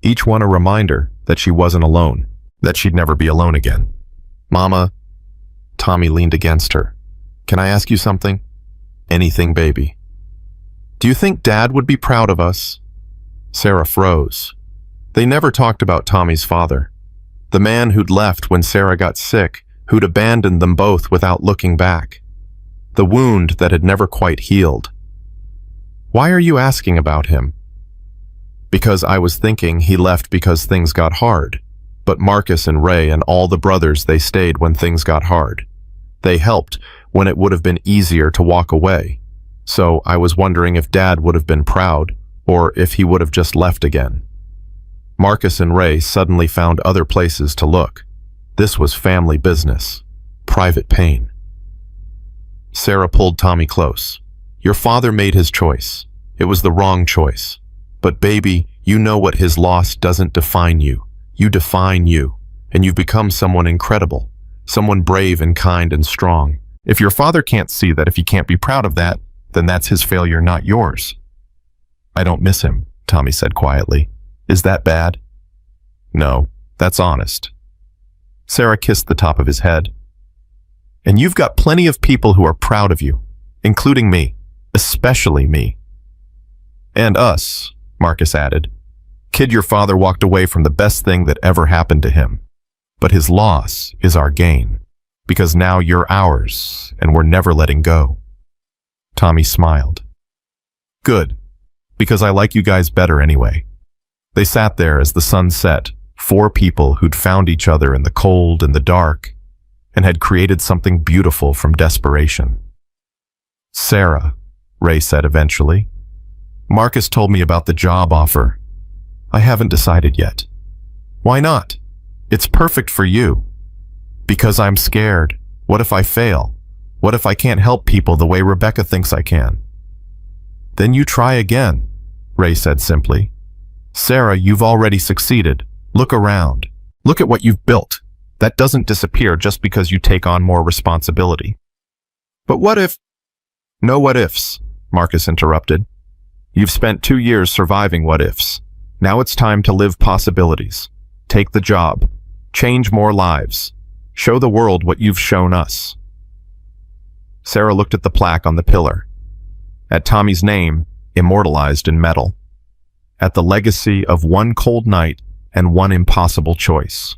Each one a reminder that she wasn't alone, that she'd never be alone again. Mama. Tommy leaned against her. Can I ask you something? Anything, baby. Do you think Dad would be proud of us? Sarah froze. They never talked about Tommy's father. The man who'd left when Sarah got sick, who'd abandoned them both without looking back. The wound that had never quite healed. Why are you asking about him? Because I was thinking he left because things got hard. But Marcus and Ray and all the brothers, they stayed when things got hard. They helped when it would have been easier to walk away. So I was wondering if Dad would have been proud, or if he would have just left again. Marcus and Ray suddenly found other places to look. This was family business. Private pain. Sarah pulled Tommy close. Your father made his choice. It was the wrong choice. But baby, you know what his loss doesn't define you. You define you, and you've become someone incredible, someone brave and kind and strong, If your father can't see that, if he can't be proud of that, then that's his failure, not yours. I don't miss him, Tommy said quietly. Is that bad? No, that's honest. Sarah kissed the top of his head. And you've got plenty of people who are proud of you, including me, especially me. And us, Marcus added. Kid, your father walked away from the best thing that ever happened to him. But his loss is our gain, because now you're ours, and we're never letting go. Tommy smiled. Good, because I like you guys better anyway. They sat there as the sun set, 4 people who'd found each other in the cold and the dark, and had created something beautiful from desperation. Sarah, Ray said eventually. Marcus told me about the job offer. I haven't decided yet. Why not? It's perfect for you. Because I'm scared. What if I fail? What if I can't help people the way Rebecca thinks I can? Then you try again, Ray said simply. Sarah, you've already succeeded. Look around. Look at what you've built. That doesn't disappear just because you take on more responsibility. But what if? No what ifs, Marcus interrupted. You've spent 2 years surviving what ifs. Now it's time to live possibilities. Take the job. Change more lives. Show the world what you've shown us. Sarah looked at the plaque on the pillar. At Tommy's name, immortalized in metal. At the legacy of 1 cold night and 1 impossible choice.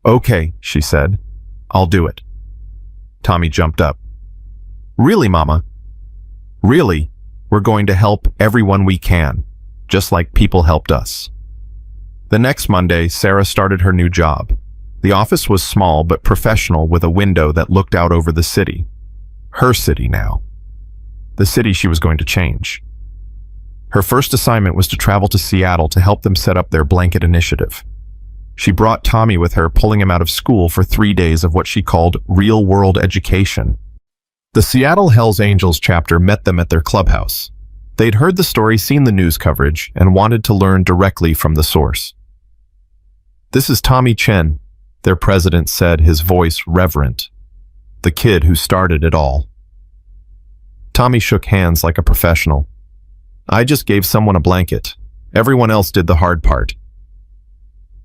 Okay, she said. I'll do it. Tommy jumped up. Really, Mama? Really, we're going to help everyone we can, just like people helped us. The next Monday, Sarah started her new job. The office was small but professional with a window that looked out over the city. Her city now. The city she was going to change. Her first assignment was to travel to Seattle to help them set up their blanket initiative. She brought Tommy with her, pulling him out of school for 3 days of what she called real-world education. The Seattle Hells Angels chapter met them at their clubhouse. They'd heard the story, seen the news coverage, and wanted to learn directly from the source. This is Tommy Chen, their president said, his voice reverent. The kid who started it all. Tommy shook hands like a professional. I just gave someone a blanket. Everyone else did the hard part.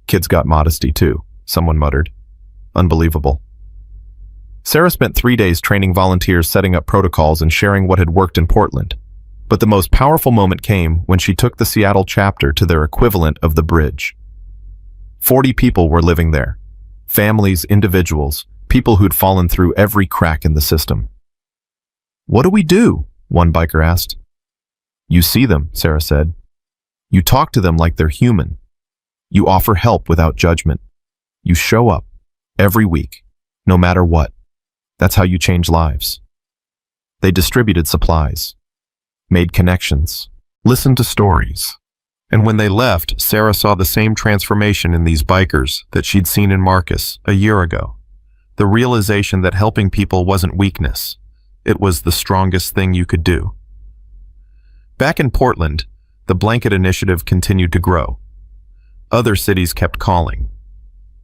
Kids got modesty too, someone muttered. Unbelievable. Sarah spent 3 days training volunteers, setting up protocols, and sharing what had worked in Portland. But the most powerful moment came when she took the Seattle chapter to their equivalent of the bridge. 40 people were living there. Families, individuals, people who'd fallen through every crack in the system. What do we do? One biker asked. You see them, Sarah said. You talk to them like they're human. You offer help without judgment. You show up every week, no matter what. That's how you change lives. They distributed supplies, made connections, listened to stories. And when they left, Sarah saw the same transformation in these bikers that she'd seen in Marcus a year ago. The realization that helping people wasn't weakness. It was the strongest thing you could do. Back in Portland, the blanket initiative continued to grow. Other cities kept calling.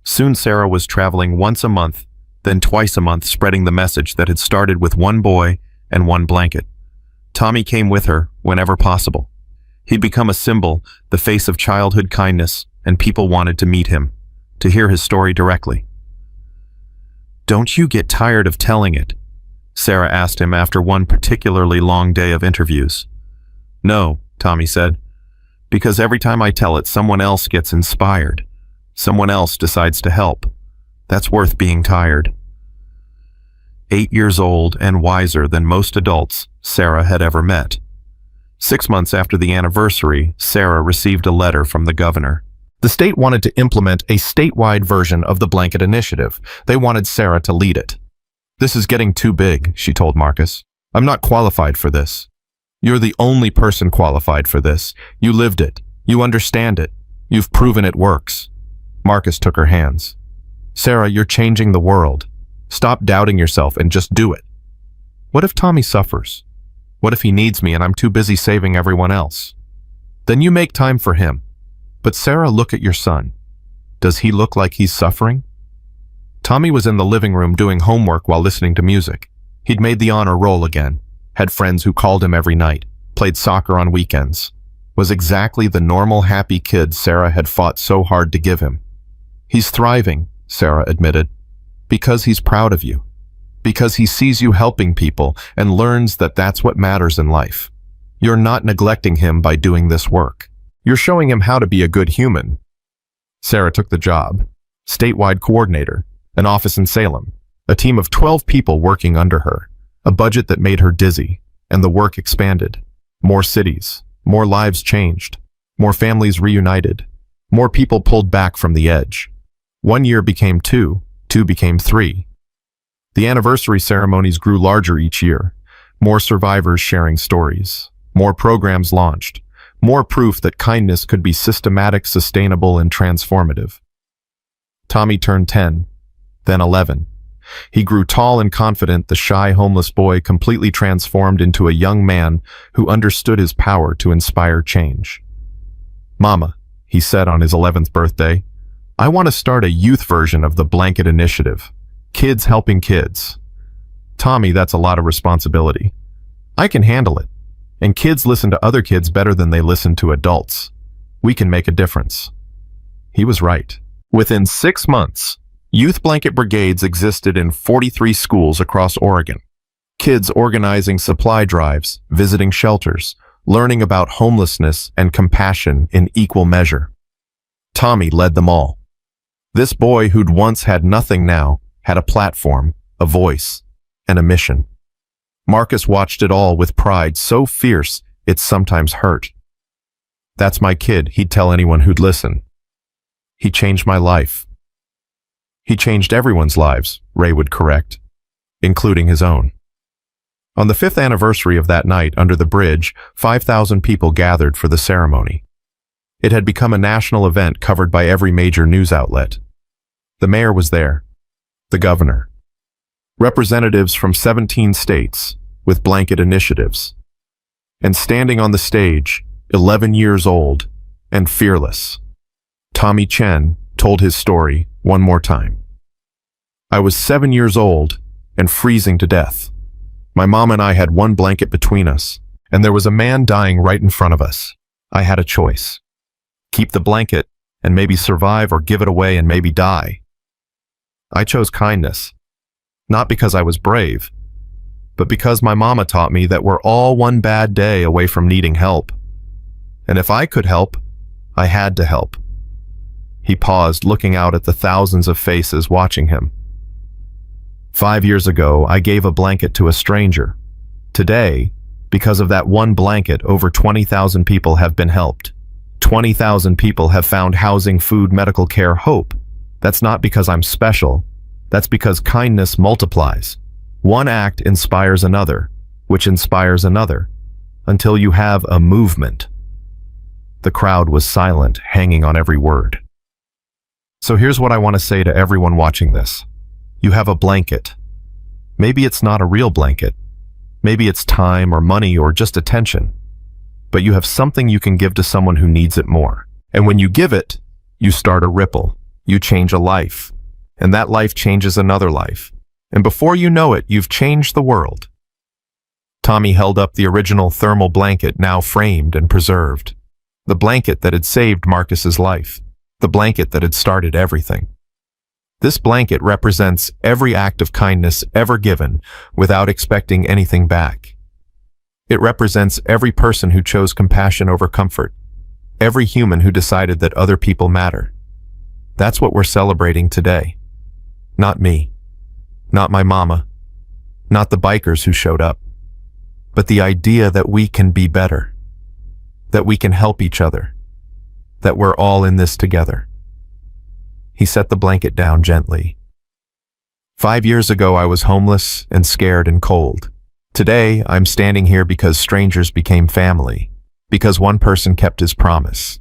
Soon Sarah was traveling once a month, then twice a month, spreading the message that had started with 1 boy and 1 blanket. Tommy came with her whenever possible. He'd become a symbol, the face of childhood kindness, and people wanted to meet him, to hear his story directly. Don't you get tired of telling it? Sarah asked him after one particularly long day of interviews. No, Tommy said, because every time I tell it, someone else gets inspired. Someone else decides to help. That's worth being tired. 8 years old and wiser than most adults Sarah had ever met. 6 months after the anniversary, Sarah received a letter from the governor. The state wanted to implement a statewide version of the blanket initiative. They wanted Sarah to lead it. This is getting too big, she told Marcus. I'm not qualified for this. You're the only person qualified for this. You lived it. You understand it. You've proven it works. Marcus took her hands. Sarah, you're changing the world. Stop doubting yourself and just do it. What if Tommy suffers? What if he needs me and I'm too busy saving everyone else? Then you make time for him. But Sarah, look at your son. Does he look like he's suffering? Tommy was in the living room doing homework while listening to music. He'd made the honor roll again, had friends who called him every night, played soccer on weekends, was exactly the normal happy kid Sarah had fought so hard to give him. He's thriving, Sarah admitted, because he's proud of you, because he sees you helping people and learns that that's what matters in life. You're not neglecting him by doing this work. You're showing him how to be a good human. Sarah took the job, statewide coordinator, an office in Salem, a team of 12 people working under her, a budget that made her dizzy, and the work expanded. More cities, more lives changed, more families reunited, more people pulled back from the edge. 1 year became 2, 2 became 3. The anniversary ceremonies grew larger each year, more survivors sharing stories, more programs launched, more proof that kindness could be systematic, sustainable, and transformative. Tommy turned 10, then 11. He grew tall and confident, the shy homeless boy completely transformed into a young man who understood his power to inspire change. "Mama," he said on his 11th birthday, "I want to start a youth version of the Blanket Initiative. Kids helping kids." "Tommy, that's a lot of responsibility." "I can handle it. And kids listen to other kids better than they listen to adults. We can make a difference." He was right. Within 6 months, youth blanket brigades existed in 43 schools across Oregon. Kids organizing supply drives, visiting shelters, learning about homelessness and compassion in equal measure. Tommy led them all. This boy who'd once had nothing now had a platform, a voice, and a mission. Marcus watched it all with pride so fierce it sometimes hurt. "That's my kid," he'd tell anyone who'd listen. "He changed my life." "He changed everyone's lives," Ray would correct, including his own. On the 5th anniversary of that night under the bridge, 5,000 people gathered for the ceremony. It had become a national event covered by every major news outlet. The mayor was there, the governor, representatives from 17 states with blanket initiatives, and standing on the stage, 11 years old and fearless, Tommy Chen told his story one more time. "I was 7 years old and freezing to death. My mom and I had one blanket between us, and there was a man dying right in front of us. I had a choice. Keep the blanket and maybe survive, or give it away and maybe die. I chose kindness, not because I was brave, but because my mama taught me that we're all one bad day away from needing help. And if I could help, I had to help." He paused, looking out at the thousands of faces watching him. 5 years ago, I gave a blanket to a stranger. Today, because of that one blanket, over 20,000 people have been helped. 20,000 people have found housing, food, medical care, hope. That's not because I'm special. That's because kindness multiplies. One act inspires another, which inspires another, until you have a movement. The crowd was silent, hanging on every word. So here's what I want to say to everyone watching this. You have a blanket. Maybe it's not a real blanket. Maybe it's time or money or just attention. But you have something you can give to someone who needs it more. And when you give it, you start a ripple. You change a life. And that life changes another life. And before you know it, you've changed the world. Tommy held up the original thermal blanket, now framed and preserved. The blanket that had saved Marcus's life. The blanket that had started everything. This blanket represents every act of kindness ever given without expecting anything back. It represents every person who chose compassion over comfort, every human who decided that other people matter. That's what we're celebrating today. Not me, not my mama, not the bikers who showed up, but the idea that we can be better, that we can help each other, that we're all in this together. He set the blanket down gently. 5 years ago, I was homeless and scared and cold. Today, I'm standing here because strangers became family, because one person kept his promise,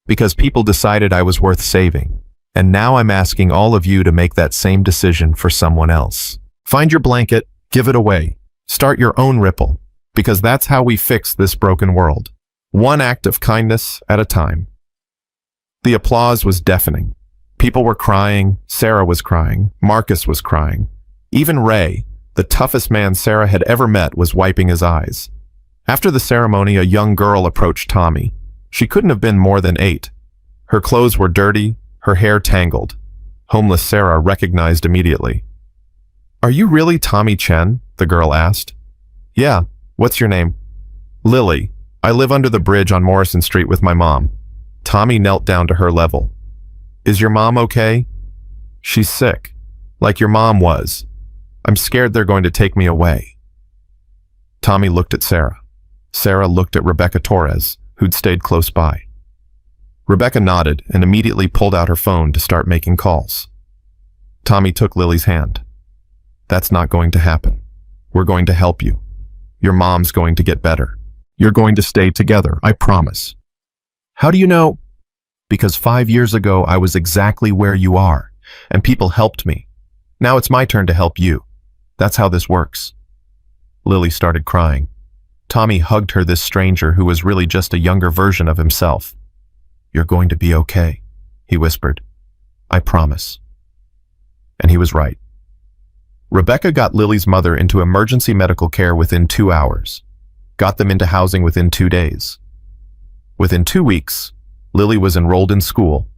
because people decided I was worth saving. And now I'm asking all of you to make that same decision for someone else. Find your blanket, give it away, start your own ripple, because that's how we fix this broken world. One act of kindness at a time. The applause was deafening. People were crying, Sarah was crying, Marcus was crying. Even Ray, the toughest man Sarah had ever met, was wiping his eyes. After the ceremony, a young girl approached Tommy. She couldn't have been more than 8. Her clothes were dirty, her hair tangled. Homeless Sarah recognized immediately. "Are you really Tommy Chen?" the girl asked. "Yeah, what's your name?" "Lily. I live under the bridge on Morrison Street with my mom." Tommy knelt down to her level. "Is your mom okay?" "She's sick, like your mom was. I'm scared they're going to take me away." Tommy looked at Sarah. Sarah looked at Rebecca Torres, who'd stayed close by. Rebecca nodded and immediately pulled out her phone to start making calls. Tommy took Lily's hand. "That's not going to happen. We're going to help you. Your mom's going to get better. You're going to stay together, I promise." "How do you know?" "Because 5 years ago I was exactly where you are, and people helped me. Now it's my turn to help you. That's how this works." Lily started crying. Tommy hugged her, this stranger who was really just a younger version of himself. "You're going to be okay," he whispered. "I promise." And he was right. Rebecca got Lily's mother into emergency medical care within 2 hours, got them into housing within 2 days. Within 2 weeks, Lily was enrolled in school,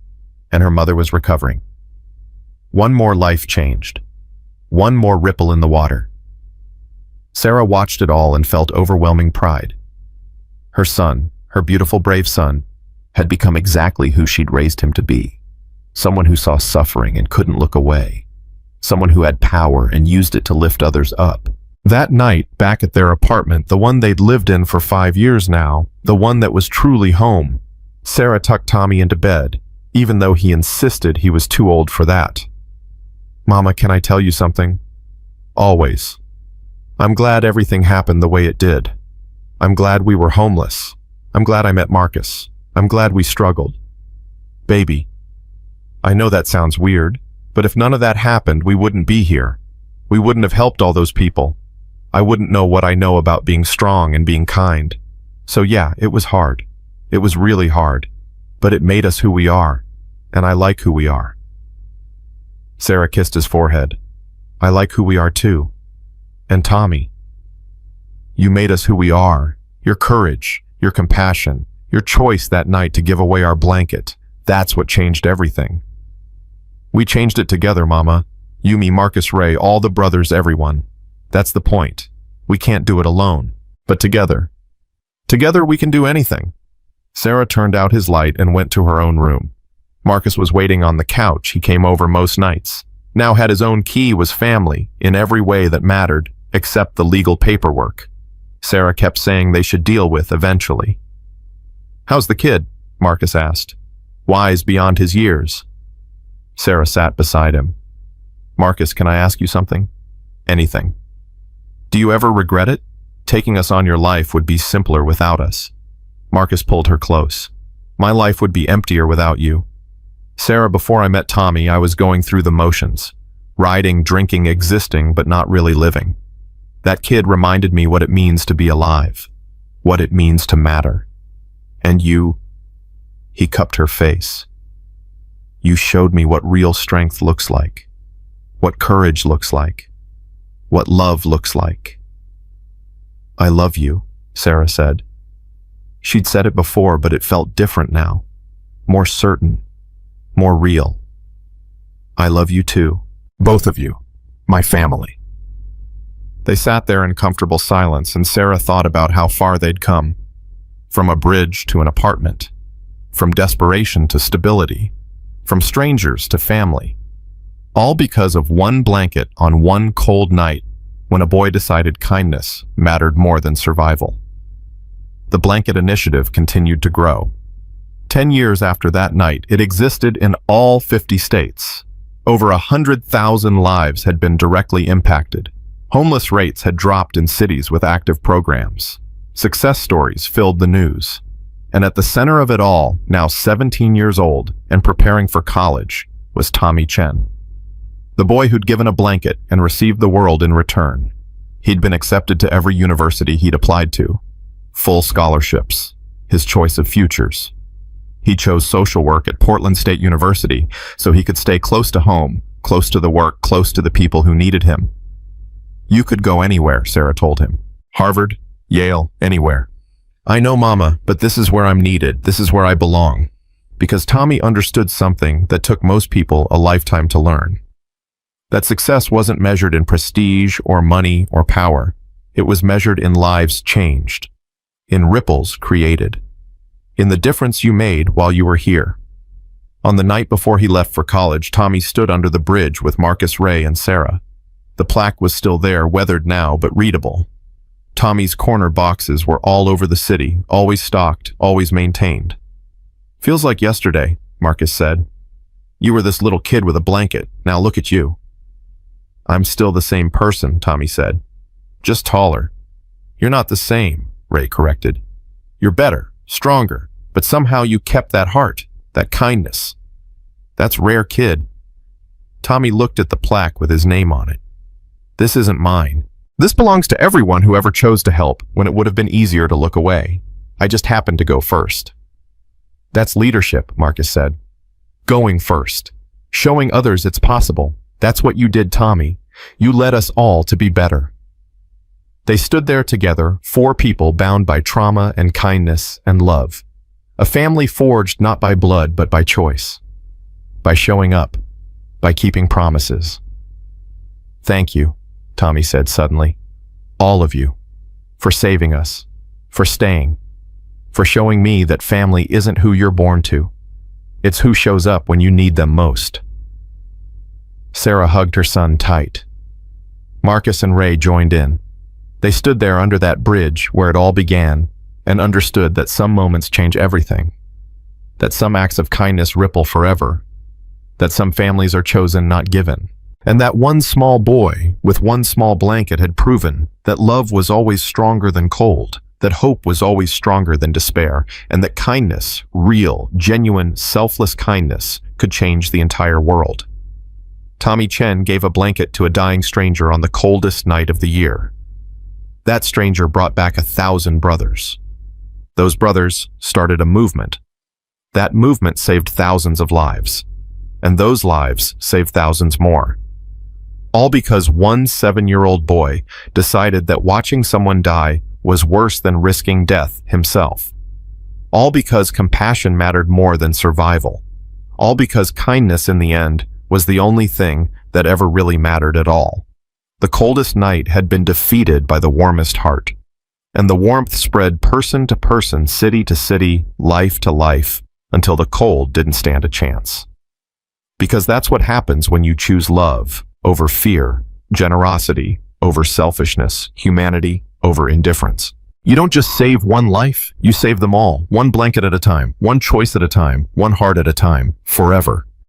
and her mother was recovering. One more life changed. One more ripple in the water. Sarah watched it all and felt overwhelming pride. Her son, her beautiful, brave son, had become exactly who she'd raised him to be. Someone who saw suffering and couldn't look away. Someone who had power and used it to lift others up. That night, back at their apartment, the one they'd lived in for 5 years now, the one that was truly home, Sarah tucked Tommy into bed, even though he insisted he was too old for that. "Mama, can I tell you something?" "Always. I'm glad everything happened the way it did. I'm glad we were homeless. I'm glad I met Marcus. I'm glad we struggled. Baby, I know that sounds weird, but if none of that happened, we wouldn't be here. We wouldn't have helped all those people. I wouldn't know what I know about being strong and being kind. So yeah, it was hard. It was really hard, but it made us who we are, and I like who we are." Sarah kissed his forehead. "I like who we are too. And Tommy, you made us who we are. Your courage, your compassion, your choice that night to give away our blanket, that's what changed everything. We changed it together, Mama. You, me, Marcus, Ray, all the brothers, everyone. That's the point. We can't do it alone, but together. Together we can do anything." Sarah turned out his light and went to her own room. Marcus was waiting on the couch. He came over most nights. Now had his own key, was family in every way that mattered, except the legal paperwork Sarah kept saying they should deal with eventually. "How's the kid?" Marcus asked, wise beyond his years. Sarah sat beside him. "Marcus, can I ask you something?" "Anything." "Do you ever regret it? Taking us on your life would be simpler without us." Marcus pulled her close. "My life would be emptier without you." "Sarah, before I met Tommy, I was going through the motions. Riding, drinking, existing, but not really living. That kid reminded me what it means to be alive. What it means to matter. And you," he cupped her face, "you showed me what real strength looks like. What courage looks like. What love looks like." "I love you," Sarah said. She'd said it before, but it felt different now. More certain. More real. "I love you too. Both of you. My family." They sat there in comfortable silence, and Sarah thought about how far they'd come. From a bridge to an apartment. From desperation to stability. From strangers to family. All because of one blanket on one cold night when a boy decided kindness mattered more than survival. The blanket initiative continued to grow. 10 years after that night, it existed in all 50 states. Over 100,000 lives had been directly impacted. Homeless rates had dropped in cities with active programs. Success stories filled the news. And at the center of it all, now 17 years old and preparing for college, was Tommy Chen. The boy who'd given a blanket and received the world in return. He'd been accepted to every university he'd applied to. Full scholarships. His choice of futures. He chose social work at Portland State University so he could stay close to home, close to the work, close to the people who needed him. You could go anywhere, Sarah told him. Harvard, Yale, anywhere. I know, Mama, but this is where I'm needed. This is where I belong. Because Tommy understood something that took most people a lifetime to learn. That success wasn't measured in prestige or money or power. It was measured in lives changed, in ripples created, in the difference you made while you were here. On the night before he left for college, Tommy stood under the bridge with Marcus, Ray, and Sarah. The plaque was still there, weathered now, but readable. Tommy's corner boxes were all over the city, always stocked, always maintained. Feels like yesterday, Marcus said. You were this little kid with a blanket. Now look at you. I'm still the same person, Tommy said. Just taller. You're not the same, Ray corrected. You're better, stronger, but somehow you kept that heart, that kindness. That's rare, kid. Tommy looked at the plaque with his name on it. This isn't mine. This belongs to everyone who ever chose to help when it would have been easier to look away. I just happened to go first. That's leadership, Marcus said. Going first. Showing others it's possible. That's what you did, Tommy. You led us all to be better. They stood there together, 4 people bound by trauma and kindness and love. A family forged not by blood but by choice. By showing up. By keeping promises. Thank you, Tommy said suddenly. All of you. For saving us. For staying. For showing me that family isn't who you're born to. It's who shows up when you need them most. Sarah hugged her son tight. Marcus and Ray joined in. They stood there under that bridge where it all began and understood that some moments change everything. That some acts of kindness ripple forever. That some families are chosen, not given. And that one small boy with one small blanket had proven that love was always stronger than cold, that hope was always stronger than despair, and that kindness, real, genuine, selfless kindness, could change the entire world. Tommy Chen gave a blanket to a dying stranger on the coldest night of the year. That stranger brought back 1,000 brothers. Those brothers started a movement. That movement saved thousands of lives. And those lives saved thousands more. All because one 7-year-old boy decided that watching someone die was worse than risking death himself. All because compassion mattered more than survival. All because kindness in the end was the only thing that ever really mattered at all. The coldest night had been defeated by the warmest heart. And the warmth spread person to person, city to city, life to life, until the cold didn't stand a chance. Because that's what happens when you choose love over fear, generosity over selfishness, humanity over indifference. You don't just save one life, you save them all, one blanket at a time, one choice at a time, one heart at a time, forever.